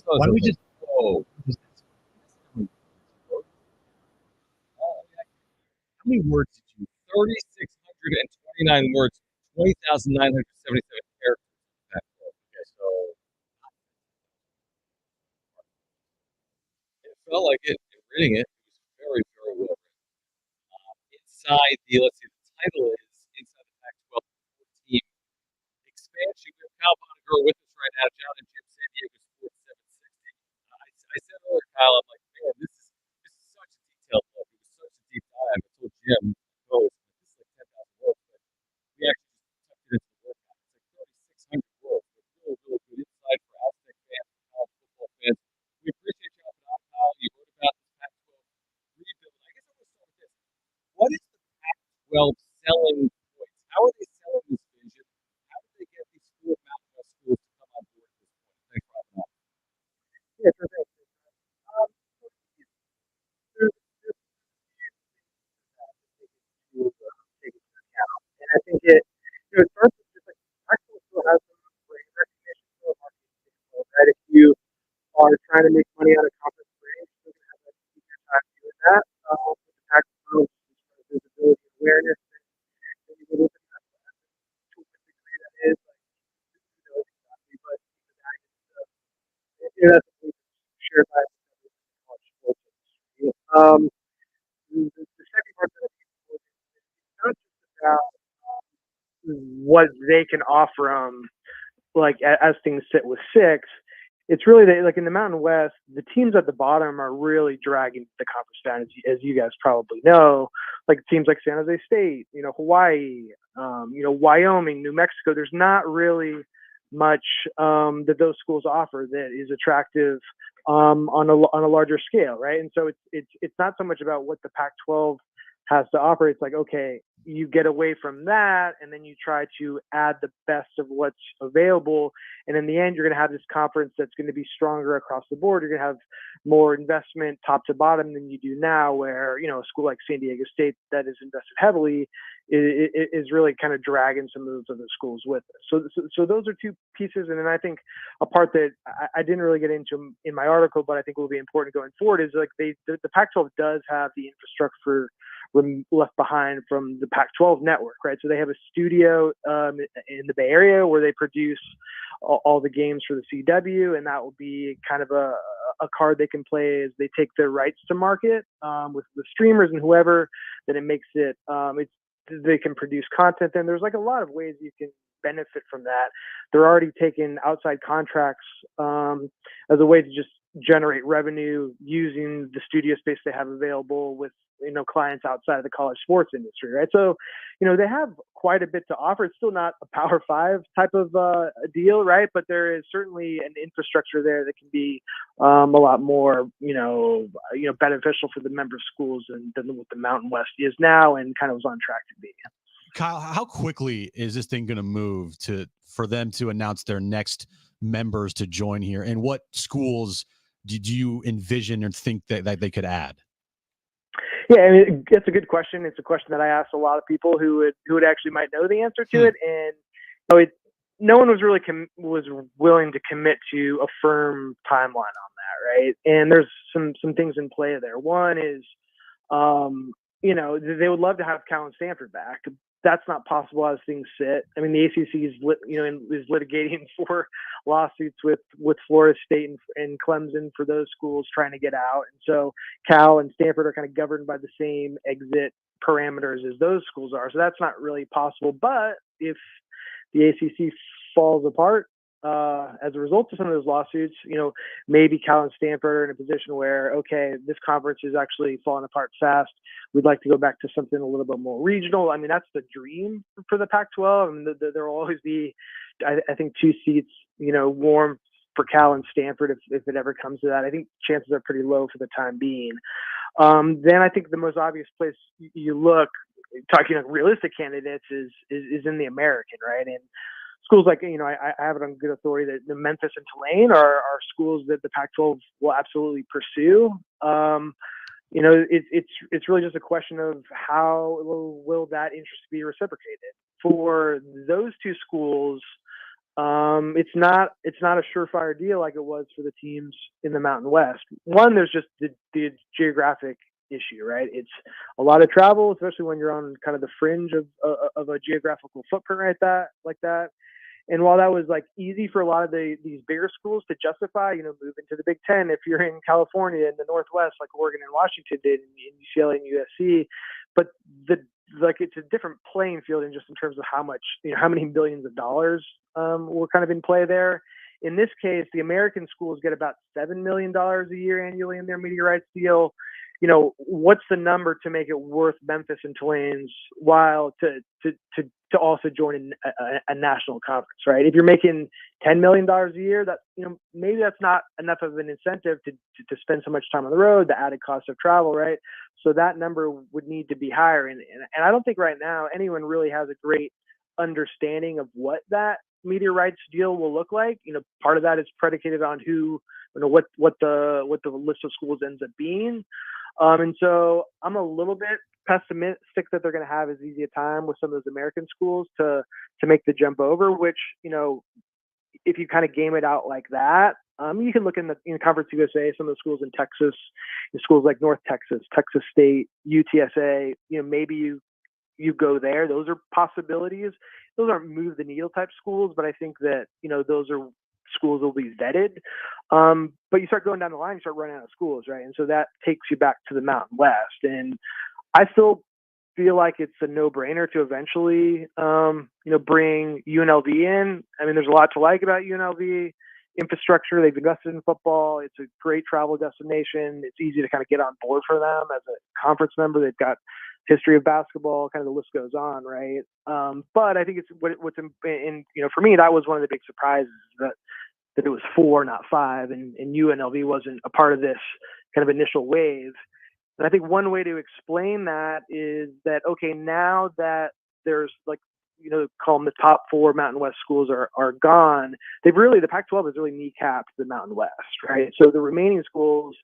Why don't we just? Oh. How many words did you? 3,629 words, 20,977 characters. Okay, so It felt like it. Reading it, it was very, very well written. Inside the, let's see, the title is Inside the Pac-12 Team Expansion. We have Kyle Bonagura with us right now, Jon and Jim, San Diego Sports 760. I said earlier, Kyle, I'm like, man, this is such a detailed look. It was such a deep dive. I told Jim, oh, this is like 10,000 words, but we actually just tucked it into the workout. It's like 3,600 words. It's really, really good insight for Aztec fans, for college football fans. We appreciate you having on, Kyle. You wrote about this Pac-12 rebuild. I guess I'm going to start with this. What is the Pac-12 selling points? How are they selling this vision? How do they get these 4 Mountain West schools to come on board at this point? Thanks for having on. Yeah, sure thing. There's take into account, and I think it starts with just like actually still has some brand recognition for a marketing standpoint, right? If you are trying to make money out of conference brands, you're going to have a easier time doing that. With the Pac-12, visibility and awareness, and you would open up to what degree that is, like who knows exactly, but the guidance stuff, that's something shared by the college sports industry. The second part that I think is important is it's not just about what they can offer them, like as things sit with 6. It's really like in the Mountain West, the teams at the bottom are really dragging the conference down, as you guys probably know. Like teams like San Jose State, Hawaii, Wyoming, New Mexico. There's not really much that those schools offer that is attractive on a larger scale, right? And so it's not so much about what the Pac-12 has to offer. It's like, okay, you get away from that, and then you try to add the best of what's available. And in the end, you're going to have this conference that's going to be stronger across the board. You're going to have more investment top to bottom than you do now, where, a school like San Diego State that is invested heavily is really kind of dragging some moves of the schools with it. So those are 2 pieces. And then I think a part that I didn't really get into in my article, but I think will be important going forward is like the Pac-12 does have the infrastructure left behind from the Pac-12 network, right? So they have a studio in the Bay Area where they produce all the games for the CW, and that will be kind of a card they can play as they take their rights to market with the streamers and whoever. Then it makes it they can produce content. And there's like a lot of ways you can benefit from that. They're already taking outside contracts as a way to just generate revenue using the studio space they have available with clients outside of the college sports industry, right? So they have quite a bit to offer. It's still not a Power 5 type of deal, right? But there is certainly an infrastructure there that can be a lot more beneficial for the member schools than what the Mountain West is now and kind of was on track to be. Kyle, how quickly is this thing going to move for them to announce their next members to join here? And what schools did you envision or think that they could add? Yeah, I mean, it's a good question. It's a question that I asked a lot of people who would actually might know the answer to it. And no one was really was willing to commit to a firm timeline on that, right? And there's some things in play there. One is, they would love to have Cal and Stanford back. That's not possible as things sit. I mean, the ACC is litigating for lawsuits with Florida State and Clemson for those schools trying to get out, and so Cal and Stanford are kind of governed by the same exit parameters as those schools are. So that's not really possible. But if the ACC falls apart as a result of some of those lawsuits, maybe Cal and Stanford are in a position where, okay, this conference is actually falling apart fast. We'd like to go back to something a little bit more regional. I mean, that's the dream for the Pac-12. I mean, there will always be, I think, 2 seats, warm for Cal and Stanford if it ever comes to that. I think chances are pretty low for the time being. Then I think the most obvious place you look, talking like realistic candidates, is in the American, right? And schools like, I have it on good authority that the Memphis and Tulane are schools that the Pac-12 will absolutely pursue. It's really just a question of how will that interest be reciprocated. For those 2 schools, it's not a surefire deal like it was for the teams in the Mountain West. One, there's just the geographic issue, right? It's a lot of travel, especially when you're on kind of the fringe of a geographical footprint like that. And while that was like easy for a lot of these bigger schools to justify, moving to the Big Ten if you're in California in the Northwest, like Oregon and Washington did, and UCLA and USC, but it's a different playing field in terms of how much, how many billions of dollars were kind of in play there. In this case, the American schools get about $7 million a year annually in their media rights deal. What's the number to make it worth Memphis and Tulane's while to also join a national conference, right? If you're making $10 million a year, that maybe that's not enough of an incentive to spend so much time on the road, the added cost of travel, right? So that number would need to be higher, and I don't think right now anyone really has a great understanding of what that media rights deal will look like. Part of that is predicated on what the list of schools ends up being. And so I'm a little bit pessimistic that they're going to have as easy a time with some of those American schools to make the jump over, which, if you kind of game it out like that, you can look in Conference USA, some of the schools in Texas, schools like North Texas, Texas State, UTSA, maybe you go there. Those are possibilities. Those aren't move the needle type schools, but I think that, those are schools will be vetted. But you start going down the line, you start running out of schools, right? And so that takes you back to the Mountain West. And I still feel like it's a no-brainer to eventually, bring UNLV in. I mean, there's a lot to like about UNLV infrastructure. They've invested in football. It's a great travel destination. It's easy to kind of get on board for them as a conference member. They've got history of basketball, kind of the list goes on, right? But I think it's what's in for me, that was one of the big surprises that it was 4, not 5, and UNLV wasn't a part of this kind of initial wave. And I think one way to explain that is that, okay, now that there's call them the top 4 Mountain West schools are gone, the Pac-12 has really kneecapped the Mountain West, right? So the remaining schools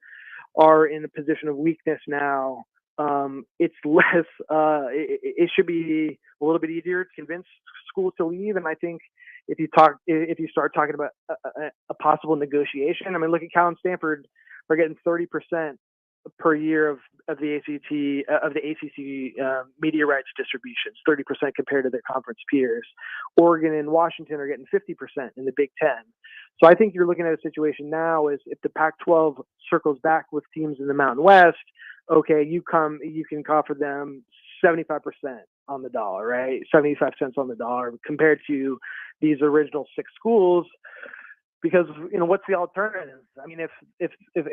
are in a position of weakness now. It's less, it should be a little bit easier to convince schools to leave. And I think if you start talking about a possible negotiation, I mean, look at Cal and Stanford are getting 30% per year of the ACC media rights distributions, 30% compared to their conference peers. Oregon and Washington are getting 50% in the Big Ten. So I think you're looking at a situation now is if the Pac-12 circles back with teams in the Mountain West, okay, you can offer them 75% on the dollar, right? 75 cents on the dollar compared to these original 6 schools. Because, what's the alternative? I mean, if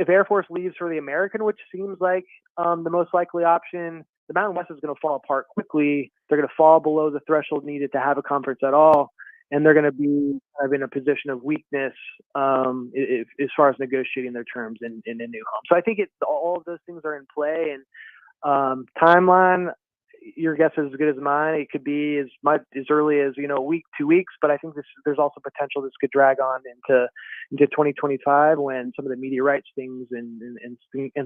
Air Force leaves for the American, which seems like the most likely option, the Mountain West is going to fall apart quickly. They're going to fall below the threshold needed to have a conference at all. And they're going to be kind of in a position of weakness as far as negotiating their terms in a new home. So I think all of those things are in play. And timeline, your guess is as good as mine. It could be as early as a week, 2 weeks, but I think there's also potential this could drag on into 2025 when some of the media rights things and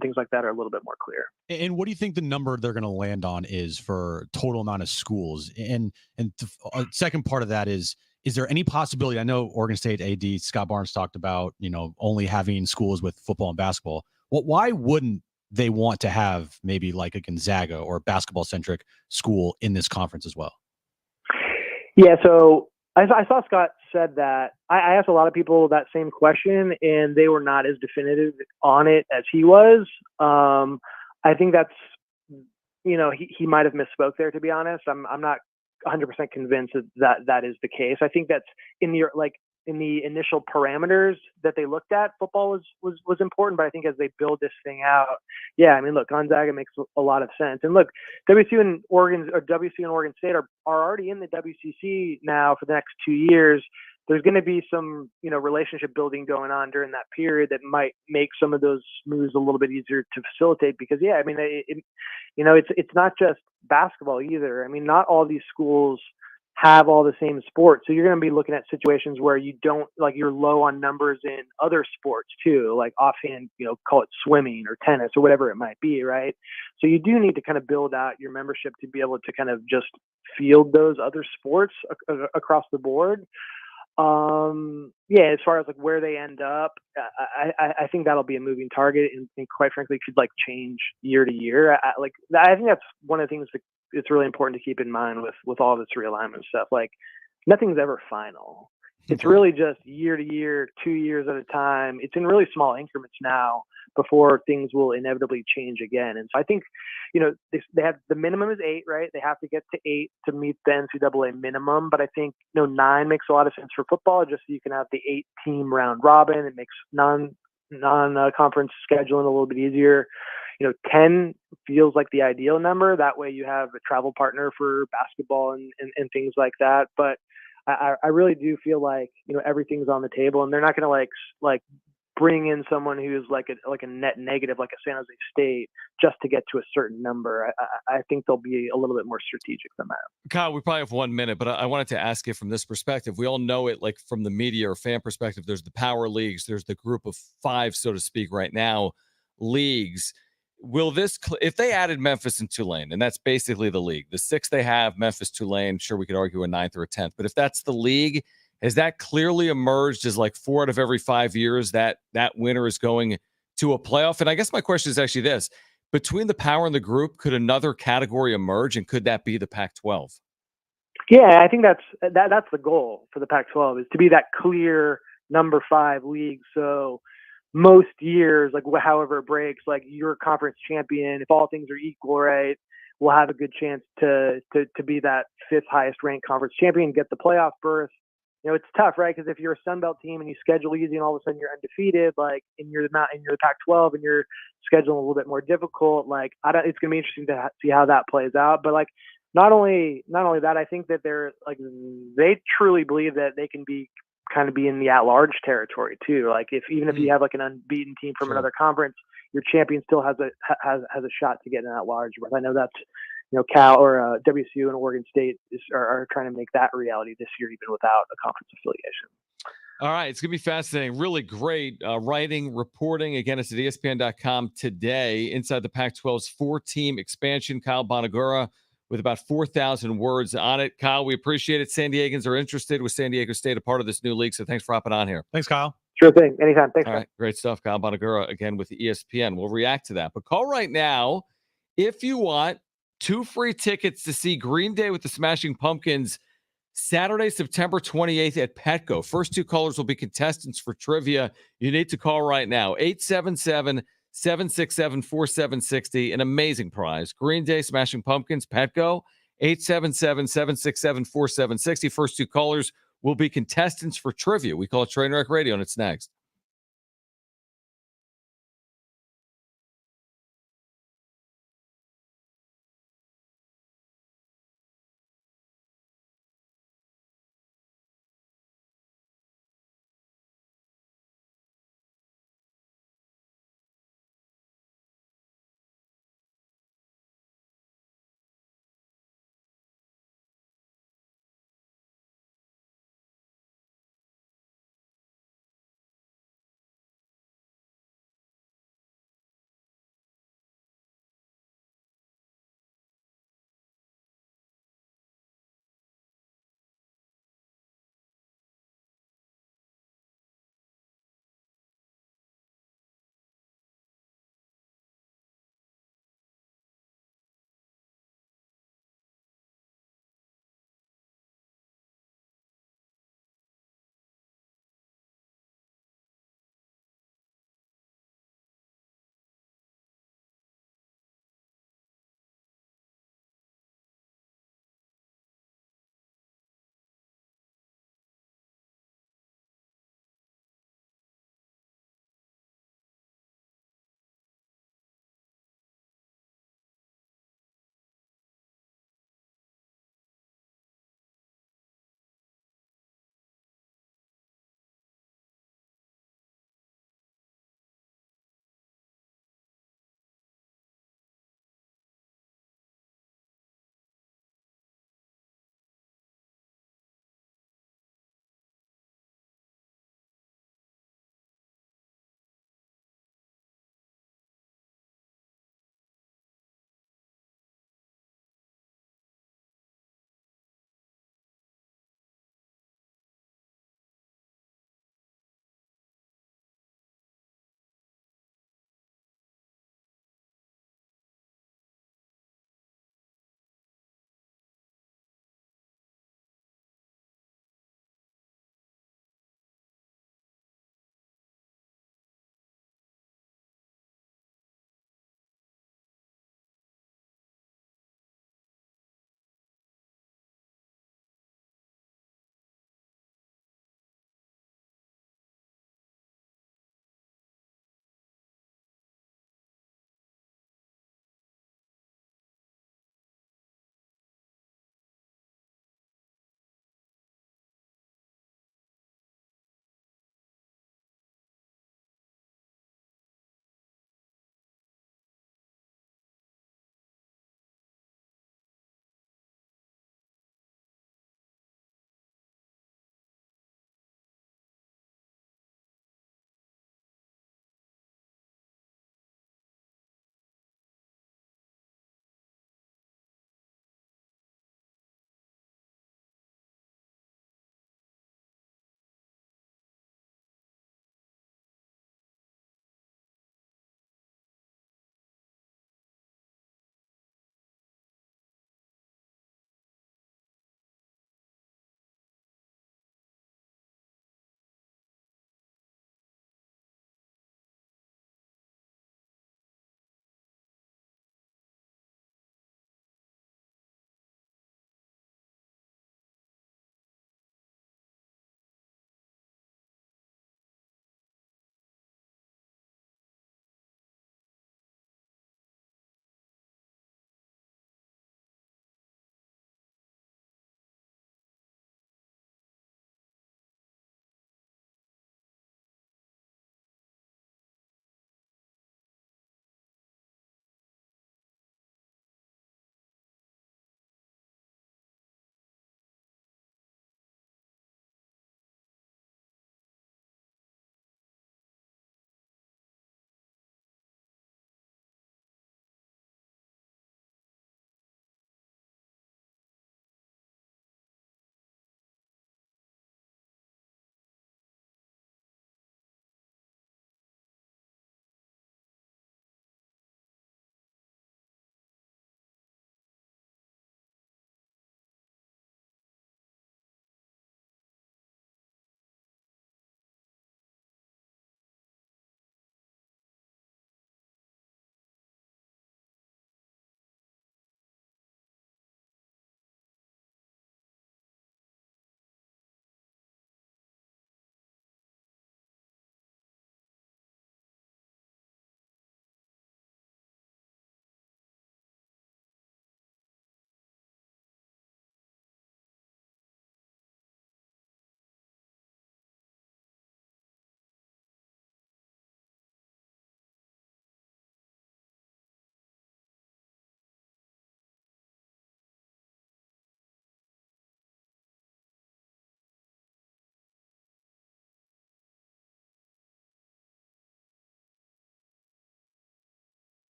things like that are a little bit more clear. And what do you think the number they're going to land on is for total amount of schools? And the second part of that is, Is there any possibility? I know Oregon State AD Scott Barnes talked about, only having schools with football and basketball. Well, why wouldn't they want to have maybe like a Gonzaga or basketball centric school in this conference as well? Yeah, so I saw Scott said that. I asked a lot of people that same question, and they were not as definitive on it as he was. I think that's, he might have misspoke there, to be honest. I'm not 100% convinced that is the case. I think that's in the initial parameters that they looked at, football was important, but I think as they build this thing out, yeah, I mean, look, Gonzaga makes a lot of sense. And look, WSU and Oregon State are already in the WCC now for the next 2 years. There's going to be some, relationship building going on during that period that might make some of those moves a little bit easier to facilitate because, yeah, I mean, it's not just basketball either. I mean, not all these schools have all the same sports. So you're going to be looking at situations where you don't you're low on numbers in other sports too, like offhand, call it swimming or tennis or whatever it might be. Right. So you do need to kind of build out your membership to be able to kind of just field those other sports across the board. As far as where they end up, I think that'll be a moving target and quite frankly could change year to year. I think that's one of the things that it's really important to keep in mind with all this realignment stuff. Nothing's ever final. It's really just year to year, 2 years at a time. It's in really small increments now before things will inevitably change again. And so I think, they have the minimum is 8, right? They have to get to 8 to meet the NCAA minimum. But I think, 9 makes a lot of sense for football, just so you can have the 8-team round robin. It makes non-conference scheduling a little bit easier. 10 feels like the ideal number. That way you have a travel partner for basketball and things like that. But I really do feel like, everything's on the table and they're not going to bring in someone who's like a net negative, like a San Jose State, just to get to a certain number. I think they'll be a little bit more strategic than that. Kyle, we probably have 1 minute, but I wanted to ask you from this perspective. We all know it, from the media or fan perspective, there's the power leagues, there's the group of 5, so to speak, right now, leagues. Will this, if they added Memphis and Tulane, and that's basically the league, the 6 they have, Memphis, Tulane, sure, we could argue a 9th or a 10th, but if that's the league, has that clearly emerged as 4 out of every 5 years that winner is going to a playoff? And I guess my question is actually this: between the power and the group, could another category emerge, and could that be the Pac-12? Yeah, I think that's the goal for the Pac-12 is to be that clear number 5 league. So most years, however it breaks, your conference champion, if all things are equal, right, will have a good chance to be that 5th highest ranked conference champion, get the playoff berth. It's tough, right? Because if you're a Sun Belt team and you schedule easy and all of a sudden you're undefeated, and you're the Pac-12 and you're scheduling a little bit more difficult, it's going to be interesting to see how that plays out. But not only that, I think that they truly believe that they can be in the at-large territory too. Even if you have an unbeaten team from another conference, your champion still has a shot to get in at-large. I know that's Cal or WSU and Oregon State are trying to make that reality this year, even without a conference affiliation. All right. It's going to be fascinating. Really great writing, reporting. Again, it's at ESPN.com today. Inside the Pac-12's 4-team expansion, Kyle Bonagura with about 4,000 words on it. Kyle, we appreciate it. San Diegans are interested with San Diego State, a part of this new league. So thanks for hopping on here. Thanks, Kyle. Sure thing. Anytime. Thanks. All right. Great stuff. Kyle Bonagura again with ESPN. We'll react to that. But call right now if you want 2 free tickets to see Green Day with the Smashing Pumpkins Saturday, September 28th at Petco. First 2 callers will be contestants for trivia. You need to call right now. 877-767-4760. An amazing prize. Green Day, Smashing Pumpkins, Petco. 877-767-4760. First 2 callers will be contestants for trivia. We call it Trainwreck Radio, and it's next.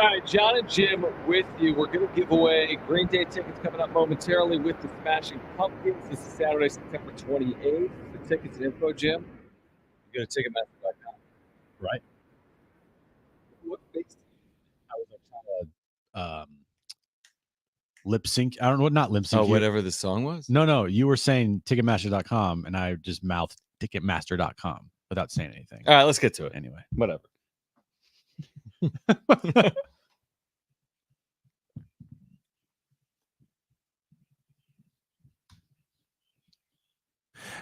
All right, Jon and Jim with you. We're going to give away Green Day tickets coming up momentarily with the Smashing Pumpkins. This is Saturday, September 28th. The tickets and info, Jim, you go to Ticketmaster.com. Right. What makes I was like trying to Lip sync. I don't know what, not lip sync. whatever the song was? No. You were saying Ticketmaster.com, and I just mouthed Ticketmaster.com without saying anything. All right, let's get to it. Anyway, Whatever.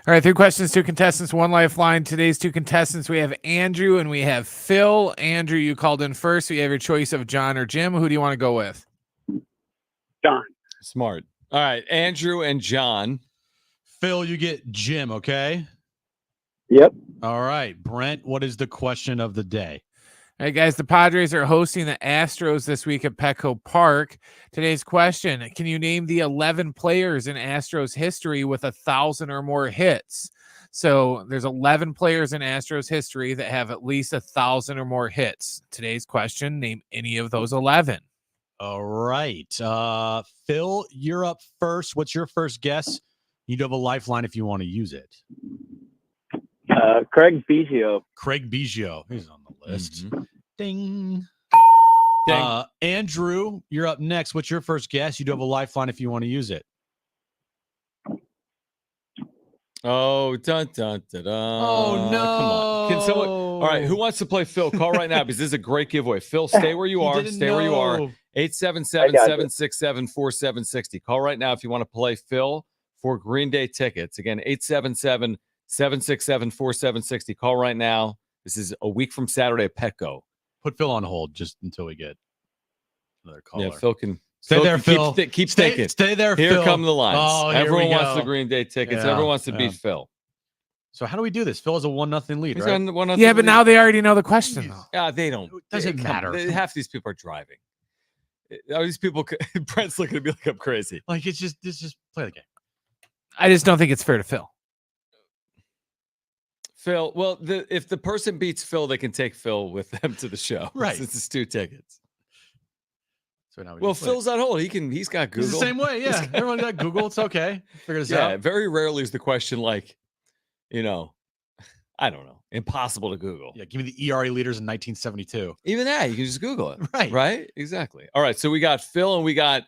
All right, 3 questions, 2 contestants, 1 lifeline. Today's 2 contestants, we have Andrew and we have Phil. Andrew, you called in first. So you have your choice of Jon or Jim. Who do you want to go with? Jon. Smart. All right, Andrew and Jon. Phil, you get Jim. Okay. Yep. All right, Brent. What is the question of the day? All right, guys, the Padres are hosting the Astros this week at Petco Park. Today's question, can you name the 11 players in Astros history with 1,000 or more hits? So there's 11 players in Astros history that have at least 1,000 or more hits. Today's question, name any of those 11. All right. Phil, you're up first. What's your first guess? You do have a lifeline if you want to use it. Craig Biggio. Craig Biggio. He's on the list. Mm-hmm. Ding. Ding. Andrew, you're up next. What's your first guess? You do have a lifeline if you want to use it. Oh, dun, dun, dun, dun. Oh, no. Come on. Can someone? All right, who wants to play Phil? Call right now because this is a great giveaway. Phil, stay where you are. Stay where you are. 877-767-4760. Call right now if you want to play Phil for Green Day tickets. Again, 877-767-4760. Call right now. This is a week from Saturday at Petco. Put Phil on hold just until we get another caller. Yeah, Phil can Stay there, can Phil. Keep thinking. Stay there, Here Phil. come the lines. Oh, here Everyone we wants go. the Green Day tickets. Yeah, Everyone wants to beat Phil. So how do we do this? Phil has a 1-0 lead, He's right? on 1-0 Yeah, but lead. now they already know the question, though. Yeah, they don't. It doesn't come matter. on. Half these people are driving. All these people, Brent's looking at me like I'm crazy. Like it's just play the game. I just don't think it's fair to Phil. Phil, well, if the person beats Phil, they can take Phil with them to the show. Right. Since it's 2 tickets. So now Well, Phil's on hold. He's got Google. It's the same way, yeah. Everyone got Google. It's okay. Figure this out. Very rarely is the question like, I don't know, impossible to Google. Yeah, give me the ERA leaders in 1972. Even that, you can just Google it. Right. Right? Exactly. All right. So we got Phil and we got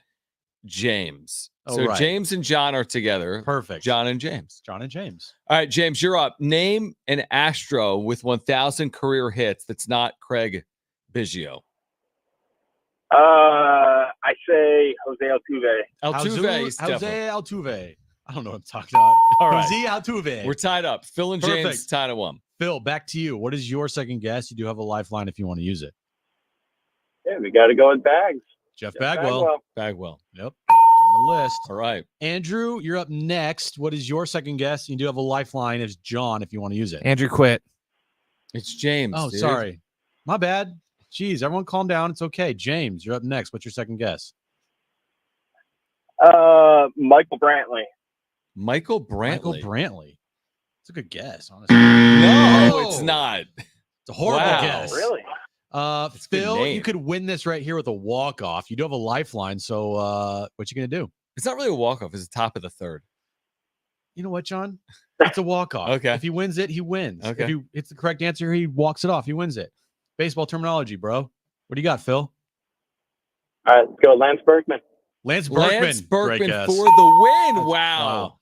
James. Oh, so right. James and Jon are together. Perfect. Jon and James. Jon and James. All right, James, you're up. Name an Astro with 1,000 career hits that's not Craig Biggio. I say Jose Altuve. Altuve. Jose Altuve. I don't know what I'm talking about. All right. Jose Altuve. We're tied up. Phil and James Perfect. tied at 1. Phil, back to you. What is your second guess? You do have a lifeline if you want to use it. Yeah, we got to go with Bags. Jeff Bagwell. Bagwell. Yep. On the list. All right. Andrew, you're up next. What is your second guess? You do have a lifeline. It's Jon if you want to use it. Andrew quit. It's James. Oh, dude. sorry. My bad. Jeez, everyone calm down. It's okay. James, you're up next. What's your second guess? Michael Brantley. Michael Brantley. Michael Brantley. It's a good guess, honestly. No, it's not. It's a horrible Wow. guess. Really? a good Phil, name. you could win this right here with a walk-off. You do have a lifeline, so what you going to do? It's not really a walk-off. It's the top of the third. You know what, Jon? It's a walk-off. Okay. If he wins it, he wins. Okay. If he hits the correct answer, he walks it off. He wins it. Baseball terminology, bro. What do you got, Phil? All right, let's go Lance Berkman. Lance Berkman. Lance Great Berkman guess. for the win. Wow.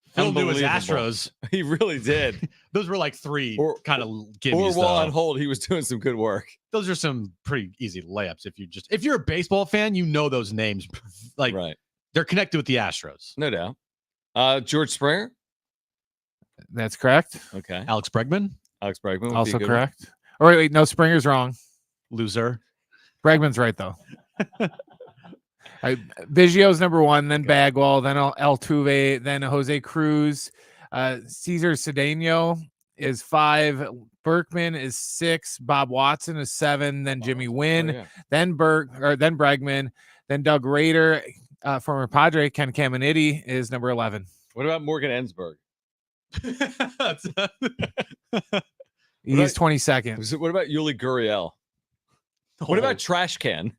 Phil knew his Unbelievable. Astros. He really did. Those were like 3 Or- kind of Or gimmies, while on though. hold, he was doing some good work. Those are some pretty easy layups. If you're a baseball fan, you know those names. Like Right. they're connected with the Astros. No doubt. George Springer. That's correct. Okay. Alex Bregman, Alex Bregman. would be a Also good one. correct. Or wait, no, Springer's wrong. loser. Bregman's right, though. Biggio's number 1, then Bagwell, then Altuve, then Jose Cruz. Cesar Cedeno is 5. Berkman is 6. Bob Watson is 7. Then Jimmy Wynn. Oh, yeah. Then Bregman. Then Doug Rader. Former Padre Ken Caminiti is number 11. What about Morgan Ensberg? He's 22nd. What about Yuli Gurriel? What about trash can?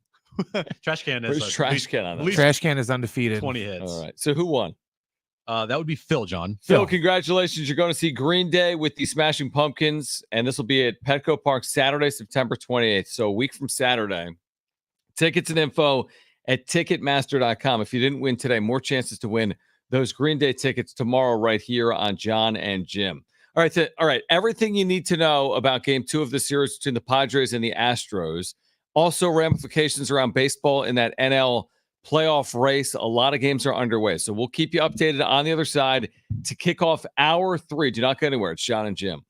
Trash can Where's is trash can on at that? least Trash can is undefeated. 20 hits. All right. So who won? That would be Phil, John. Phil, congratulations. You're going to see Green Day with the Smashing Pumpkins, and this will be at Petco Park Saturday, September 28th. So a week from Saturday. Tickets and info at Ticketmaster.com. If you didn't win today, more chances to win those Green Day tickets tomorrow right here on Jon and Jim. All right. Everything you need to know about Game 2 of the series between the Padres and the Astros. Also ramifications around baseball in that NL playoff race. A lot of games are underway. So we'll keep you updated on the other side to kick off hour 3. Do not go anywhere. It's Jon and Jim.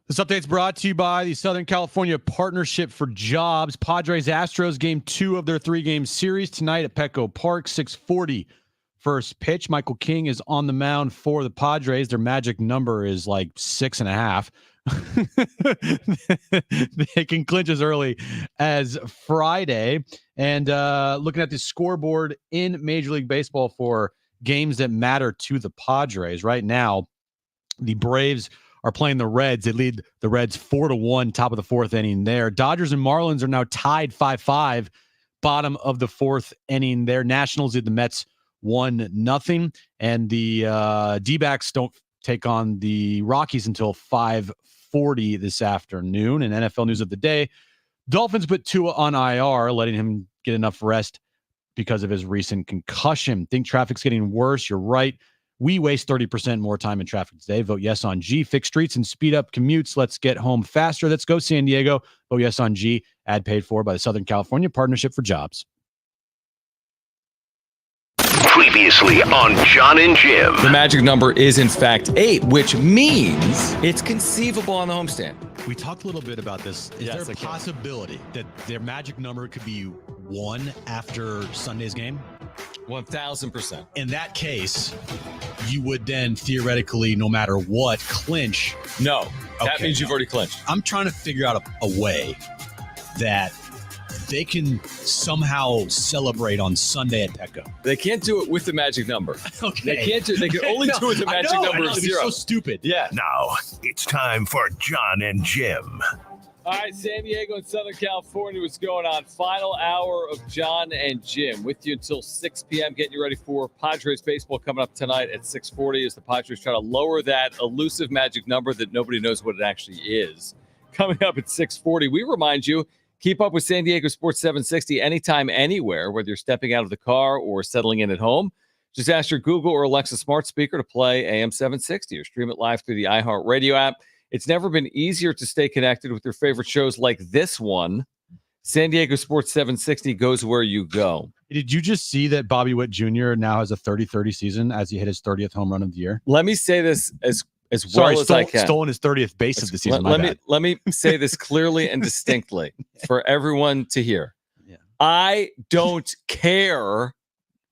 This update's brought to you by the Southern California Partnership for Jobs. Padres Astros game 2 of their 3-game series tonight at Petco Park, 6:40 first pitch. Michael King is on the mound for the Padres. Their magic number is like 6.5. They can clinch as early as Friday. And looking at the scoreboard in Major League Baseball for games that matter to the Padres right now, the Braves are playing the Reds. They lead the Reds 4-1, top of the 4th inning there. Dodgers and Marlins are now tied 5-5, bottom of the 4th inning there. Nationals lead the Mets 1-0. And the D-backs don't take on the Rockies until 5:40 this afternoon. And NFL news of the day, Dolphins put Tua on IR, letting him get enough rest because of his recent concussion. Think traffic's getting worse. You're right. We waste 30% more time in traffic today. Vote yes on G. Fix streets and speed up commutes. Let's get home faster. Let's go San Diego. Vote yes on G. Ad paid for by the Southern California Partnership for Jobs. Previously on Jon and Jim. The magic number is, in fact, 8, which means it's conceivable on the homestand. We talked a little bit about this. Is Yes, there a I can. possibility that their magic number could be 1 after Sunday's game? 1,000%. In that case, you would then theoretically, no matter what, clinch. No, that Okay. means you've already clinched. I'm trying to figure out a way that they can somehow celebrate on Sunday at Petco. They can't do it with the magic number. Okay. They can't do. They can only do it with the magic number of It'd be 0. so stupid. Yeah. Now, it's time for Jon and Jim. All right, San Diego and Southern California, what's going on? Final hour of Jon and Jim with you until 6 p.m. Getting you ready for Padres baseball coming up tonight at 6:40 as the Padres try to lower that elusive magic number that nobody knows what it actually is. Coming up at 6:40, we remind you, keep up with San Diego Sports 760 anytime, anywhere, whether you're stepping out of the car or settling in at home. Just ask your Google or Alexa smart speaker to play AM 760 or stream it live through the iHeartRadio app. It's never been easier to stay connected with your favorite shows like this one. San Diego Sports 760 goes where you go. Did you just see that Bobby Witt Jr. now has a 30-30 season as he hit his 30th home run of the year? Let me say this as Sorry, well as I can. stolen his 30th base of the season. My bad. Let me say this clearly and distinctly for everyone to hear. Yeah. I don't care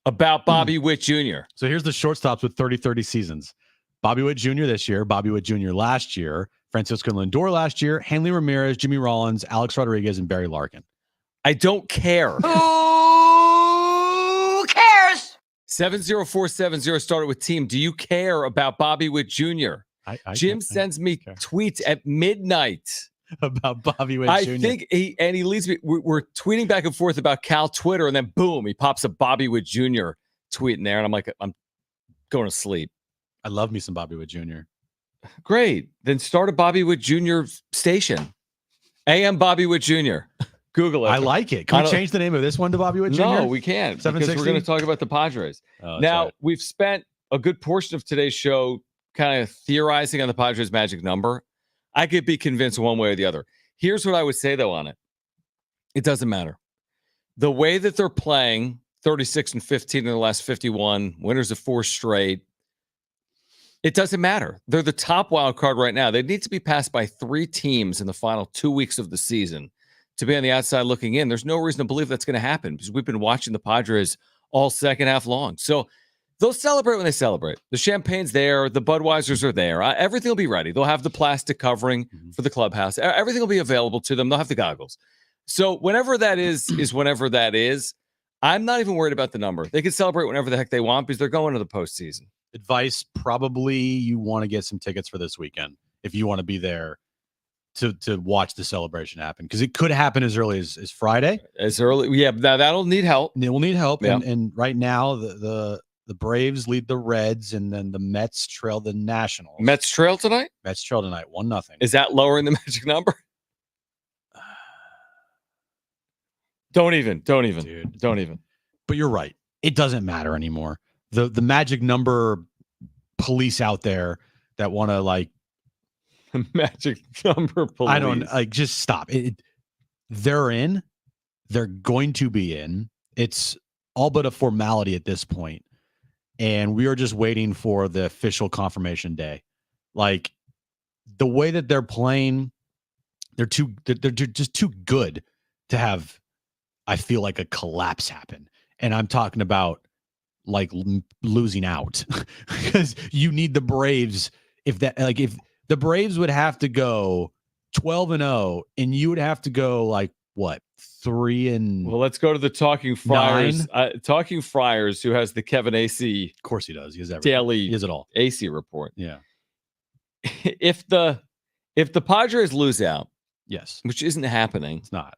about Bobby Witt Jr. So here's the shortstops with 30-30 seasons. Bobby Witt Jr. this year, Bobby Witt Jr. last year, Francisco Lindor last year, Hanley Ramirez, Jimmy Rollins, Alex Rodriguez, and Barry Larkin. I don't care. Who cares? 70470 started with team. Do you care about Bobby Witt Jr.? Jim sends me tweets at midnight about Bobby Witt I Jr. think he leads me. We're tweeting back and forth about Cal Twitter, and then boom, he pops a Bobby Witt Jr. tweet in there, and I'm like, I'm going to sleep. I love me some Bobby Witt Jr. Great. Then start a Bobby Witt Jr. station. AM Bobby Witt Jr. Google it. I like it. Can we change the name of this one to Bobby Witt Jr.? No, we can't. Because we're going to talk about the Padres. Now, we've spent a good portion of today's show kind of theorizing on the Padres magic number. I could be convinced one way or the other. Here's what I would say, though, on it. It doesn't matter. The way that they're playing, 36-15 in the last 51, winners of 4 straight, it doesn't matter. They're the top wild card right now. They need to be passed by 3 teams in the final 2 weeks of the season to be on the outside looking in. There's no reason to believe that's going to happen because we've been watching the Padres all second half long. So they'll celebrate when they celebrate. The champagne's there. The Budweisers are there. Everything will be ready. They'll have the plastic covering for the clubhouse. Everything will be available to them. They'll have the goggles. So whenever that is whenever that is. I'm not even worried about the number. They can celebrate whenever the heck they want because they're going to the postseason. Advice, probably you want to get some tickets for this weekend if you want to be there to watch the celebration happen, because it could happen as early as Friday. As early, yeah. Now that'll need help. It will need help, Yeah. and right now the Braves lead the Reds, and then the Mets trail the Nationals. Mets trail tonight. Mets trail tonight, 1-0. Is that lowering the magic number? Don't even. Dude. Don't even. But you're right. It doesn't matter anymore. The magic number police out there that want to like magic number police. I don't like, just stop. They're in. They're going to be in. It's all but a formality at this point. And we are just waiting for the official confirmation day. Like, the way that they're playing, they're just too good to have, I feel like, a collapse happen. And I'm talking about like losing out because you need the Braves. If the Braves would have to go 12-0 and you would have to go like what, 3 Well, let's go to the Talking Friars. Talking Friars, who has the Kevin AC. Of course he does. He has everything. Daily he has it all. AC report. Yeah. If the Padres lose out, yes, which isn't happening, it's not.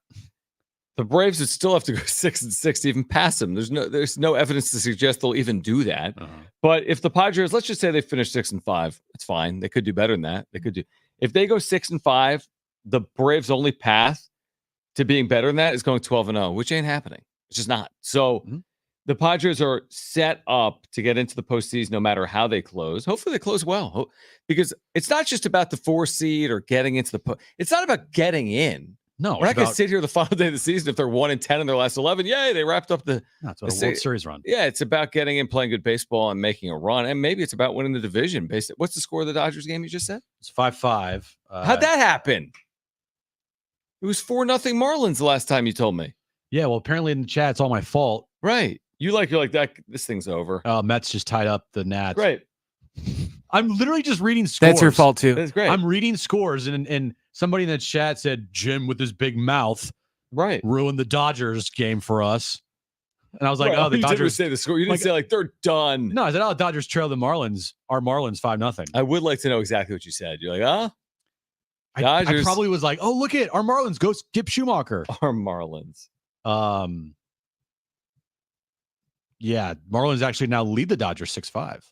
The Braves would still have to go 6-6 to even pass them. There's no evidence to suggest they'll even do that. But if the Padres, let's just say they finish 6-5, it's fine. They could do better than that. If they go 6-5, the Braves' only path to being better than that is going 12-0, which ain't happening. It's just not. So the Padres are set up to get into the postseason no matter how they close. Hopefully they close well, because it's not just about the 4 seed or getting into the it's not about getting in. No, we're not going to sit here the final day of the season if they're 1-10 in their last 11. Yay, they wrapped up the World Series run. Yeah, it's about getting in, playing good baseball, and making a run. And maybe it's about winning the division. What's the score of the Dodgers game you just said? It's 5-5. How'd that happen? It was 4-0 Marlins the last time you told me. Yeah, well, apparently in the chat, it's all my fault. Right. You're like that. This thing's over. Mets just tied up the Nats. Right. I'm literally just reading scores. That's your fault too. That's great. I'm reading scores, and somebody in the chat said Jim with his big mouth ruined the Dodgers game for us. And I was like, the Dodgers didn't say the score. You didn't say like they're done. No, I said, the Dodgers trail the Marlins. Our Marlins 5-0. I would like to know exactly what you said. You're like, I probably was like, oh, look at our Marlins. Go skip Schumacher. Our Marlins. Yeah, Marlins actually now lead the Dodgers 6-5.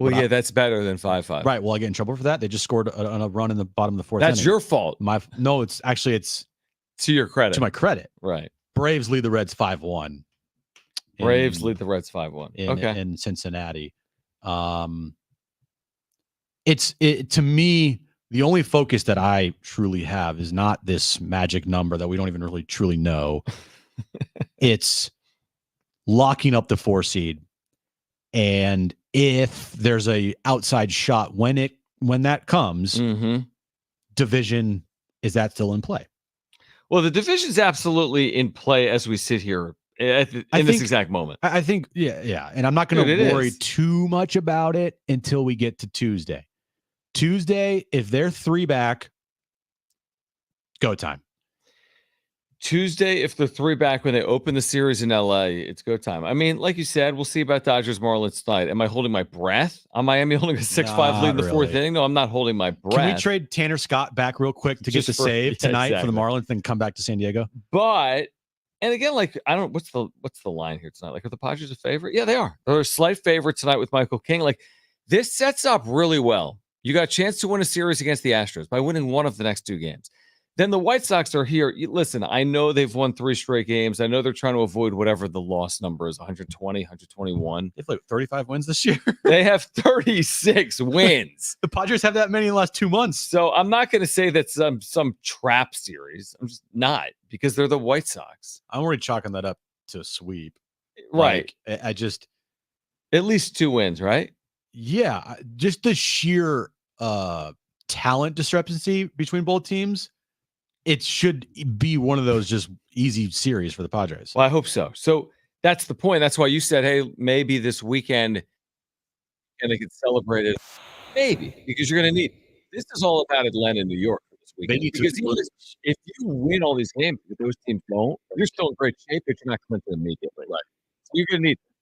Well, yeah, that's better than 5-5. Right. Well, I get in trouble for that. They just scored on a run in the bottom of the 4th. That's inning. your fault. No, it's to your credit. To my credit. Right. Braves lead the Reds 5-1. Braves lead the Reds 5-1. In Cincinnati. To me, the only focus that I truly have is not this magic number that we don't even really truly know. It's locking up the 4 seed. And if there's a outside shot when that comes, division, is that still in play? Well, the division's absolutely in play as we sit here in this exact moment. I think, yeah. And I'm not going to worry too much about it until we get to Tuesday. Tuesday, if they're 3 back, go time. Tuesday, if they're 3 back when they open the series in LA, it's go time. I mean, like you said, we'll see about Dodgers Marlins tonight. Am I holding my breath on Miami holding a 6-5 lead in the 4th inning? No, I'm not holding my breath. Can we trade Tanner Scott back real quick to get the save tonight for the Marlins, then come back to San Diego? But, and again, like, I don't, what's the line here tonight? Like, are the Padres a favorite? Yeah, they are. They're a slight favorite tonight with Michael King. Like, this sets up really well. You got a chance to win a series against the Astros by winning one of the next 2 games. Then the White Sox are here. Listen, I know they've won 3 straight games. I know they're trying to avoid whatever the loss number is, 120, 121. They've like 35 wins this year. They have 36 wins. The Padres have that many in the last 2 months. So I'm not going to say that's some trap series. I'm just not, because they're the White Sox. I'm already chalking that up to a sweep. Right. Like, I just... At least 2 wins, right? Yeah. Just the sheer talent discrepancy between both teams. It should be one of those just easy series for the Padres. Well, I hope so. So that's the point. That's why you said, hey, maybe this weekend and they can celebrate it. Maybe, because you're going to need this is all about Atlanta and New York this weekend. Because if you win all these games, if those teams don't, you're still in great shape, but you're not coming to immediately. Right. So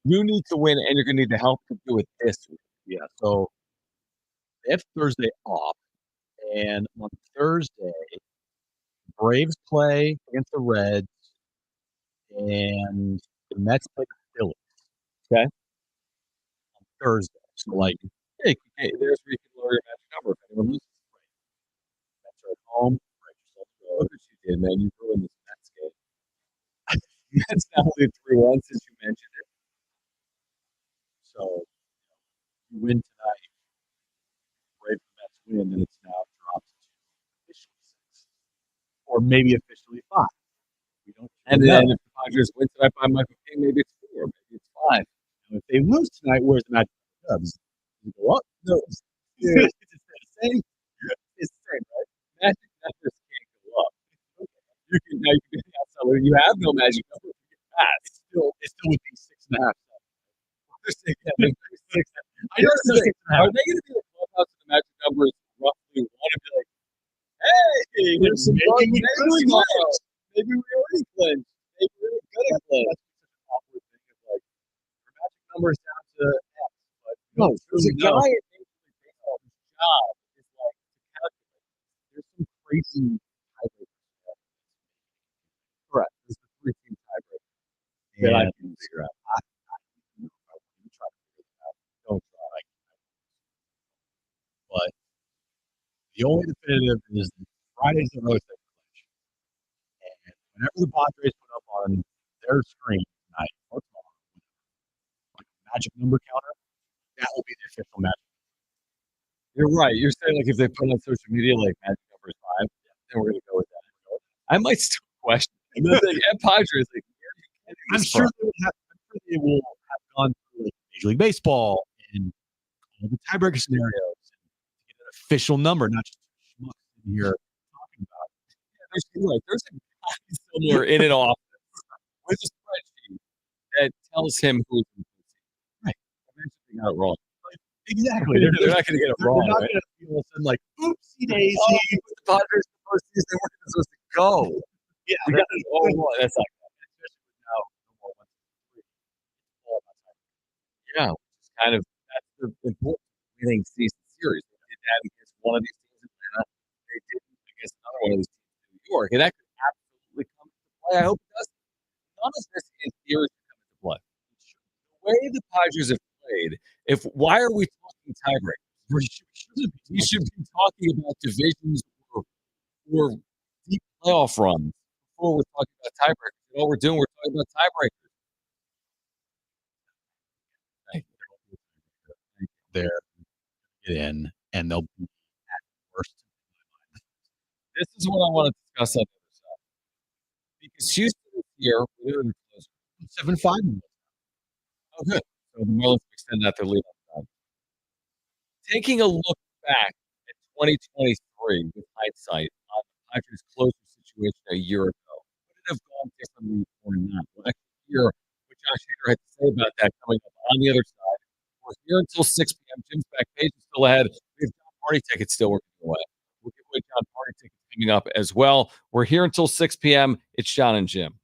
you need to win, and you're going to need the help to do it this week. Yeah. So they have Thursday off, and on Thursday, Braves play against the Reds, and the Mets play the Phillies. Okay. On Thursday. So, like, hey, there's where you can lower your magic number if anyone loses. Mets are at home. Look what you did, man. You ruined this Mets game. Mets now lead 3-1 since you mentioned it. So, you win tonight. Braves and Mets win, and it's now dropped to officially 6. Or maybe officially 5. We don't. And then if the Padres win tonight by Michael King, maybe it's 4, maybe it's 5. Now, if they lose tonight, where's the magic Cubs? Does it go up? No. It's the same. you have no magic number. It's still would be 6.5. Here's the thing. Are they going to be the clubhouse of the magic numbers roughly one and be like, hey, here's some maybe we clinched. Maybe we already clinched. Maybe we're going to clinch. That's such an awkward thing of like, your magic numbers down to X. But no, there's a guy at Major League Baseball whose job is like to calculate. There's some crazy tiebreakers. Correct. There's the 3-team tiebreaker that I can figure out. I try to figure it out. Don't try. But the only definitive is Friday's the road that clinch. And whenever the Padres put up on their screen tonight or tomorrow, like a magic number counter, that will be the official magic. You're right. You're saying like if they put on social media like magic number is 5, then we're gonna go with that. I might still question. And then like at Padres, like I'm sure they will have gone through like Major League Baseball and all the tiebreaker scenarios and get an official number, not just schmucks in here talking about it. Yeah, there's a guy somewhere in an office with a spreadsheet that tells him who's in the team. Right. Eventually they got it wrong. Exactly. They're not going to get it wrong. They're not going to be all of a sudden like, oopsie daisy. The Padres the postseason, they weren't even supposed to go. Yeah, we got it all wrong. That's like that. Especially with now, no more 1, 2, 3. It's all about time. Yeah, which is kind of that's the important winning season series. They did that against one of these teams in Atlanta. They did against another one of these teams in New York, and that could absolutely come into play. I hope it does. None of this in theory can come into play. The way the Padres have played, why are we talking tiebreakers? We should be talking about divisions or deep playoff runs before we're talking about tiebreakers. And all we're doing, we're talking about tiebreakers. They're get in, and they'll be at worst. This is what I want to discuss on the other side. Because Houston is here, we're 7-5. Oh, good. So the Merrill extend that their lead on time. Taking a look back at 2023 with hindsight on the Padres' closer situation a year ago, would it have gone differently or not? Well, actually, hear what Josh Hader had to say about that coming up on the other side. We're here until 6 p.m. Jim's back page is still ahead. We have John Party tickets still working away. We'll give away John Party tickets coming up as well. We're here until 6 p.m. It's Jon and Jim.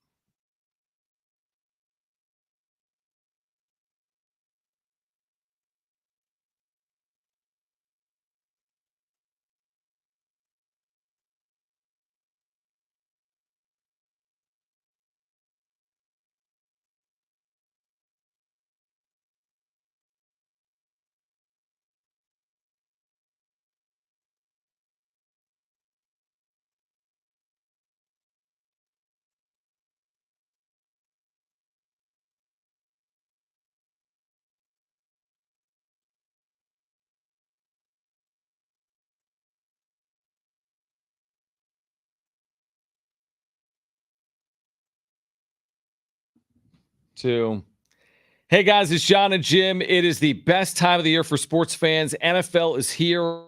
Hey guys, it's Jon and Jim. It is the best time of the year for sports fans. NFL is here.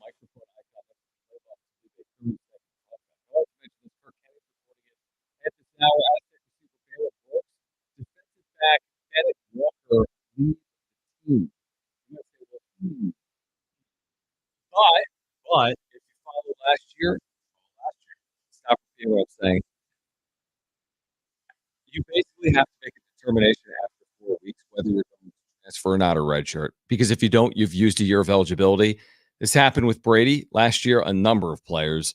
microphone icon. I also mentioned this Kirk Henry reporting it at this hour. Aztec receiver Merrill Brooks, defensive back Bennett Walker leads the team. You might say, well, but if you follow last year, stop repeating what I'm saying. You basically have to make a determination after 4 weeks whether you're going to transfer or not a redshirt. Because if you don't, you've used a year of eligibility. This happened with Brady last year, a number of players.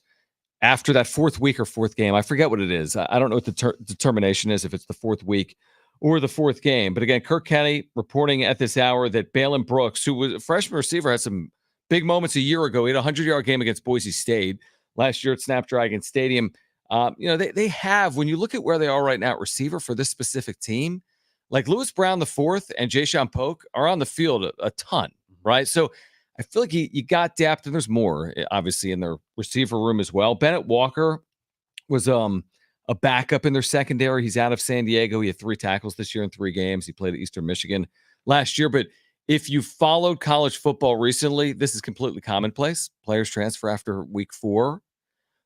After that fourth week or fourth game, I forget what it is. I don't know what the determination is, if it's the fourth week or the fourth game. But again, Kirk Kenny reporting at this hour that Balin Brooks, who was a freshman receiver, had some big moments a year ago. He had a 100-yard game against Boise State last year at Snapdragon Stadium. They have, when you look at where they are right now at receiver for this specific team, like Lewis Brown the fourth and Jayshawn Polk are on the field a ton, right? So I feel like you got depth, and there's more, obviously, in their receiver room as well. Bennett Walker was a backup in their secondary. He's out of San Diego. He had 3 tackles this year in 3 games. He played at Eastern Michigan last year. But if you followed college football recently, this is completely commonplace. Players transfer after week 4.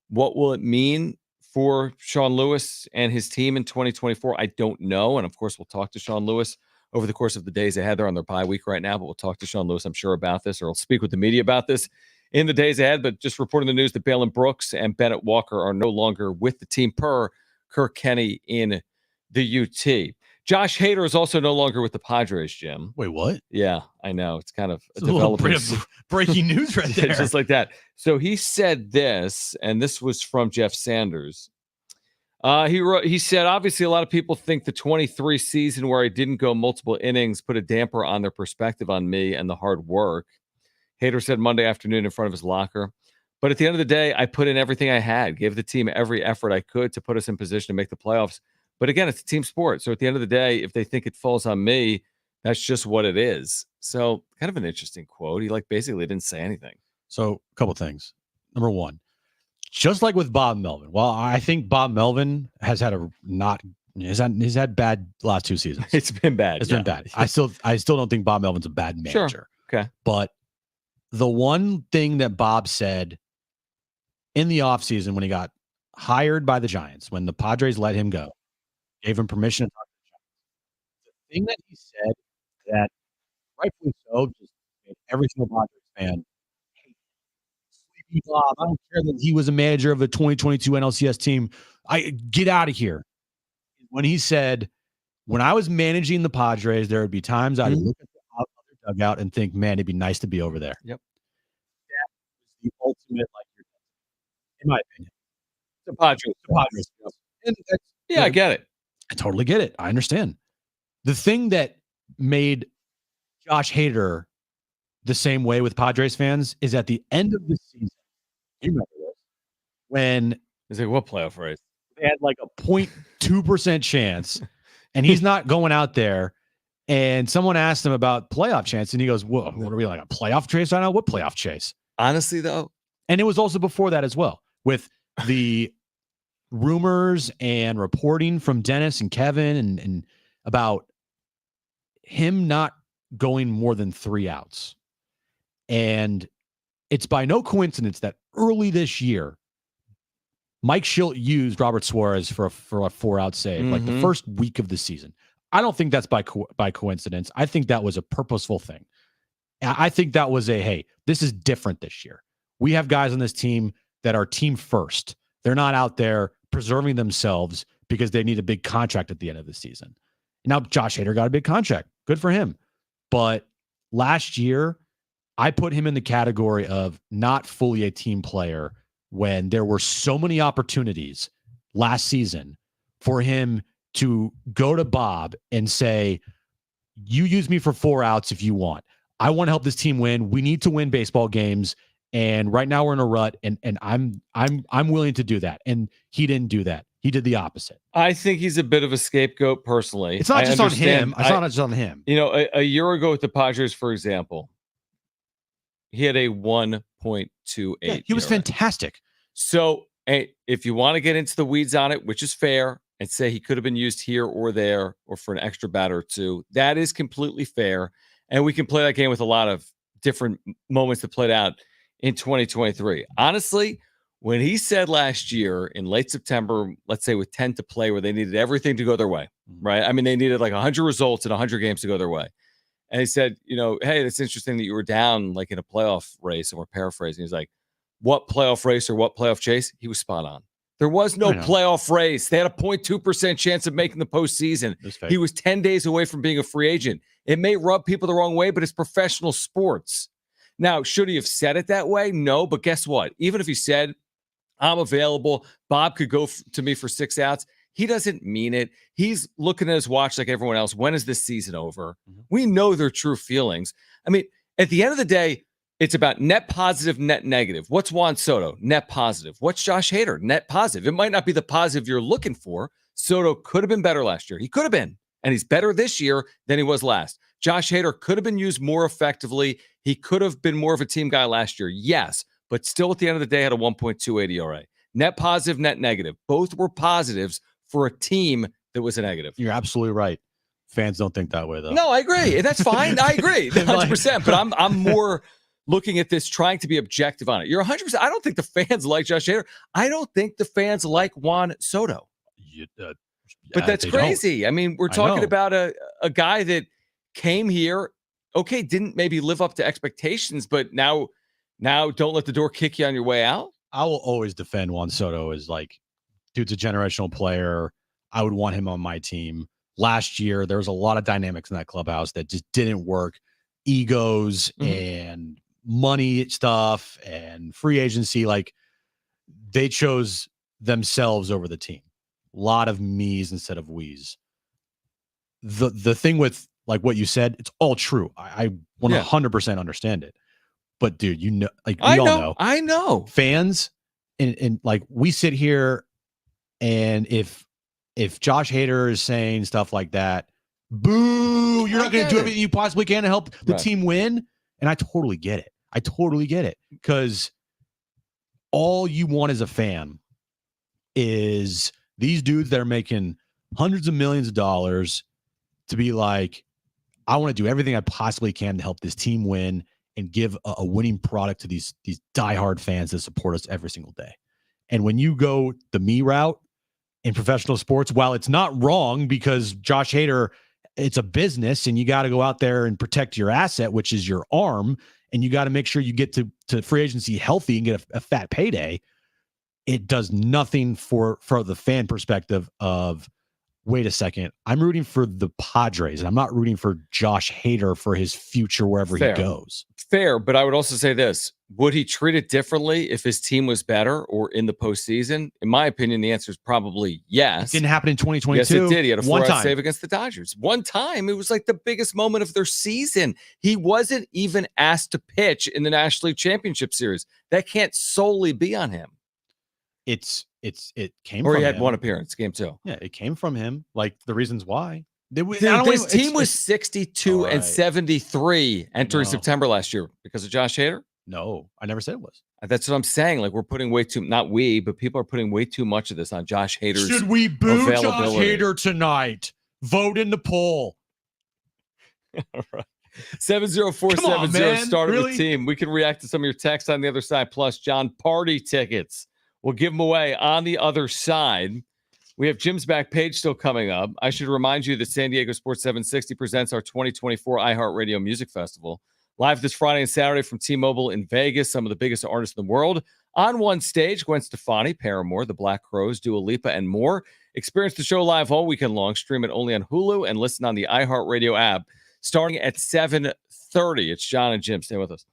What will it mean for Sean Lewis and his team in 2024? I don't know. And of course, we'll talk to Sean Lewis over the course of the days ahead. They're on their bye week right now, but we'll talk to Sean Lewis, I'm sure, about this, or I'll speak with the media about this in the days ahead. But just reporting the news that Balin Brooks and Bennett Walker are no longer with the team per Kirk Kenny in the UT. Josh Hader is also no longer with the Padres, Jim. Wait, what? Yeah, I know. It's kind of a developing breaking news right there. Just like that. So he said this, and this was from Jeff Sanders. He said, obviously, a lot of people think the 23 season where I didn't go multiple innings put a damper on their perspective on me and the hard work. Hader said Monday afternoon in front of his locker. But at the end of the day, I put in everything I had, gave the team every effort I could to put us in position to make the playoffs. But again, it's a team sport. So at the end of the day, if they think it falls on me, that's just what it is. So kind of an interesting quote. He basically didn't say anything. So a couple things. Number one, just like with Bob Melvin. Well, I think Bob Melvin has had he's had bad last 2 seasons. It's been bad. It's been bad. I still don't think Bob Melvin's a bad manager. Sure. Okay. But the one thing that Bob said in the offseason when he got hired by the Giants, when the Padres let him go, gave him permission to talk to the Giants. The thing that he said that rightfully so just made every single Padres fan hate Sleepy Bob. I don't care that he was a manager of a 2022 NLCS team. I get out of here. When he said, when I was managing the Padres, there would be times I'd look at the other dugout and think, man, it'd be nice to be over there. Yep. That was the ultimate, in my opinion. The Padres. And yeah, I get it. I totally get it. I understand. The thing that made Josh Hader the same way with Padres fans is at the end of the season, you remember this, when He's like, what playoff race? They had a 0.2% chance, and he's not going out there. And someone asked him about playoff chance, and he goes, "Whoa, what are we, a playoff chase right now? What playoff chase?" Honestly, though, and it was also before that as well, with the rumors and reporting from Dennis and Kevin and about him not going more than 3 outs. And it's by no coincidence that early this year, Mike Schilt used Robert Suarez for a 4-out save, the first week of the season. I don't think that's by coincidence. I think that was a purposeful thing. I think that was hey, this is different this year. We have guys on this team that are team first. They're not out there preserving themselves because they need a big contract at the end of the season. Now, Josh Hader got a big contract. Good for him. But last year, I put him in the category of not fully a team player when there were so many opportunities last season for him to go to Bob and say, you use me for 4 outs if you want. I want to help this team win. We need to win baseball games. And right now we're in a rut, and I'm willing to do that. And he didn't do that. He did the opposite. I think he's a bit of a scapegoat personally. It's not just on him. It's not just on him. A year ago with the Padres, for example, he had a 1.28. Yeah, he was fantastic. So if you want to get into the weeds on it, which is fair, and say he could have been used here or there or for an extra batter or two, that is completely fair. And we can play that game with a lot of different moments that played out in 2023. Honestly, when he said last year in late September, let's say with 10 to play, where they needed everything to go their way, right? I mean, they needed like 100 results in 100 games to go their way. And he said, hey, it's interesting that you were down like in a playoff race, and we're paraphrasing. He's like, what playoff race or what playoff chase? He was spot on. There was no playoff race. They had a 0.2% chance of making the postseason. He was 10 days away from being a free agent. It may rub people the wrong way, but it's professional sports. Now, should he have said it that way? No, but guess what? Even if he said, I'm available, Bob could go to me for 6 outs, he doesn't mean it. He's looking at his watch like everyone else. When is this season over? We know their true feelings. I mean, at the end of the day, it's about net positive, net negative. What's Juan Soto? Net positive. What's Josh Hader? Net positive. It might not be the positive you're looking for. Soto could have been better last year. He could have been. And he's better this year than he was last. Josh Hader could have been used more effectively. He could have been more of a team guy last year. Yes. But still at the end of the day had a 1.28 ERA. Net positive, net negative. Both were positives for a team that was a negative. You're absolutely right. Fans don't think that way, though. No, I agree. That's fine. I agree. 100%. But I'm more looking at this, trying to be objective on it. You're 100%. I don't think the fans like Josh Hader. I don't think the fans like Juan Soto. But that's crazy. Don't. I mean, we're talking about a guy that came here, okay, didn't maybe live up to expectations, but now don't let the door kick you on your way out. I will always defend Juan Soto as like, dude's a generational player. I would want him on my team. Last year, there was a lot of dynamics in that clubhouse that just didn't work. Egos and money stuff and free agency. Like, they chose themselves over the team. A lot of me's instead of we's. The thing with like what you said, it's all true. I 100% understand it. But dude, like we all know. I know. Fans and like we sit here, and if Josh Hader is saying stuff like that, boo, you're not going to do everything you possibly can to help the team win. And I totally get it. Because all you want as a fan is these dudes that are making hundreds of millions of dollars to be like, I want to do everything I possibly can to help this team win and give a winning product to these diehard fans that support us every single day. And when you go the me route in professional sports, while it's not wrong, because Josh Hader, it's a business and you got to go out there and protect your asset, which is your arm, and you got to make sure you get to free agency healthy and get a fat payday. It does nothing for the fan perspective of, wait a second, I'm rooting for the Padres and I'm not rooting for Josh Hader for his future wherever he goes. Fair, but I would also say this. Would he treat it differently if his team was better or in the postseason? In my opinion, the answer is probably yes. It didn't happen in 2022. Yes, it did. He had a 4-out save against the Dodgers. One time, it was like the biggest moment of their season. He wasn't even asked to pitch in the National League Championship Series. That can't solely be on him. It came or from he had him. one appearance, game 2. Yeah, it came from him. Like the reasons why. This team was 62 and 73 entering September last year because of Josh Hader. No, I never said it was. That's what I'm saying. Like, we're putting way too, not we, but people are putting way too much of this on Josh Hader's Should we boo Josh availability. Hader tonight? Vote in the poll. All right. 70470 started really? with team. We can react to some of your texts on the other side. Plus, John, party tickets. We'll give them away on the other side. We have Jim's back page still coming up. I should remind you that San Diego Sports 760 presents our 2024 iHeartRadio Music Festival. Live this Friday and Saturday from T-Mobile in Vegas. Some of the biggest artists in the world. On one stage, Gwen Stefani, Paramore, The Black Crowes, Dua Lipa, and more. Experience the show live all weekend long. Stream it only on Hulu and listen on the iHeartRadio app. Starting at 7:30. It's Jon and Jim. Stay with us.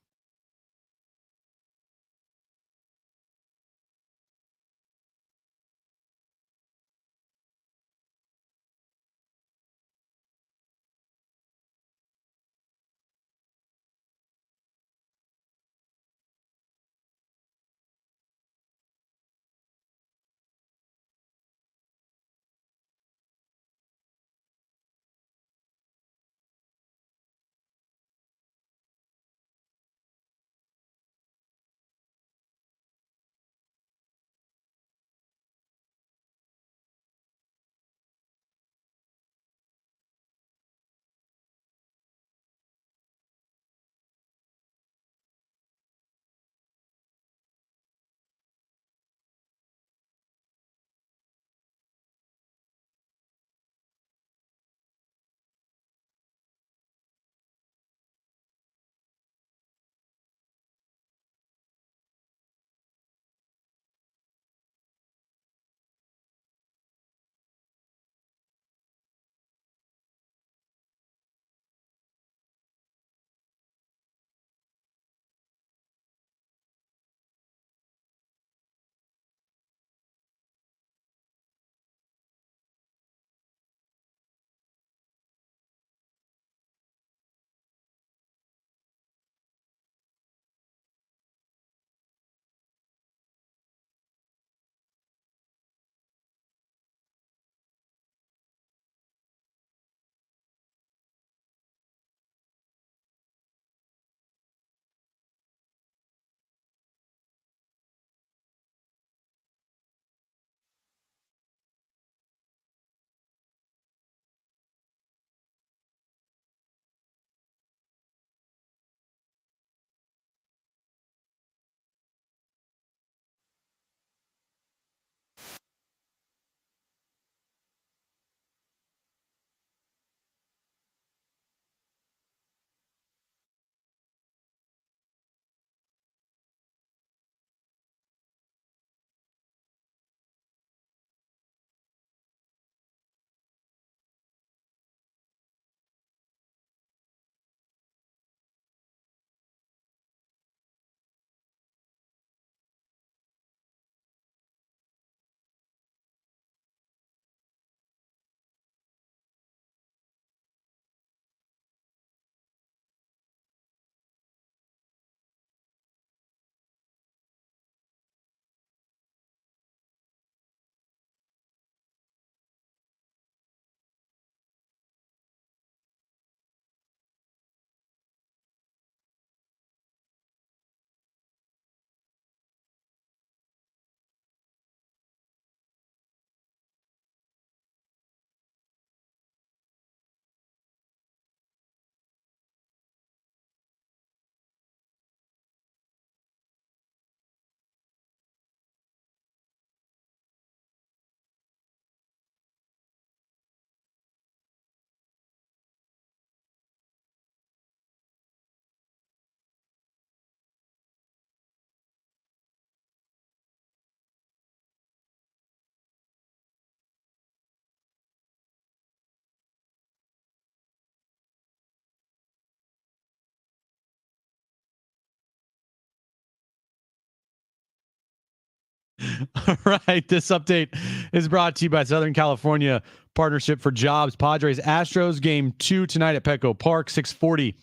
All right. This update is brought to you by Southern California Partnership for Jobs. Padres Astros game 2 tonight at Petco Park, 6:40.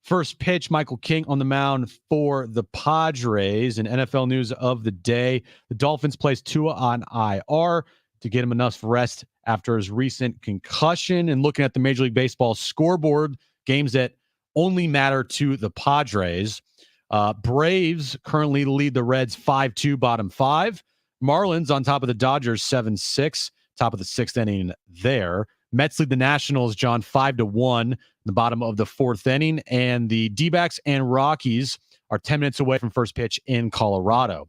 First pitch, Michael King on the mound for the Padres. And NFL news of the day: the Dolphins placed Tua on IR to get him enough rest after his recent concussion. And looking at the Major League Baseball scoreboard, games that only matter to the Padres. Braves currently lead the Reds 5-2, bottom 5. Marlins on top of the Dodgers 7-6, top of the 6th inning there. Mets lead the Nationals, John, 5-1, the bottom of the 4th inning. And the D-backs and Rockies are 10 minutes away from first pitch in Colorado.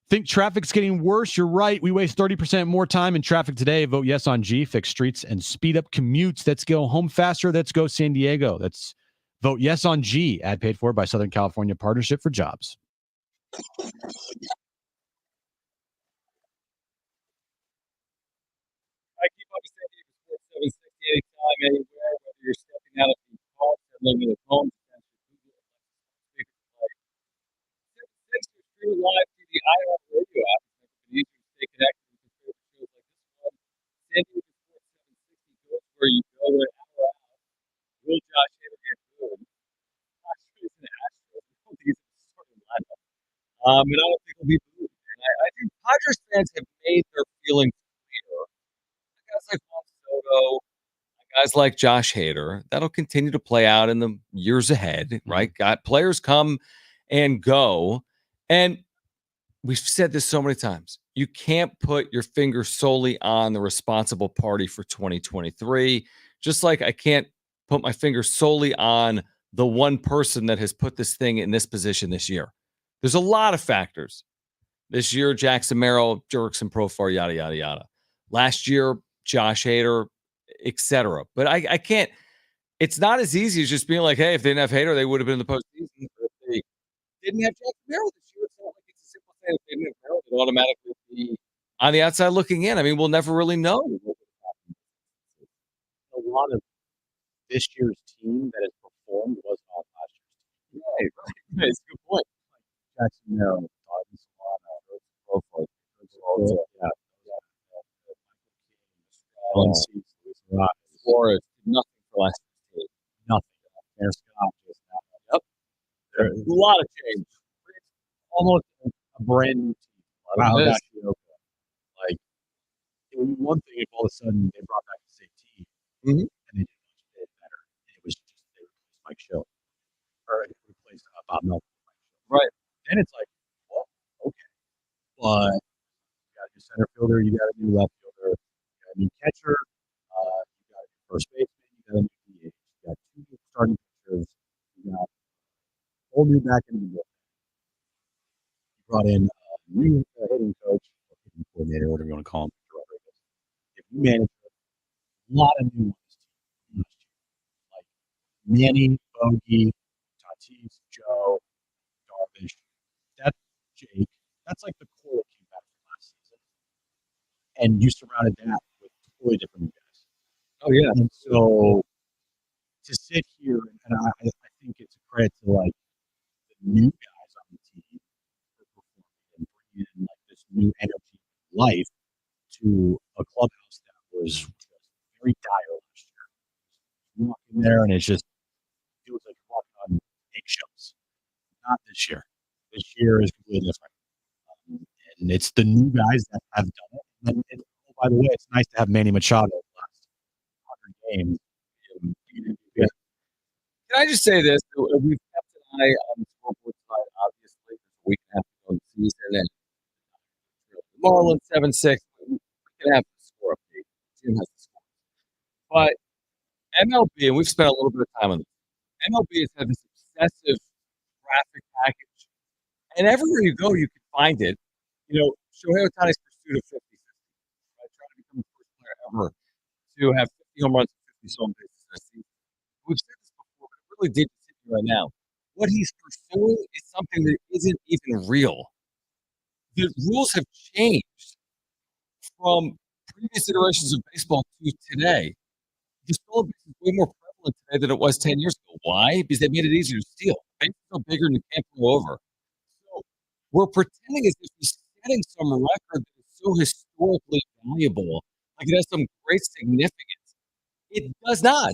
Think traffic's getting worse? You're right. We waste 30% more time in traffic today. Vote yes on G. Fix streets and speed up commutes. Let's go home faster. Let's go San Diego. That's vote yes on G. Ad paid for by Southern California Partnership for Jobs. I keep up with San Diego Sports 760 anytime, anywhere, whether you're stepping out of the car, living at home, thanks for streaming live through the IR radio app. It's easy to stay connected with your favorite shows like this one. San Diego Sports 760 goes where you go and hour out. Will Josh Hader get booed? Astros and Astros. I don't think it's a starting lineup. And I don't think he'll be booed. And I think Padres fans have made their feelings clear. Guys like Juan Soto, guys like Josh Hader, that'll continue to play out in the years ahead, right? Got players come and go. And we've said this so many times. You can't put your finger solely on the responsible party for 2023. Just like I can't put my finger solely on the one person that has put this thing in this position this year. There's a lot of factors. This year, Jackson Merrill, Jurickson Profar, yada, yada, yada. Last year, Josh Hader, etc. But I can't. It's not as easy as just being like, hey, if they didn't have Hader, they would have been in the postseason. If they didn't have Jackson Merrill this year, it's not like it's a simple thing. If they didn't have Merrill, they'd automatically be on the outside looking in. I mean, we'll never really know. A lot of this year's team that has performed was on last year's team. Right. It's a good point. Jackson Merrill, Flores, nothing for last year. Nothing. There's Yep. There's a lot of change. almost a brand new team. Wow, Like, it would be one thing if all of a sudden they brought back the same team and they did much better. It was just they replaced Mike Schill or they replaced Bob Melvin. Right. Then it's like, well, okay. But you got a new center fielder, you got a new left fielder, you got a new catcher, you got a new first baseman, you got a new DH, you got 2 new starting pitchers, you got a whole new back end of the bullpen. You brought in a new hitting coach, or hitting coordinator, whatever you want to call him. If you manage a lot of new ones last year, like Manny, Bogey, Tatis, Joe, Darvish, that's Jake. That's like the core that came back from last season. And you surrounded that with totally different guys. Oh, yeah. And so to sit here, and I think it's a credit to like the new guys on the team for performing and bringing in like this new energy and life to a clubhouse that was just very dire last year. You walk in there and it was like walking on eggshells. Not this year. This year is completely different. And it's the new guys that have done it. And oh, by the way, it's nice to have Manny Machado the last 100 games. Yeah. Can I just say this? We've kept an eye on the scoreboard side, obviously. We can have to go in the season. And Marlins 7-6. We can have the score update. Jim has the score. But MLB, and we've spent a little bit of time on this, MLB has had this obsessive graphic package. And everywhere you go, you can find it. You know, Shohei Ohtani's pursuit of 50-50, right? Trying to become the first player ever to have 50 home runs and 50 stolen bases this season. We've said this before, but it really did sit here right now. What he's pursuing is something that isn't even real. The rules have changed from previous iterations of baseball to today. The stolen base is way more prevalent today than it was 10 years ago. Why? Because they made it easier to steal. Bases are bigger and you can't go over. So we're pretending as if we forgetting some record that is so historically valuable. Like it has some great significance. It does not.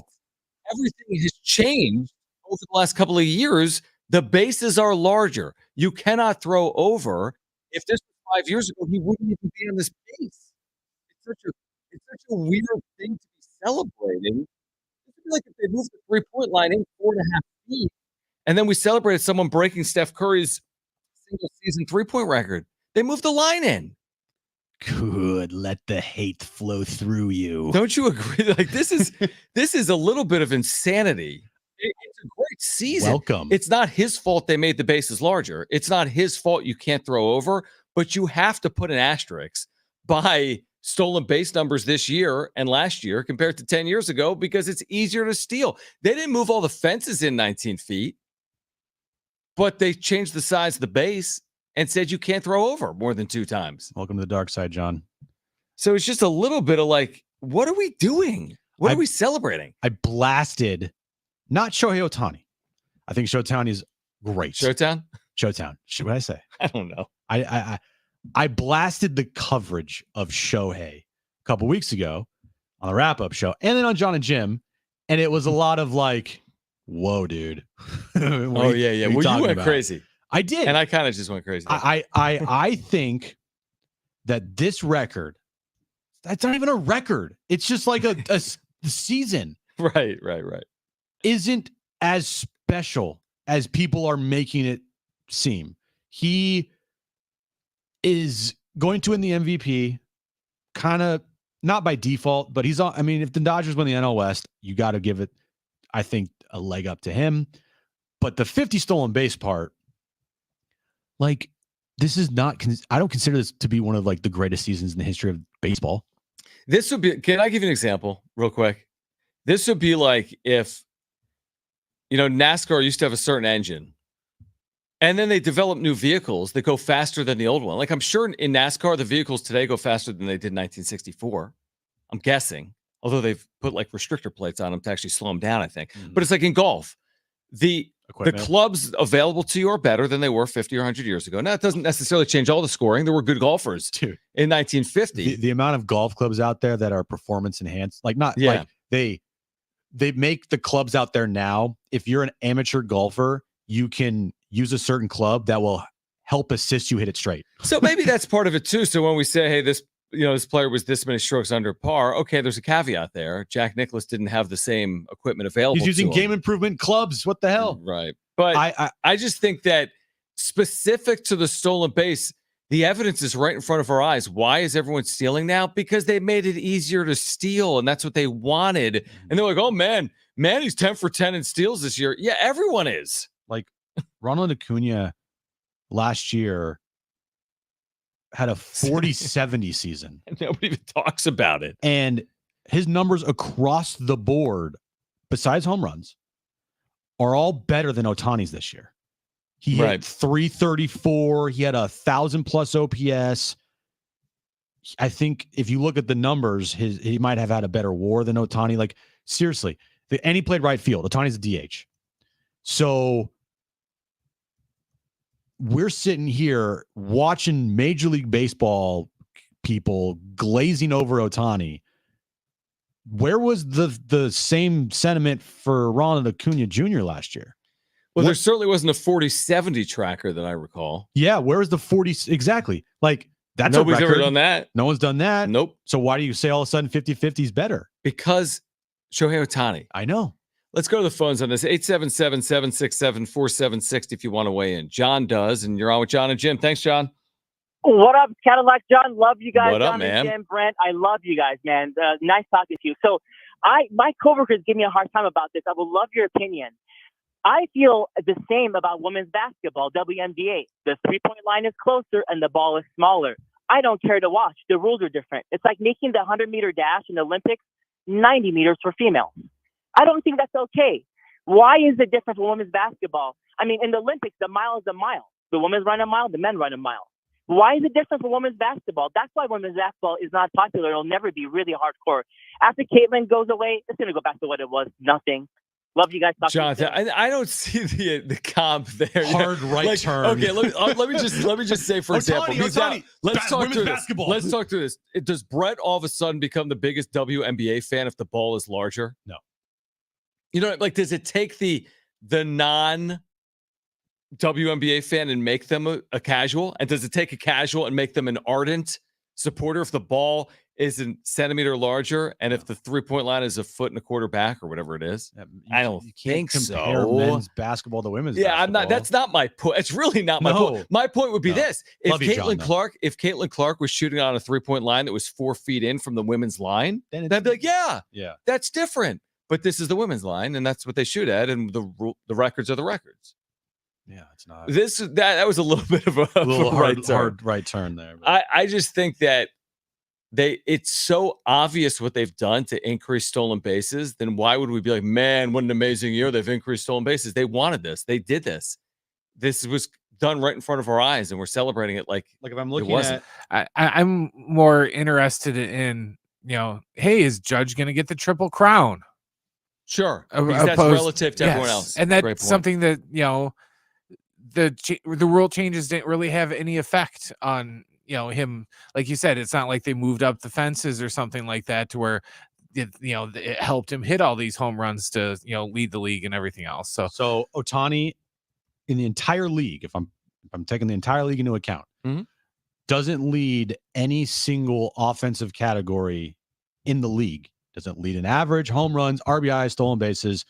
Everything has changed over the last couple of years. The bases are larger. You cannot throw over. If this was 5 years ago, he wouldn't even be on this base. It's such a weird thing to be celebrating. It'd be like if they moved the 3-point line in 4.5 feet, and then we celebrated someone breaking Steph Curry's single season 3-point record. They moved the line in. Good. Let the hate flow through you. Don't you agree? Like this is a little bit of insanity. It's a great season. Welcome. It's not his fault they made the bases larger. It's not his fault you can't throw over, but you have to put an asterisk by stolen base numbers this year and last year compared to 10 years ago because it's easier to steal. They didn't move all the fences in 19 feet, but they changed the size of the base and said you can't throw over more than 2 times. Welcome to the dark side, John. So it's just a little bit of like, what are we doing? What are we celebrating? I blasted, not Shohei Ohtani. I think Showtown is great. Showtown? Showtown. What did I say? I don't know. I blasted the coverage of Shohei a couple weeks ago on the wrap-up show and then on Jon and Jim, and it was a lot of like, whoa, dude. Oh, yeah. Well, you went crazy. I did. And I kind of just went crazy. I think that this record, that's not even a record. It's just like a season. Right. Isn't as special as people are making it seem. He is going to win the MVP, kind of not by default, but he's on. I mean, if the Dodgers win the NL West, you got to give it, I think, a leg up to him. But the 50 stolen base part, like, this is not, I don't consider this to be one of like the greatest seasons in the history of baseball. This would be, can I give you an example real quick? This would be like if, NASCAR used to have a certain engine and then they develop new vehicles that go faster than the old one. Like I'm sure in NASCAR, the vehicles today go faster than they did in 1964. I'm guessing, although they've put like restrictor plates on them to actually slow them down, I think. But it's like in golf, the clubs available to you are better than they were 50 or 100 years ago. Now, it doesn't necessarily change all the scoring. There were good golfers in 1950. The amount of golf clubs out there that are performance enhanced, like they make the clubs out there now. If you're an amateur golfer, you can use a certain club that will help assist you hit it straight. So maybe that's part of it too. So when we say, hey, this player was this many strokes under par. Okay, there's a caveat there. Jack Nicklaus didn't have the same equipment available. He's using game improvement clubs. What the hell? Right. But I just think that specific to the stolen base, the evidence is right in front of our eyes. Why is everyone stealing now? Because they made it easier to steal, and that's what they wanted. And they're like, oh, man, he's 10 for 10 in steals this year. Yeah, everyone is. Like Ronald Acuna last year had a 40-70 season. Nobody even talks about it. And his numbers across the board, besides home runs, are all better than Ohtani's this year. He hit 334. He had 1,000+ OPS. I think if you look at the numbers, he might have had a better WAR than Ohtani. Like, seriously. And he played right field. Ohtani's a DH. So we're sitting here watching Major League Baseball people glazing over Ohtani. Where was the same sentiment for Ronald Acuna Jr. last year? Well, there certainly wasn't a 40-70 tracker that I recall. Yeah, where was the 40? Exactly. Like, that's Nobody's a record. ever done that. No one's done that. Nope. So why do you say all of a sudden 50-50 is better? Because Shohei Ohtani. I know. Let's go to the phones on this. 877-767-4760 if you want to weigh in. John does, and you're on with Jon and Jim. Thanks, John. What up, Cadillac John? Love you guys. What up, Jon man? And Jim, Brent, I love you guys, man. Nice talking to you. So my coworkers give me a hard time about this. I would love your opinion. I feel the same about women's basketball, WNBA. The three-point line is closer and the ball is smaller. I don't care to watch. The rules are different. It's like making the 100-meter dash in the Olympics 90 meters for females. I don't think that's okay. Why is it different for women's basketball? I mean, in the Olympics, the mile is a mile. The women run a mile, the men run a mile. Why is it different for women's basketball? That's why women's basketball is not popular. It'll never be really hardcore. After Caitlin goes away, it's going to go back to what it was, nothing. Love you guys. Talk to you Jonathan, soon. I don't see the comp there. Hard right turn. Okay, let me just say, for example, Ohtani, let's talk women's through basketball. this. Let's talk through this. Does Brett all of a sudden become the biggest WNBA fan if the ball is larger? No. You know, like, does it take the non WNBA fan and make them a casual? And does it take a casual and make them an ardent supporter if the ball is a centimeter larger and if the 3-point line is a foot and a quarter back or whatever it is? I don't think compare so. men's basketball to women's Yeah, basketball. that's not my point. It's really not my point. My point would be this. If Love you, John, if Caitlin Clark was shooting on a 3-point line that was 4 feet in from the women's line, then I'd be like, yeah, that's different. But this is the women's line, and that's what they shoot at, and the records are the records. Yeah, it's not. That was a little bit of a hard right turn there. I just think that it's so obvious what they've done to increase stolen bases. Then why would we be like, man, what an amazing year? They've increased stolen bases. They wanted this. They did this. This was done right in front of our eyes, and we're celebrating it like if I'm looking at, I'm more interested in, hey, is Judge going to get the Triple Crown? Sure, because that's relative to everyone else, and that's something that the rule changes didn't really have any effect on him. Like you said, it's not like they moved up the fences or something like that to where it helped him hit all these home runs to lead the league and everything else. So Ohtani in the entire league, if I'm taking the entire league into account, doesn't lead any single offensive category in the league. Doesn't lead in average, home runs, RBI, stolen bases,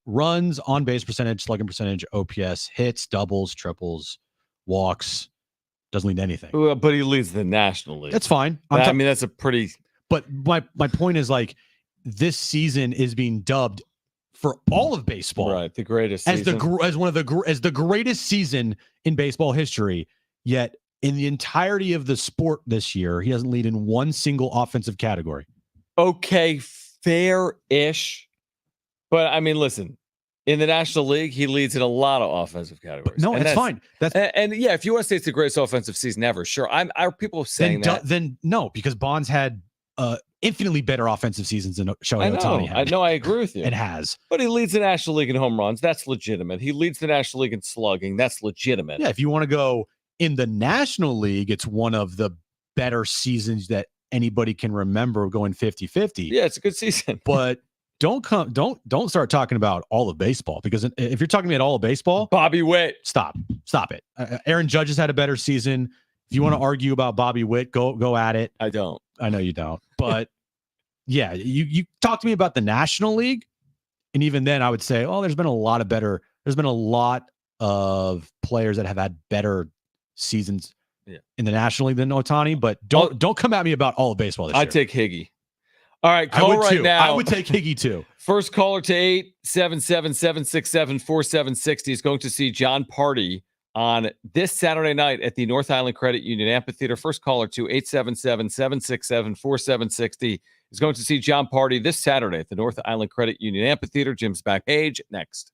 runs, on base percentage, slugging percentage, OPS, hits, doubles, triples, walks. Doesn't lead anything. But he leads the National League. That's fine. I mean, that's a pretty. But my point is, like, this season is being dubbed for all of baseball, right? The greatest as the greatest season in baseball history. Yet in the entirety of the sport this year, he doesn't lead in one single offensive category. Okay, fair-ish. But I mean, listen, in the National League, he leads in a lot of offensive categories. No, it's fine. And yeah, if you want to say it's the greatest offensive season ever, sure. Are people saying that? Then no, because Bonds had infinitely better offensive seasons than Shohei Ohtani had. I know, I agree with you. It has. But he leads the National League in home runs. That's legitimate. He leads the National League in slugging. That's legitimate. Yeah, if you want to go in the National League, it's one of the better seasons that anybody can remember, going 50-50. Yeah, it's a good season. But don't start talking about all of baseball, because if you're talking about all of baseball, Bobby Witt, stop it. Aaron Judge has had a better season. If you want to argue about Bobby Witt, go at it. I don't. I know you don't. But yeah, you talk to me about the National League, and even then I would say, oh, there's been a lot of players that have had better seasons in the National League than Ohtani, but don't come at me about all of baseball this year. I'd take Higgy. All right, call right too. now. I would take Higgy too. First caller to 877-767-4760 is going to see John Party on this Saturday night at the North Island Credit Union Amphitheater. First caller to 877-767-4760 is going to see John Party this Saturday at the North Island Credit Union Amphitheater. Jim's Backstage next.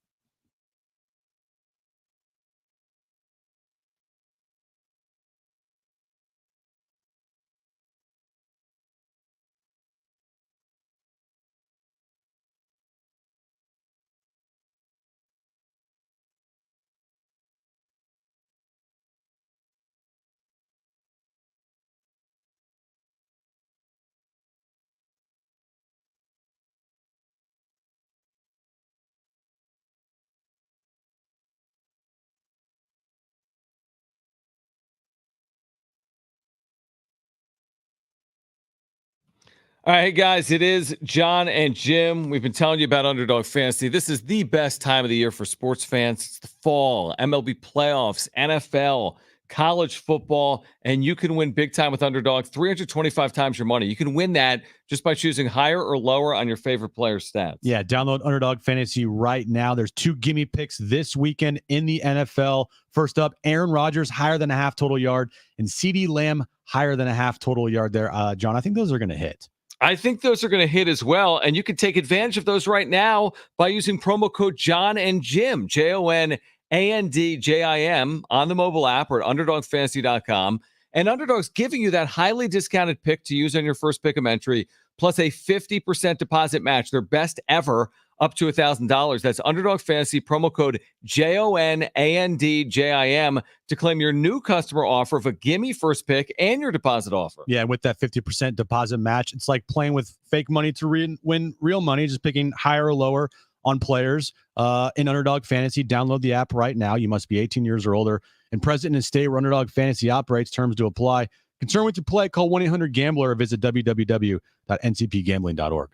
All right, guys, it is Jon and Jim. We've been telling you about Underdog Fantasy. This is the best time of the year for sports fans. It's the fall, MLB playoffs, NFL, college football, and you can win big time with Underdog, 325 times your money. You can win that just by choosing higher or lower on your favorite player's stats. Yeah, download Underdog Fantasy right now. There's 2 gimme picks this weekend in the NFL. First up, Aaron Rodgers, higher than a half total yard, and CeeDee Lamb, higher than a half total yard there. John, I think those are going to hit. I think those are going to hit as well, and you can take advantage of those right now by using promo code Jon and Jim, JONANDJIM, on the mobile app or at UnderdogFantasy.com. And Underdog's giving you that highly discounted pick to use on your first pick of entry, plus a 50% deposit match, their best ever up to $1,000. That's Underdog Fantasy, promo code JONANDJIM to claim your new customer offer of a gimme first pick and your deposit offer. Yeah, with that 50% deposit match, it's like playing with fake money to win real money, just picking higher or lower on players in Underdog Fantasy. Download the app right now. You must be 18 years or older and present in a state where Underdog Fantasy operates. Terms to apply. Concerned with your play? Call 1-800-GAMBLER or visit www.ncpgambling.org.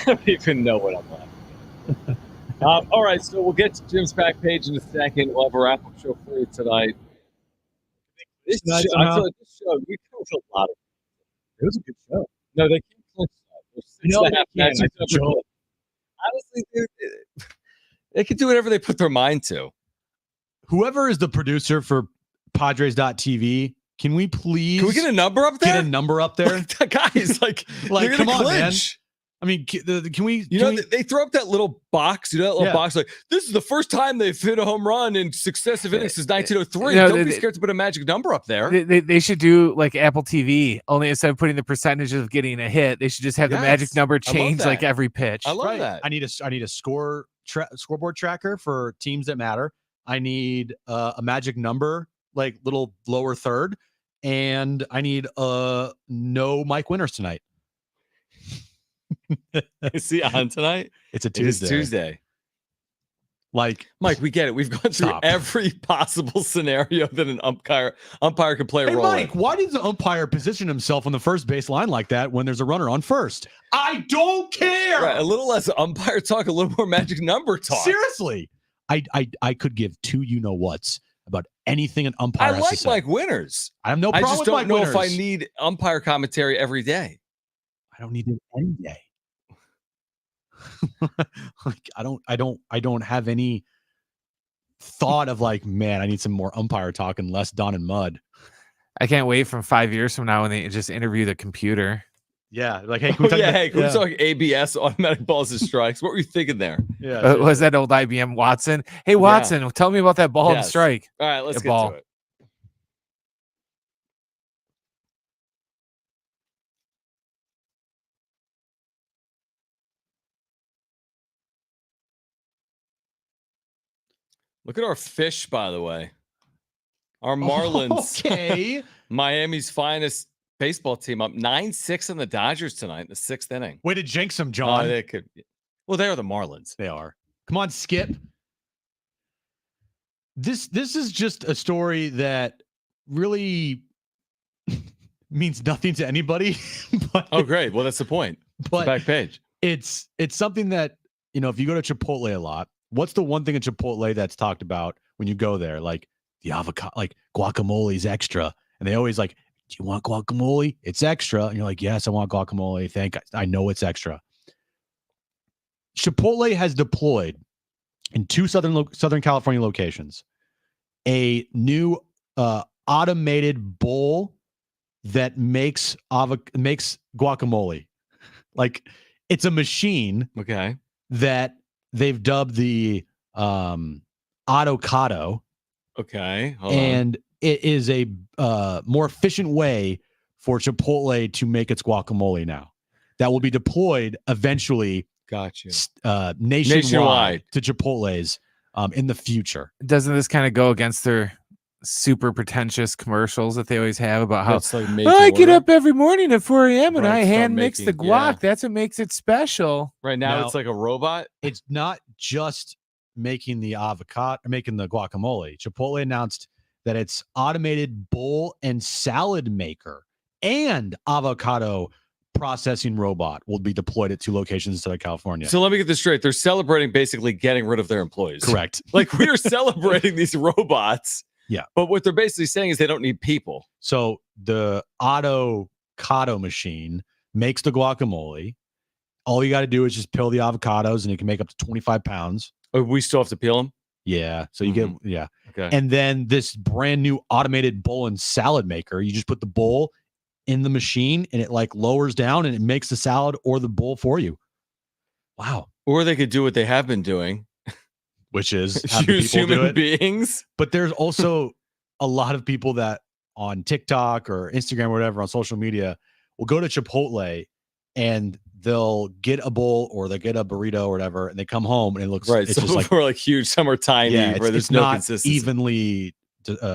I don't even know what I'm laughing at. All right, so we'll get to Jim's back page in a second. We'll have a wrap-up show for you tonight. This show, I feel like this show, we covered a lot of It was a good show. No, they can't clinch that. There's 6.5 matches. Honestly, dude, they can do whatever they put their mind to. Whoever is the producer for Padres.tv, can we please get a number up there? Get a number up there? Guys, like come on, man. clinch. I mean, can we? They throw up that little box. That little box. Like, this is the first time they've hit a home run in successive innings since 1903. Don't be scared to put a magic number up there. They should do like Apple TV. Only instead of putting the percentage of getting a hit, they should just have the magic number change like every pitch. I love that. I need a scoreboard tracker for teams that matter. I need a magic number, like little lower third, and I need no Mike Winters tonight. Is he on tonight? It's a Tuesday. It is Tuesday. Like, Mike, we get it. We've gone through every possible scenario that an umpire can play a role Mike, in. why does the umpire position himself on the first base line like that when there's a runner on first? I don't care. Right, a little less umpire talk, a little more magic number talk. Seriously, I could give two you-know-whats about anything an umpire has to say. Mike Winters. I have no problem with Mike Winters. I just don't know Winters. if I need umpire commentary every day. I don't need it any day. Like I don't have any thought of like, man, I need some more umpire talk and less Don and Mud. I can't wait from 5 years from now when they just interview the computer. Yeah, like, hey, can we talk about, Can we talk ABS, automatic balls and strikes? What were you thinking there? Yeah, Was that old IBM Watson? Hey, Watson, tell me about that ball and Yes. strike. All right, let's A get ball. to it. Look at our fish, by the way. Our Marlins. Okay. Miami's finest baseball team up 9-6 on the Dodgers tonight in the 6th inning. Way to jinx them, John. They could. Well, they are the Marlins. They are. Come on, Skip. This is just a story that really means nothing to anybody. But Oh, great. Well, that's the point. But back page. It's something that, if you go to Chipotle a lot, what's the one thing at Chipotle that's talked about when you go there? Like the avocado, like guacamole's extra. And they always like, do you want guacamole? It's extra. And you're like, yes, I want guacamole. I know it's extra. Chipotle has deployed in 2 Southern California locations a new automated bowl that makes guacamole. Like, it's a machine that they've dubbed the Autocado. Okay. And it is a more efficient way for Chipotle to make its guacamole now. That will be deployed eventually nationwide to Chipotle's in the future. Doesn't this kind of go against their super pretentious commercials that they always have about how like I get up every morning at 4 a.m. and I hand mix the making- guac. That's what makes it special. Right now, it's like a robot. It's not just making the avocado or making the guacamole. Chipotle announced that its automated bowl and salad maker and avocado processing robot will be deployed at 2 locations in Southern California. So let me get this straight. They're celebrating basically getting rid of their employees. Correct. Like, we are celebrating these robots. Yeah. But what they're basically saying is they don't need people. So the Autocado machine makes the guacamole. All you got to do is just peel the avocados, and it can make up to 25 pounds. Oh, we still have to peel them? Yeah. So you get, yeah. Okay. And then this brand new automated bowl and salad maker, you just put the bowl in the machine and it like lowers down and it makes the salad or the bowl for you. Wow. Or they could do what they have been doing, which is have the use people do human it. beings. But there's also a lot of people that on TikTok or Instagram or whatever on social media will go to Chipotle and they'll get a bowl or they get a burrito or whatever, and they come home and it looks right. It's Some just like are like huge, some are tiny. yeah, where there's it's no not consistency. evenly, distributed.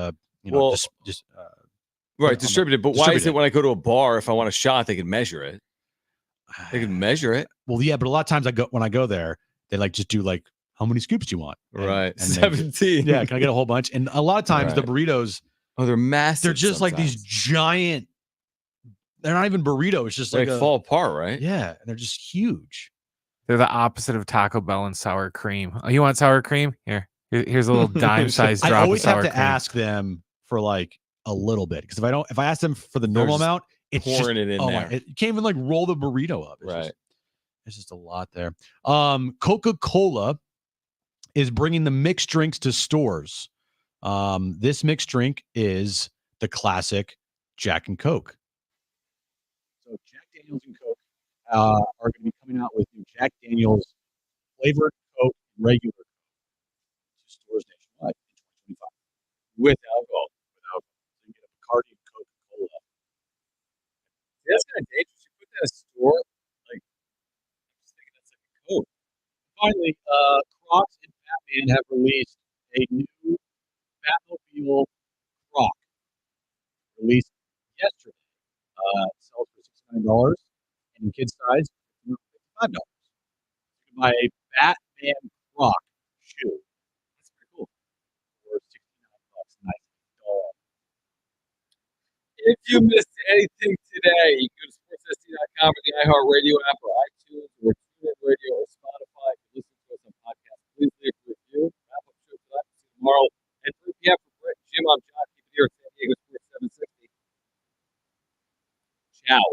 But why is distributed. it when I go to a bar, if I want a shot, they can measure it? They can measure it. Well, yeah, but a lot of times when I go there, they like just do like, how many scoops do you want? Right. And they 17. yeah, can I get a whole bunch? And a lot of times the burritos, they're massive. they're just like these giant. They're not even burrito. It's just They like fall apart, right? Yeah, they're just huge. They're the opposite of Taco Bell and sour cream. Oh, you want sour cream? Here's a little dime-sized drop I always of sour have to cream. ask them for like a little bit, because if I ask them for the normal amount, it's pouring just, it in there. you can't even like roll the burrito up. Right. It's just a lot there. Coca-Cola is bringing the mixed drinks to stores. This mixed drink is the classic Jack and Coke. So Jack Daniels and Coke are going to be coming out with new Jack Daniels flavored Coke and regular Coke to stores nationwide in 2025 with alcohol. So you get a Bacardi and Coca-Cola. That's kind of dangerous. You put that in a store, like, I'm just thinking that's like a Coke. Finally, Crocs and Batman have released a new Batmobile Croc. Released yesterday. It sells for $69, and in kids size, $55. You can buy a Batman Croc shoe. That's pretty cool. For $69. Nice. If you missed anything today, you can go to sportssd.com or the iHeartRadio app or iTunes or TuneIn Radio or Spotify. If you listen to us on podcast, please leave a review. Wrap up show tonight. See you tomorrow at 3 p.m. for Brett and Jim. I'm John. Keep it here at San Diego Sports 760. Ciao.